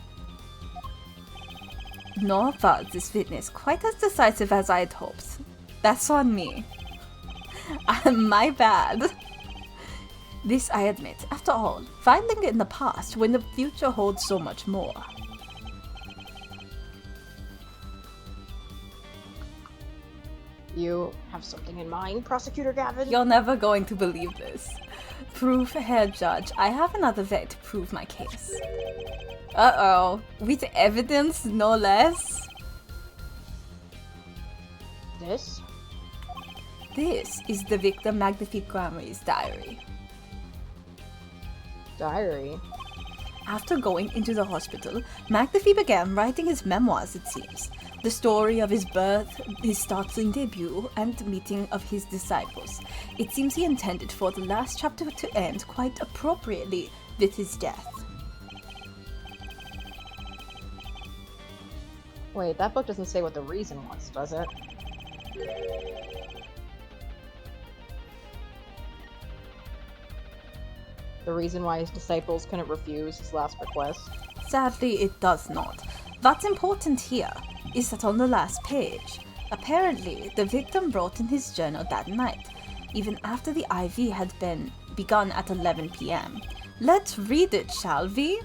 Nor was this witness quite as decisive as I had hoped. That's on me. My bad. This I admit. After all, why linger in the past when the future holds so much more? You have something in mind, Prosecutor Gavin? You're never going to believe this. Proof, Herr Judge. I have another way to prove my case. Uh-oh. With evidence, no less? This? This is the victim Magnifique Grammari's diary. Diary? After going into the hospital, Magnifique began writing his memoirs, it seems. The story of his birth, his startling debut, and meeting of his disciples. It seems he intended for the last chapter to end quite appropriately with his death. Wait, that book doesn't say what the reason was, does it? The reason why his disciples couldn't refuse his last request? Sadly, it does not. What's important here is that on the last page, apparently the victim wrote in his journal that night, even after the IV had been begun at 11 p.m. Let's read it, shall we?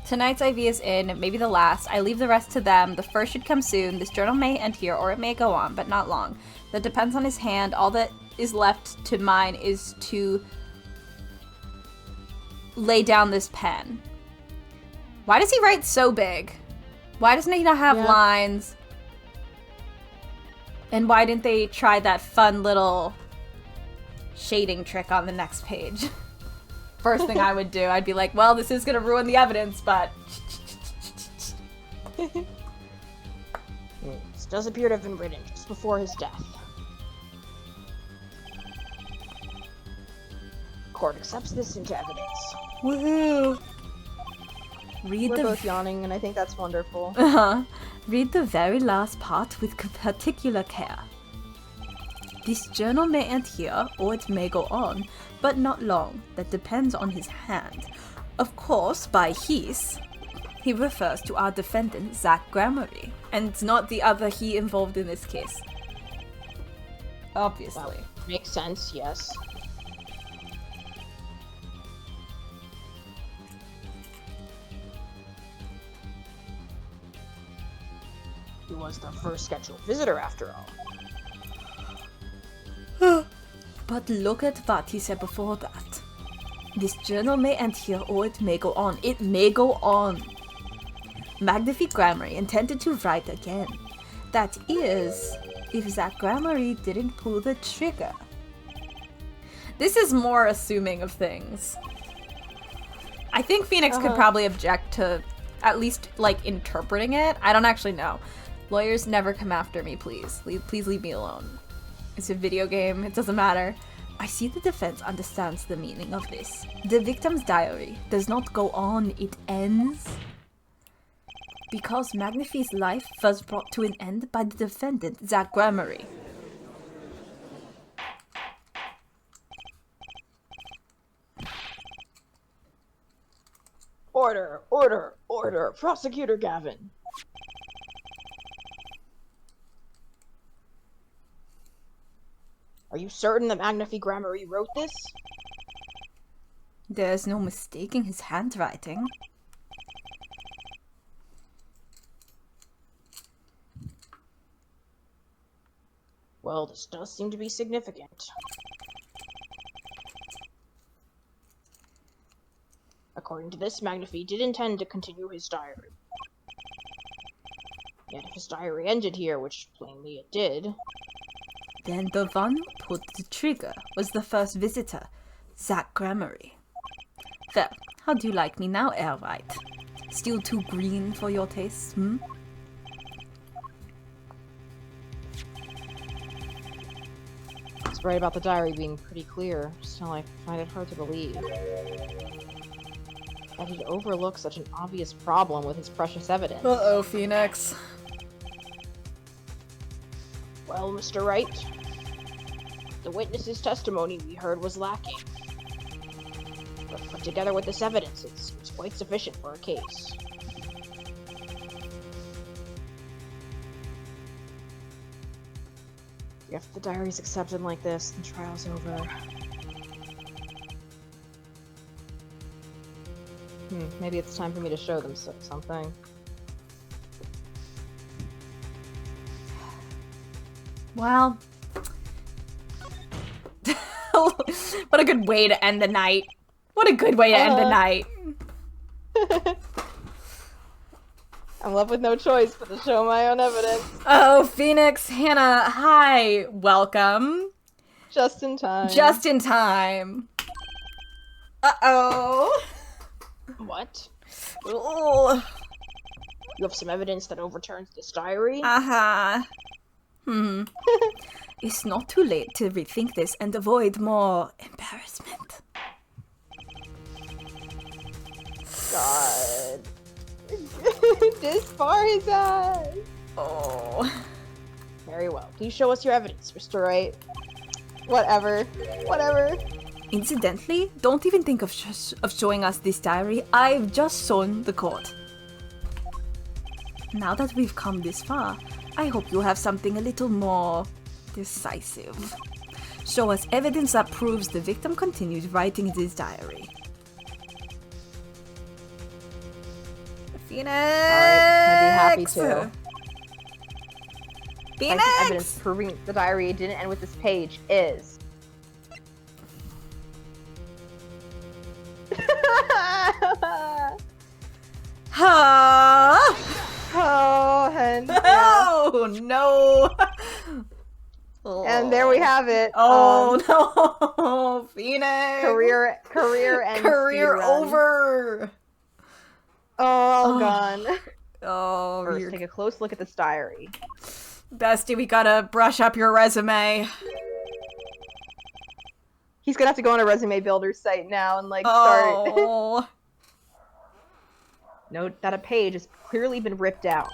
Tonight's IV is in, maybe the last. I leave the rest to them. The first should come soon. This journal may end here, or it may go on, but not long. That depends on his hand. All that is left to mine is to lay down this pen. Why does he write so big? Why doesn't he not have lines? And why didn't they try that fun little shading trick on the next page? First thing I would do, I'd be like, well, this is gonna ruin the evidence, but... does appear to have been written just before his death. Court accepts this into evidence. Woohoo! Read We're the both yawning, and I think that's wonderful. Read the very last part with particular care. This journal may end here, or it may go on, but not long. That depends on his hand. Of course, by his, he refers to our defendant, Zach Gramarye, and not the other he involved in this case. Obviously. Well, makes sense, yes. He was the first scheduled visitor, after all. But look at what he said before that. This journal may end here, or it may go on. It may go on. Magnifique Gramarye intended to write again. That is, if Zach Gramarye didn't pull the trigger. This is more assuming of things. I think Phoenix could probably object to at least, like, interpreting it. I don't actually know. Lawyers, never come after me, please. Please leave me alone. It's a video game. It doesn't matter. I see the defense understands the meaning of this. The victim's diary does not go on, it ends. Because Magnifique's life was brought to an end by the defendant, Zach Gramarye. Order, order, order! Prosecutor Gavin! Are you certain that Magnifique Gramarye wrote this? There's no mistaking his handwriting. Well, this does seem to be significant. According to this, Magnifique did intend to continue his diary. Yet if his diary ended here, which plainly it did... Then the one who pulled the trigger was the first visitor, Zach Gramarye. Well, how do you like me now, Wright? Still too green for your taste, hmm? It's right about the diary being pretty clear, still I find it hard to believe. That he'd overlook such an obvious problem with his precious evidence. Uh-oh, Phoenix. Well, Mr. Wright, the witness's testimony we heard was lacking. But put together with this evidence, it's quite sufficient for a case. If the diary's accepted like this, the trial's over. Maybe it's time for me to show them something. Well, what a good way to end the night. What a good way to end the night. I'm left with no choice but to show my own evidence. Oh, Phoenix, Hannah, hi, welcome. Just in time. Just in time. Uh-oh. What? Oh. You have some evidence that overturns this diary? Uh-huh. It's not too late to rethink this and avoid more embarrassment. God. This far is that. Oh. Very well. Please show us your evidence, Mr. Wright. Whatever. Whatever. Incidentally, don't even think of showing us this diary. I've just shown the court. Now that we've come this far, I hope you have something a little more decisive. Show us evidence that proves the victim continued writing this diary. Phoenix! Alright, I'd be happy to. Phoenix! Evidence proving the diary didn't end with this page is... Huh? Oh, and Oh, no! and there we have it. Oh, no! Phoenix! Career and Career speedrun. over! All gone. Oh, First, take a close look at this diary. Bestie, we gotta brush up your resume. He's gonna have to go on a resume builder site now and like start. Oh. Note that a page has clearly been ripped out.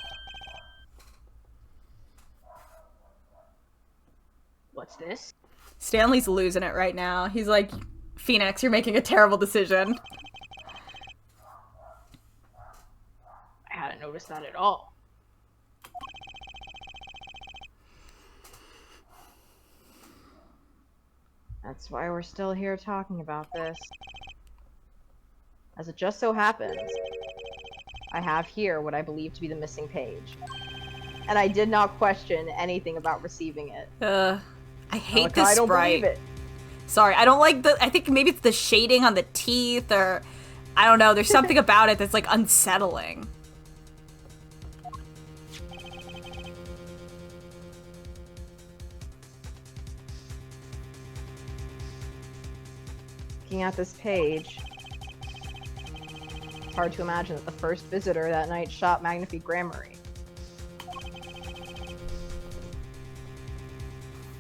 What's this? Stanley's losing it right now. He's like, Phoenix, you're making a terrible decision. I hadn't noticed that at all. That's why we're still here talking about this. As it just so happens, I have here what I believe to be the missing page. And I did not question anything about receiving it. I hate this I don't sprite. believe it. Sorry, I don't like I think maybe it's the shading on the teeth, or I don't know, there's something about it that's like unsettling. Looking at this page, it's hard to imagine that the first visitor that night shot Magnifique Gramarye.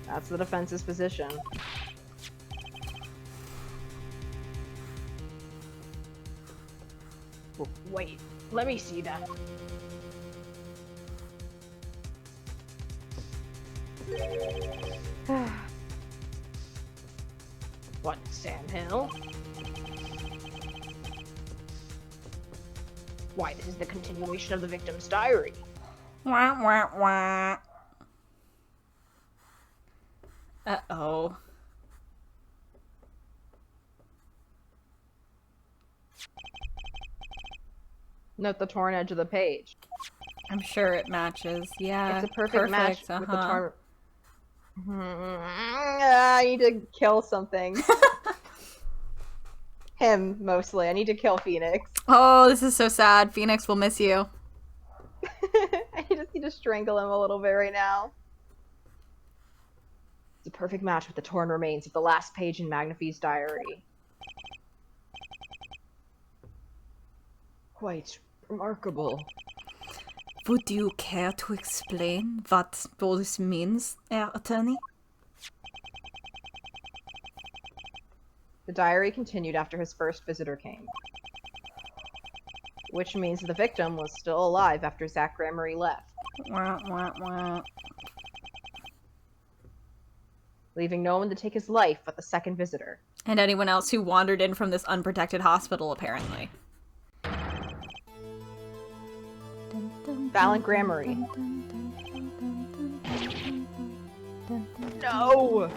That's the defense's position. Wait, let me see that. What, Sam Hill? Why, this is the continuation of the victim's diary. Wah, wah, wah. Uh-oh. Note the torn edge of the page. I'm sure it matches. Yeah. It's a perfect match with the uh-huh. torn... I need to kill something. Him, mostly. I need to kill Phoenix. Oh, this is so sad. Phoenix will miss you. I just need to strangle him a little bit right now. It's a perfect match with the torn remains of the last page in Magnifique's diary. Quite remarkable. Would you care to explain what all this means, Herr Attorney? The diary continued after his first visitor came. Which means the victim was still alive after Zach Gramarye left. Wah, wah, wah. Leaving no one to take his life but the second visitor. And anyone else who wandered in from this unprotected hospital, apparently. Valen Gramarye. No!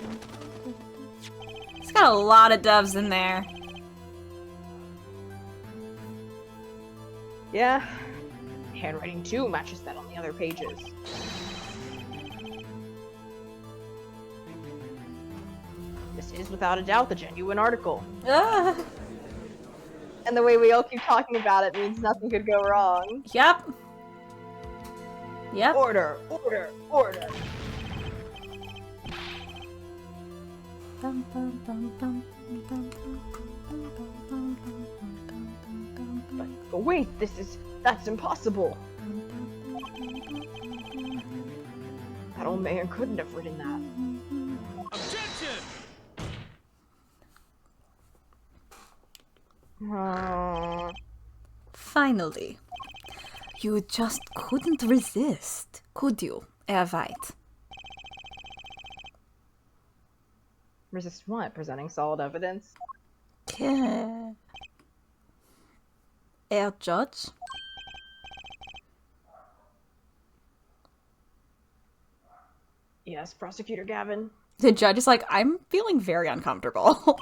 It's got a lot of doves in there. Yeah. Handwriting too matches that on the other pages. This is without a doubt the genuine article. Ah. And the way we all keep talking about it means nothing could go wrong. Yep. Yep. Order, order, order. But wait, that's impossible. That old man couldn't have written that. Objection! Finally. You just couldn't resist, could you, Herr Wright? Resist what? Presenting solid evidence? Herr Judge? Yes, Prosecutor Gavin. The judge is like, I'm feeling very uncomfortable.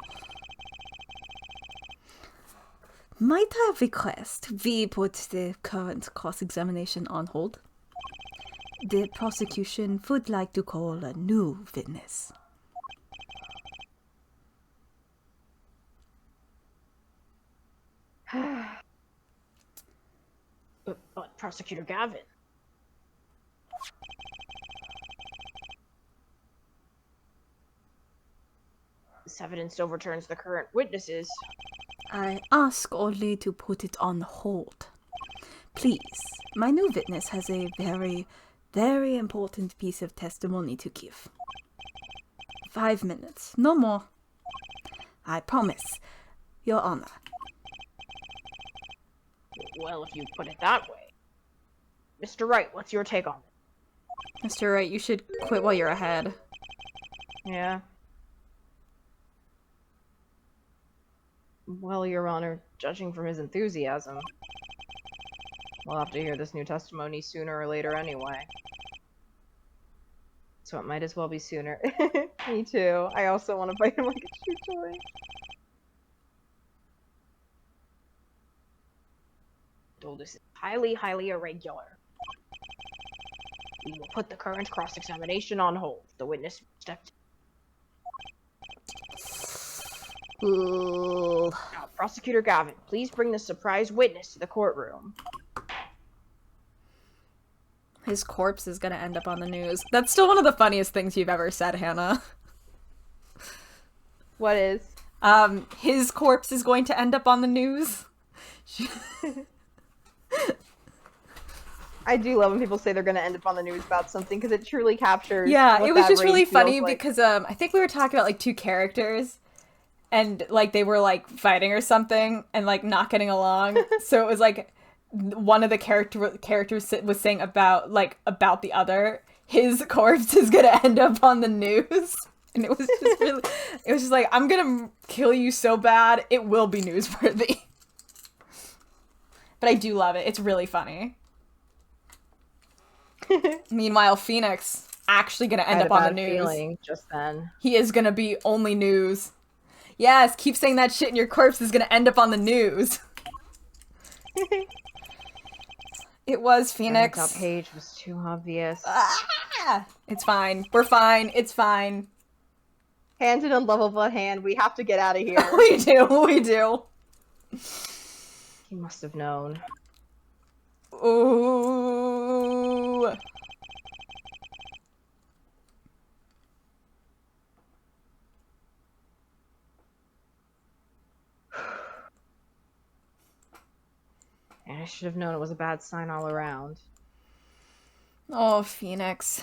Might I request we put the current cross-examination on hold? The prosecution would like to call a new witness. But Prosecutor Gavin. This evidence overturns the current witnesses. I ask only to put it on hold. Please, my new witness has a very very important piece of testimony to give. 5 minutes, no more. I promise, Your Honor. Well, if you put it that way. Mr. Wright, what's your take on it? Mr. Wright, you should quit while you're ahead. Yeah. Well, Your Honor, judging from his enthusiasm, we'll have to hear this new testimony sooner or later anyway. So it might as well be sooner. Me too. I also want to fight him like a chew toy. Though this is highly, highly irregular. We will put the current cross-examination on hold. The witness stepped. Ooh. Now, Prosecutor Gavin, please bring the surprise witness to the courtroom. His corpse is gonna end up on the news. That's still one of the funniest things you've ever said, Hannah. What is? His corpse is going to end up on the news. I do love when people say they're going to end up on the news about something, because it truly captures. Yeah, what it was that just really rage funny feels like. because I think we were talking about like two characters, and like they were like fighting or something and like not getting along. So it was like one of the characters was saying about the other, his corpse is gonna end up on the news. And it was just really, it was just like, I'm gonna kill you so bad, it will be newsworthy. But I do love it. It's really funny. Meanwhile, Phoenix actually gonna end up on the news. Feeling just then. He is gonna be only news. Yes, keep saying that shit and your corpse is gonna end up on the news. It was Phoenix. That page was too obvious. Ah! It's fine. We're fine. It's fine. Hand in unlovable hand. We have to get out of here. We do. We do. He must have known. Ooh. And I should have known it was a bad sign all around. Oh, Phoenix.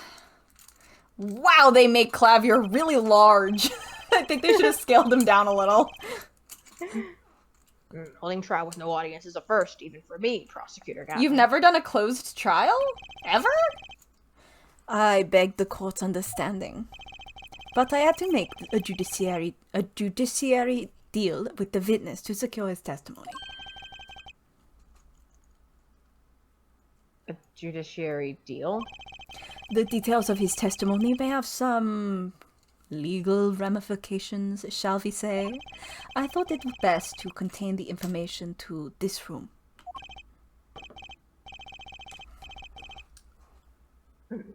Wow, they make Clavier really large. I think they should have scaled him down a little. Holding trial with no audience is a first, even for me, Prosecutor Gavin. You've never done a closed trial? Ever? I beg the court's understanding. But I had to make a judiciary deal with the witness to secure his testimony. A judiciary deal? The details of his testimony may have some legal ramifications, shall we say. I thought it best to contain the information to this room.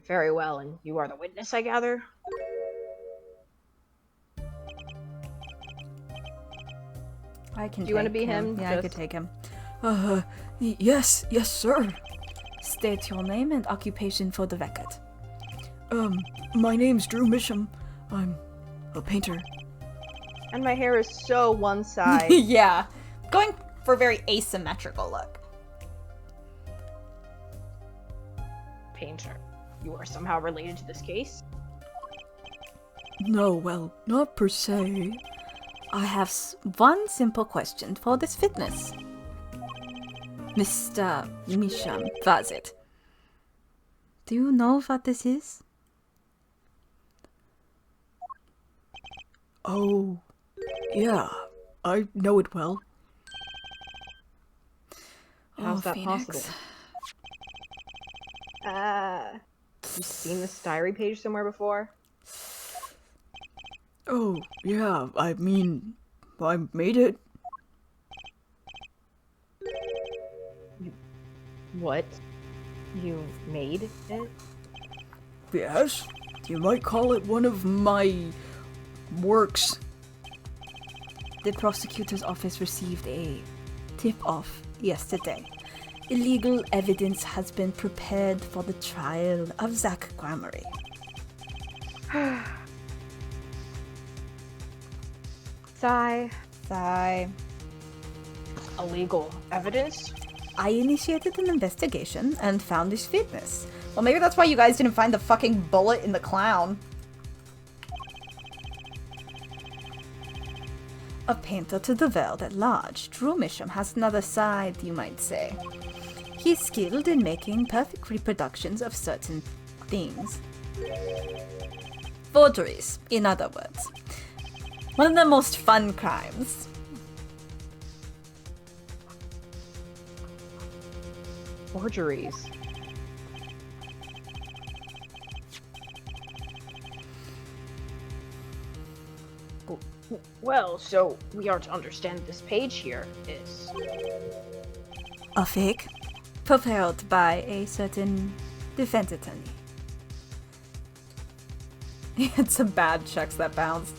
Very well, and you are the witness, I gather? I can. Do you want to be him? Yeah, I could take him. Yes, sir. State your name and occupation for the record. My name's Drew Misham. I'm a painter. And my hair is so one side. Yeah. Going for a very asymmetrical look. Painter. You are somehow related to this case? No, well, not per se. I have one simple question for this witness. Mr. Misham, was it? Do you know what this is? Oh, yeah, I know it well. How's that Phoenix. possible? You seen this diary page somewhere before? Oh, yeah, I mean, I made it. What? You made it? Yes, you might call it one of my works. The prosecutor's office received a Tip-off yesterday. illegal evidence has been prepared for the trial of Zach Gramery. Sigh. Sigh. Illegal evidence? I initiated an investigation and found this witness. Well, maybe that's why you guys didn't find the fucking bullet in the clown. A painter to the world at large, Drew Misham has another side, you might say. He's skilled in making perfect reproductions of certain things. Forgeries, in other words. One of the most fun crimes. Forgeries. Well, so we are to understand this page here is... A fake, prepared by a certain defense attorney. It's a bad checks that bounced.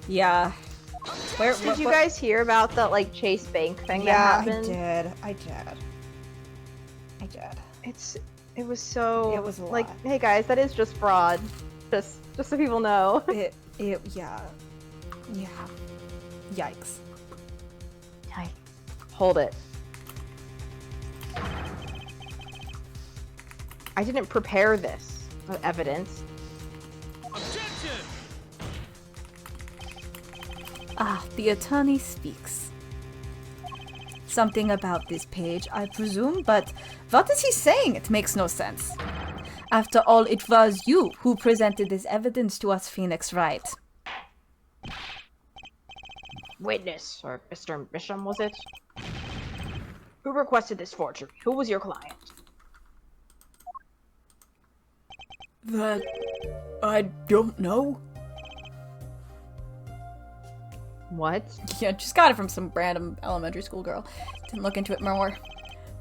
Yeah. Did you guys hear about that, like, Chase Bank thing that happened? I did. It was so... It was a lot. Like, hey guys, that is just fraud. Just so people know. Yeah. Yikes. Hold it. I didn't prepare this evidence. Objection! Ah, the attorney speaks. Something about this page, I presume, but what is he saying? It makes no sense. After all, it was you who presented this evidence to us, Phoenix Wright. Witness, or Mr. Misham, was it? Who requested this forgery? Who was your client? That... I don't know. What? Yeah, just got it from some random elementary school girl. Didn't look into it more.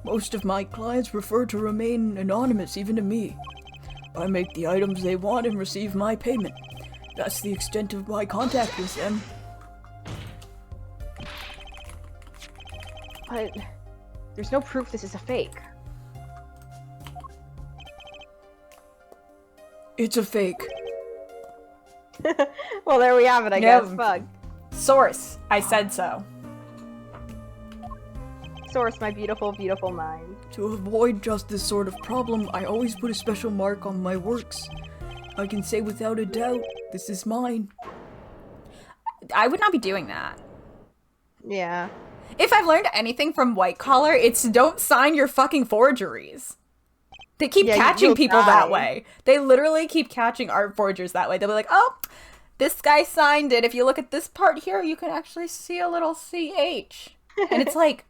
Most of my clients prefer to remain anonymous, even to me. I make the items they want and receive my payment. That's the extent of my contact with them. But there's no proof this is a fake. It's a fake. Well, there we have it, I guess. Fuck. Source. I said so. Source, my beautiful, beautiful mind. To avoid just this sort of problem, I always put a special mark on my works. I can say without a doubt, this is mine. I would not be doing that. Yeah. If I've learned anything from White Collar, it's don't sign your fucking forgeries. They keep catching people that way. They literally keep catching art forgers that way. They'll be like, oh, this guy signed it. If you look at this part here, you can actually see a little CH. And it's like,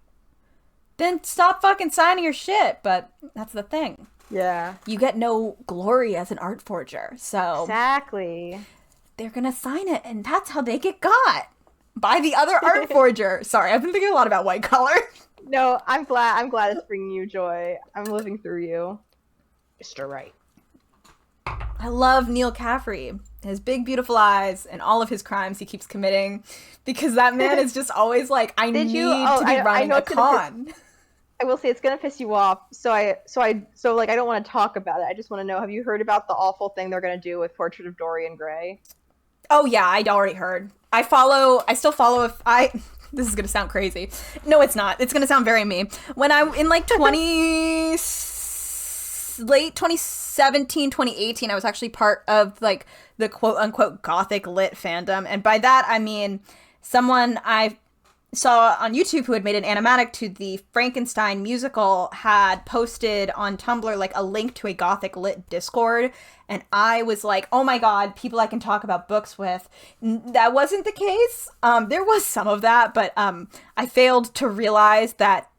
then stop fucking signing your shit. But that's the thing. Yeah. You get no glory as an art forger. So exactly. They're going to sign it. And that's how they get got. By the other art forger. Sorry, I've been thinking a lot about White Collar. No, I'm glad it's bringing you joy. I'm living through you. Mr. Wright. I love Neil Caffrey. His big, beautiful eyes and all of his crimes he keeps committing. Because that man is just always like, I need to be running a con. I will say it's gonna piss you off. So I don't want to talk about it. I just want to know, have you heard about the awful thing they're gonna do with Portrait of Dorian Gray? Oh yeah, I'd already heard. I still follow this is gonna sound crazy. No, it's not. It's gonna sound very me. When I, in like late 2017, 2018, I was actually part of like the quote unquote gothic lit fandom. And by that, I mean someone I saw on YouTube who had made an animatic to the Frankenstein musical had posted on Tumblr like a link to a gothic lit Discord. And I was like, oh my God, people I can talk about books with. That wasn't the case. There was some of that, but I failed to realize that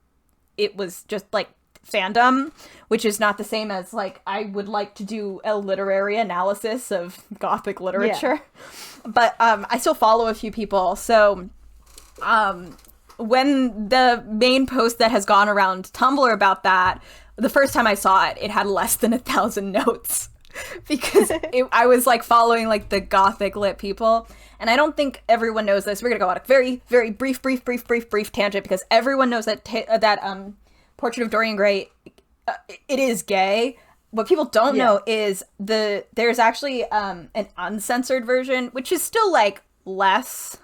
it was just like fandom, which is not the same as like I would like to do a literary analysis of gothic literature. Yeah. But I still follow a few people. So when the main post that has gone around Tumblr about that, the first time I saw it, it had less than 1,000 notes. Because I was like following like the gothic lit people, and I don't think everyone knows this. We're gonna go on a very, very brief tangent because everyone knows that Portrait of Dorian Gray, it is gay. What people don't know is there's actually an uncensored version, which is still like less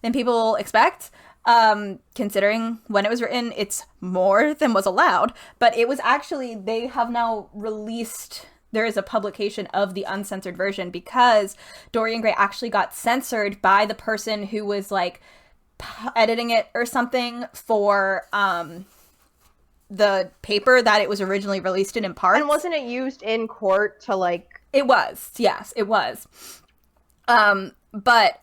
than people expect. Considering when it was written, it's more than was allowed. But it was actually, they have now released, there is a publication of the uncensored version because Dorian Gray actually got censored by the person who was like editing it or something for the paper that it was originally released in parts. And wasn't it used in court to like... It was, yes, it was. But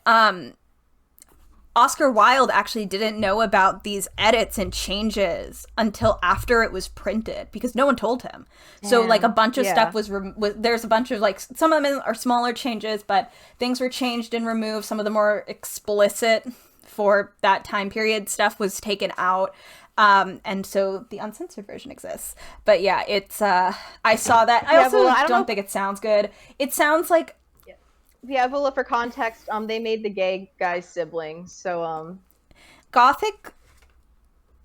Oscar Wilde actually didn't know about these edits and changes until after it was printed because no one told him. Damn. So like a bunch of stuff was there's a bunch of like, some of them are smaller changes, but things were changed and removed. Some of the more explicit for that time period stuff was taken out. And so the uncensored version exists. But yeah, it's I saw that. I also don't think it sounds good. It sounds like, yeah, Vula, for context, they made the gay guy's siblings, so Gothic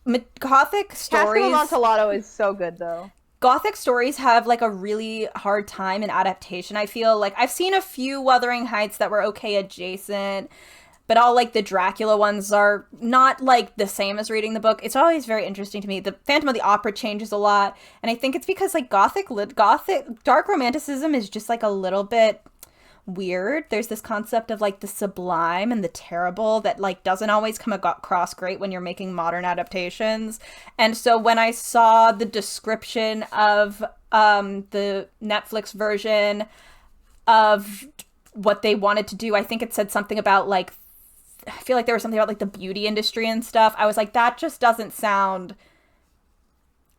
stories. Castle Amontillado is so good though. Gothic stories have like a really hard time in adaptation. I feel like I've seen a few Wuthering Heights that were okay adjacent, but all like the Dracula ones are not like the same as reading the book. It's always very interesting to me. The Phantom of the Opera changes a lot, and I think it's because like Gothic dark romanticism is just like a little bit weird. There's this concept of like the sublime and the terrible that like doesn't always come across great when you're making modern adaptations. And so when I saw the description of the Netflix version of what they wanted to do, I think it said something about like, I feel like there was something about like the beauty industry and stuff. I was like, that just doesn't sound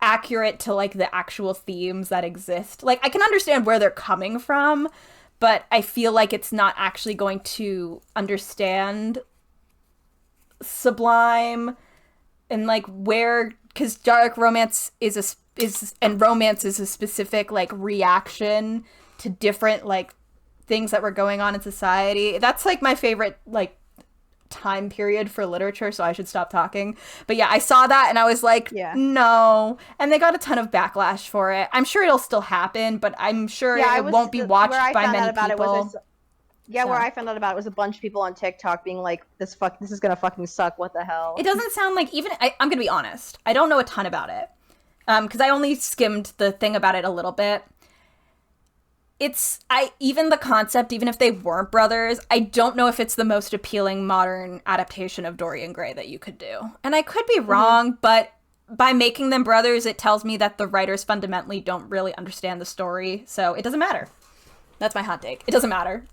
accurate to like the actual themes that exist. Like I can understand where they're coming from, but I feel like it's not actually going to understand sublime and like where, because dark romance is romance is a specific like reaction to different like things that were going on in society. That's like my favorite like time period for literature, so I should stop talking. But yeah, I saw that and I was like, no. And they got a ton of backlash for it. I'm sure it'll still happen, but I'm sure it won't be watched by many people. Where I found out about it was a bunch of people on TikTok being like, this is gonna fucking suck, what the hell. It doesn't sound like, even, I'm gonna be honest, I don't know a ton about it. Because I only skimmed the thing about it a little bit. Even the concept, even if they weren't brothers, I don't know if it's the most appealing modern adaptation of Dorian Gray that you could do. And I could be wrong, but by making them brothers, it tells me that the writers fundamentally don't really understand the story, so it doesn't matter. That's my hot take. It doesn't matter.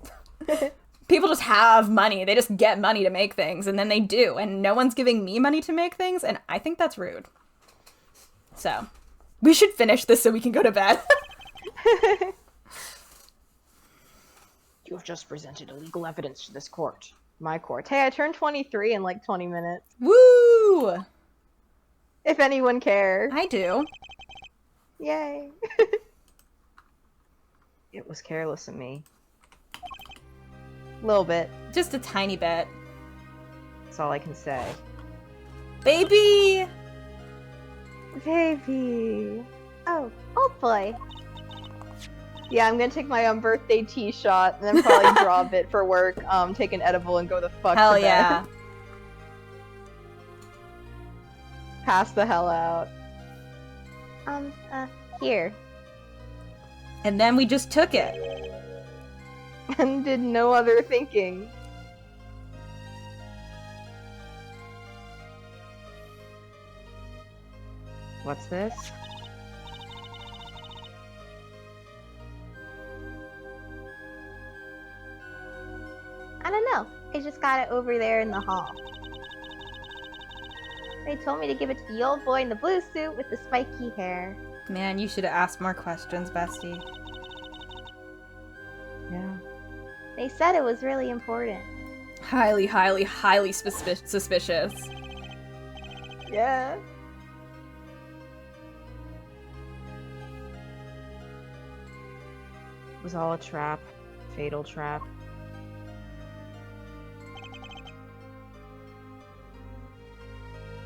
People just have money. They just get money to make things, and then they do, and no one's giving me money to make things, and I think that's rude. So, we should finish this so we can go to bed. You have just presented illegal evidence to this court. My court. Hey, I turned 23 in like 20 minutes. Woo! If anyone cares. I do. Yay. It was careless of me. A little bit. Just a tiny bit. That's all I can say. Baby! Baby. Oh, old boy. Yeah, I'm gonna take my birthday tea shot and then probably draw a bit for work, take an edible and go the fuck hell to bed. Yeah. Pass the hell out. Here. And then we just took it. And did no other thinking. What's this? I don't know. I just got it over there in the hall. They told me to give it to the old boy in the blue suit with the spiky hair. Man, you should have asked more questions, bestie. Yeah. They said it was really important. Highly, highly, highly suspicious. Yeah. It was all a trap. Fatal trap.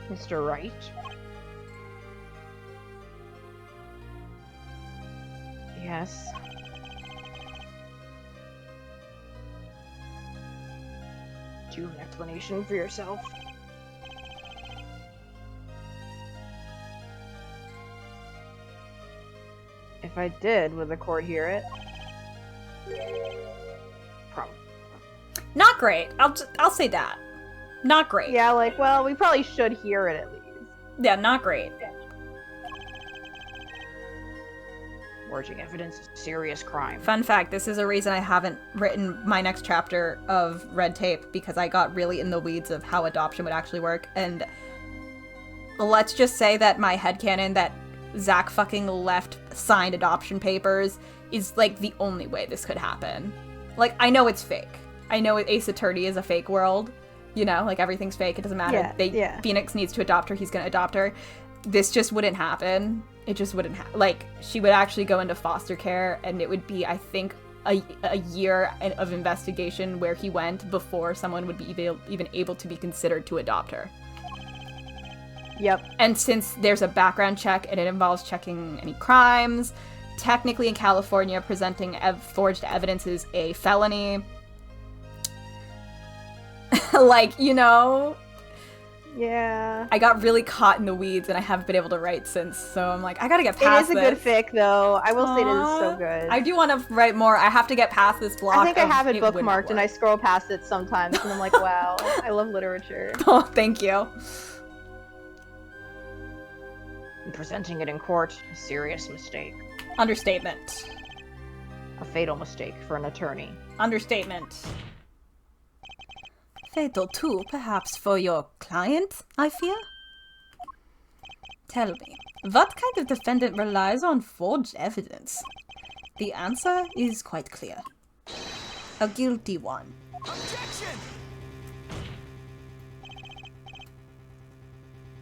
Mr. Wright? Yes. Do you have an explanation for yourself? If I did, would the court hear it? Probably. Not great. I'll say that. Not great. Yeah, like, well, we probably should hear it at least. Yeah, not great. Forging evidence is a serious crime. Fun fact, this is a reason I haven't written my next chapter of Red Tape, because I got really in the weeds of how adoption would actually work, and let's just say that my headcanon that Zach fucking left signed adoption papers is, like, the only way this could happen. Like, I know it's fake. I know Ace Attorney is a fake world. You know, like, everything's fake. It doesn't matter. Phoenix needs to adopt her. He's gonna adopt her. This just wouldn't happen. It just wouldn't happen. Like, she would actually go into foster care, and it would be, I think, a year of investigation where he went before someone would be even able to be considered to adopt her. Yep. And since there's a background check and it involves checking any crimes, technically in California, presenting forged evidence is a felony. Like, you know? Yeah. I got really caught in the weeds and I haven't been able to write since, so I'm like, I gotta get past this. It is a good fic, though. I will say it is so good. I do want to write more. I have to get past this block. I think I have it bookmarked and I scroll past it sometimes and I'm like, wow, I love literature. Oh, thank you. And presenting it in court, a serious mistake. Understatement. A fatal mistake for an attorney. Understatement. Fatal too, perhaps for your client, I fear? Tell me, what kind of defendant relies on forged evidence? The answer is quite clear. A guilty one. Objection!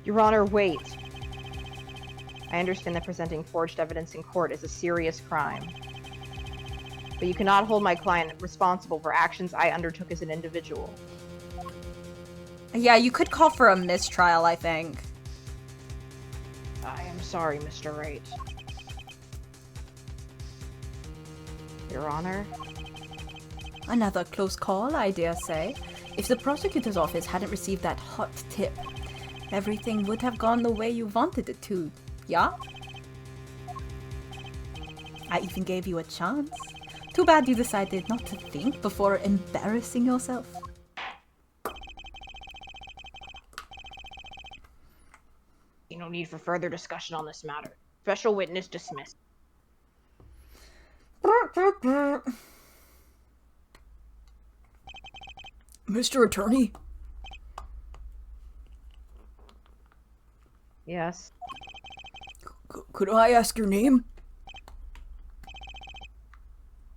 Your Honor, wait. I understand that presenting forged evidence in court is a serious crime. But you cannot hold my client responsible for actions I undertook as an individual. Yeah, you could call for a mistrial, I think. I am sorry, Mr. Wright. Your Honor? Another close call, I dare say. If the prosecutor's office hadn't received that hot tip, everything would have gone the way you wanted it to, yeah? I even gave you a chance. Too bad you decided not to think before embarrassing yourself. No need for further discussion on this matter. Special witness dismissed. Mr. Attorney? Yes. Could I ask your name?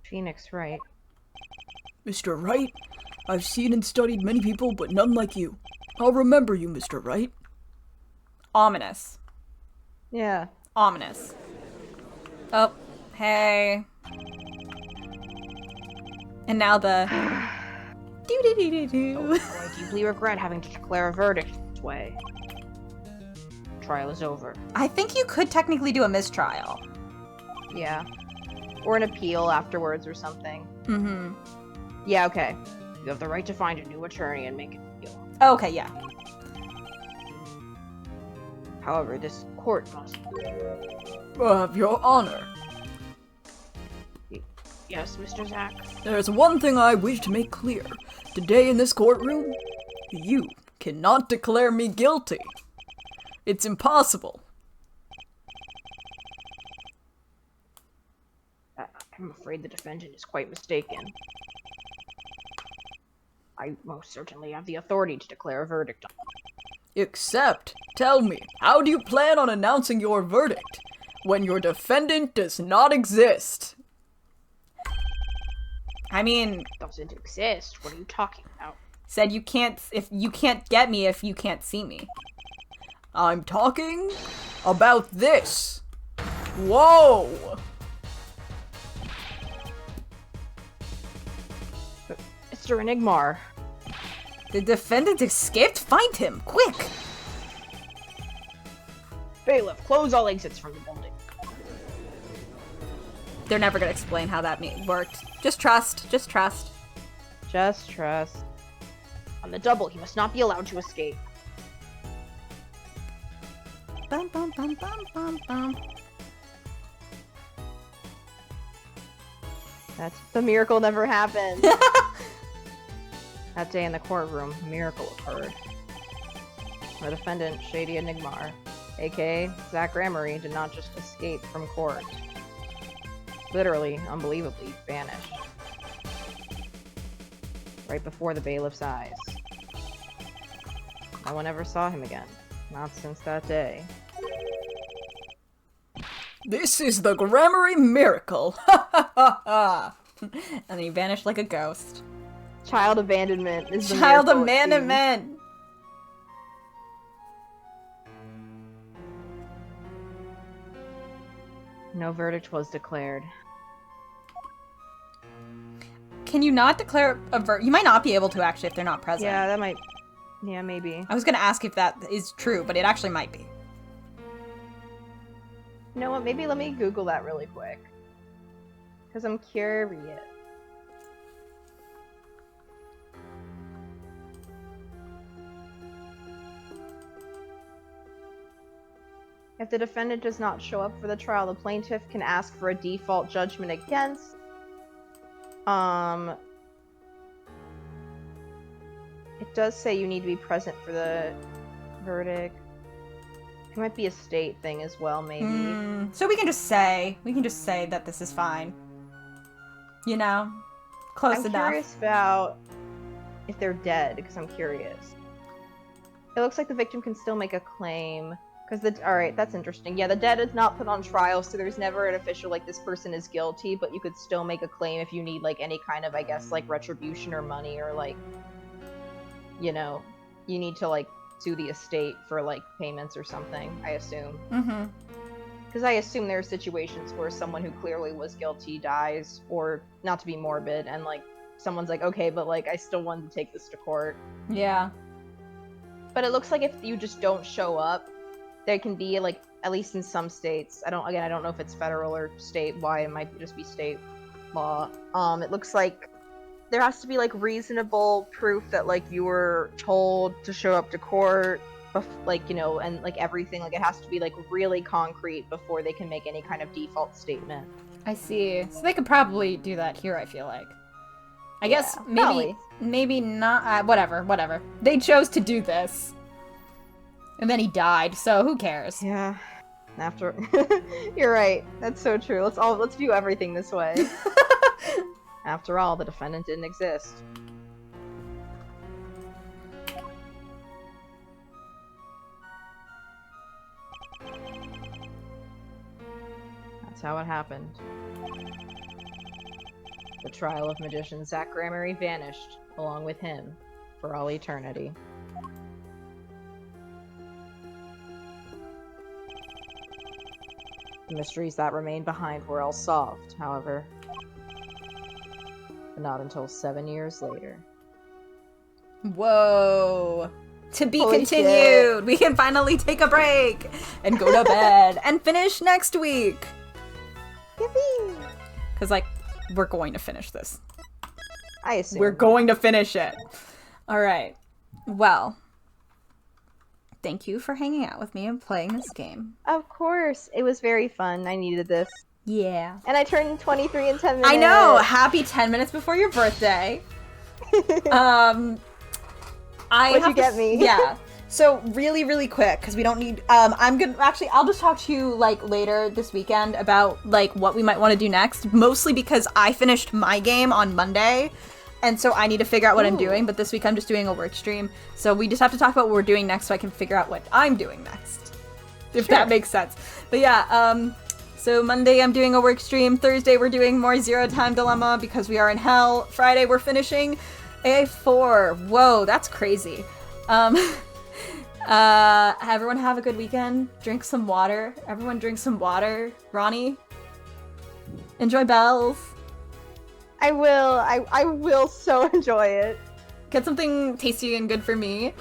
Phoenix Wright. Mr. Wright? I've seen and studied many people, but none like you. I'll remember you, Mr. Wright. Ominous. Yeah. Ominous. Oh, hey. And now the... Oh, I deeply regret having to declare a verdict this way. Trial is over. I think you could technically do a mistrial. Yeah. Or an appeal afterwards or something. Mm-hmm. Yeah, okay. You have the right to find a new attorney and make an appeal. Okay, yeah. However, this court must... Your Honor. Yes, Mr. Zach? There's one thing I wish to make clear. Today in this courtroom, you cannot declare me guilty. It's impossible. I'm afraid the defendant is quite mistaken. I most certainly have the authority to declare a verdict on Except, tell me, how do you plan on announcing your verdict when your defendant does not exist? I mean... Doesn't exist? What are you talking about? Said you can't get me if you can't see me. I'm talking about this. Whoa! Mr. Enigmar. The defendant escaped? Find him, quick! Bailiff, close all exits from the building. They're never gonna explain how that worked. Just trust. Just trust. Just trust. On the double, he must not be allowed to escape. Bum, bum, bum, bum, bum, bum. The miracle never happened. That day in the courtroom, a miracle occurred. Our defendant, Shady Enigmar, aka Zach Ramery, did not just escape from court. Literally, unbelievably, vanished. Right before the bailiff's eyes. No one ever saw him again. Not since that day. This is the Grammary miracle! Ha ha ha ha! And he vanished like a ghost. Child abandonment is the Child miracle, it abandonment! seems. No verdict was declared. Can you not declare a verdict? You might not be able to, actually, if they're not present. Yeah, that might... Yeah, maybe. I was gonna ask if that is true, but it actually might be. You know what? Maybe let me Google that really quick. Because I'm curious. If the defendant does not show up for the trial, the plaintiff can ask for a default judgment against. It does say you need to be present for the verdict. It might be a state thing as well, maybe. So we can just say that this is fine. You know? Close enough. I'm curious about if they're dead, because I'm curious. It looks like the victim can still make a claim. Alright, that's interesting. Yeah, the dead is not put on trial, so there's never an official, like, this person is guilty, but you could still make a claim if you need, like, any kind of, I guess, like, retribution or money, or, like, you know, you need to, like, sue the estate for, like, payments or something, I assume. Mm-hmm. Because I assume there are situations where someone who clearly was guilty dies, or, not to be morbid, and, like, someone's like, okay, but, like, I still wanted to take this to court. Yeah. But it looks like if you just don't show up, there can be, like, at least in some states, I don't know if it's federal or state, why it might just be state law. It looks like there has to be, like, reasonable proof that, like, you were told to show up to court, like, you know, and, like, everything, like, it has to be, like, really concrete before they can make any kind of default statement. I see. So they could probably do that here, I feel like. I guess probably. maybe not, whatever. They chose to do this. And then he died, so who cares? Yeah. After you're right. That's so true. Let's view everything this way. After all, the defendant didn't exist. That's how it happened. The trial of magician Zach Ramery vanished, along with him, for all eternity. The mysteries that remained behind were all solved, however. But not until 7 years later. Whoa. To be Holy continued. shit. We can finally take a break and go to bed and finish next week. Yippee! Because, like, we're going to finish this. I assume. We're going to finish it. All right. Well, thank you for hanging out with me and playing this game. Of course. It was very fun. I needed this. Yeah. And I turned 23 in 10 minutes. I know. Happy 10 minutes before your birthday. What'd you get me? Yeah. So really quick, because we don't need, I'll just talk to you, like, later this weekend about, like, what we might want to do next. Mostly because I finished my game on Monday, and so I need to figure out what I'm doing, but this week I'm just doing a work stream. So we just have to talk about what we're doing next so I can figure out what I'm doing next. If that makes sense. But yeah, so Monday I'm doing a work stream. Thursday we're doing more Zero Time Dilemma because we are in hell. Friday we're finishing A4. Whoa, that's crazy. Everyone have a good weekend. Drink some water. Everyone drink some water. Ronnie, enjoy bells. I will. I will so enjoy it. Get something tasty and good for me.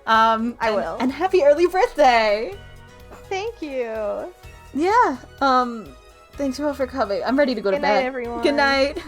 I will. And happy early birthday. Thank you. Yeah. Thanks all for coming. I'm ready to go to Good bed. night, everyone. Good night.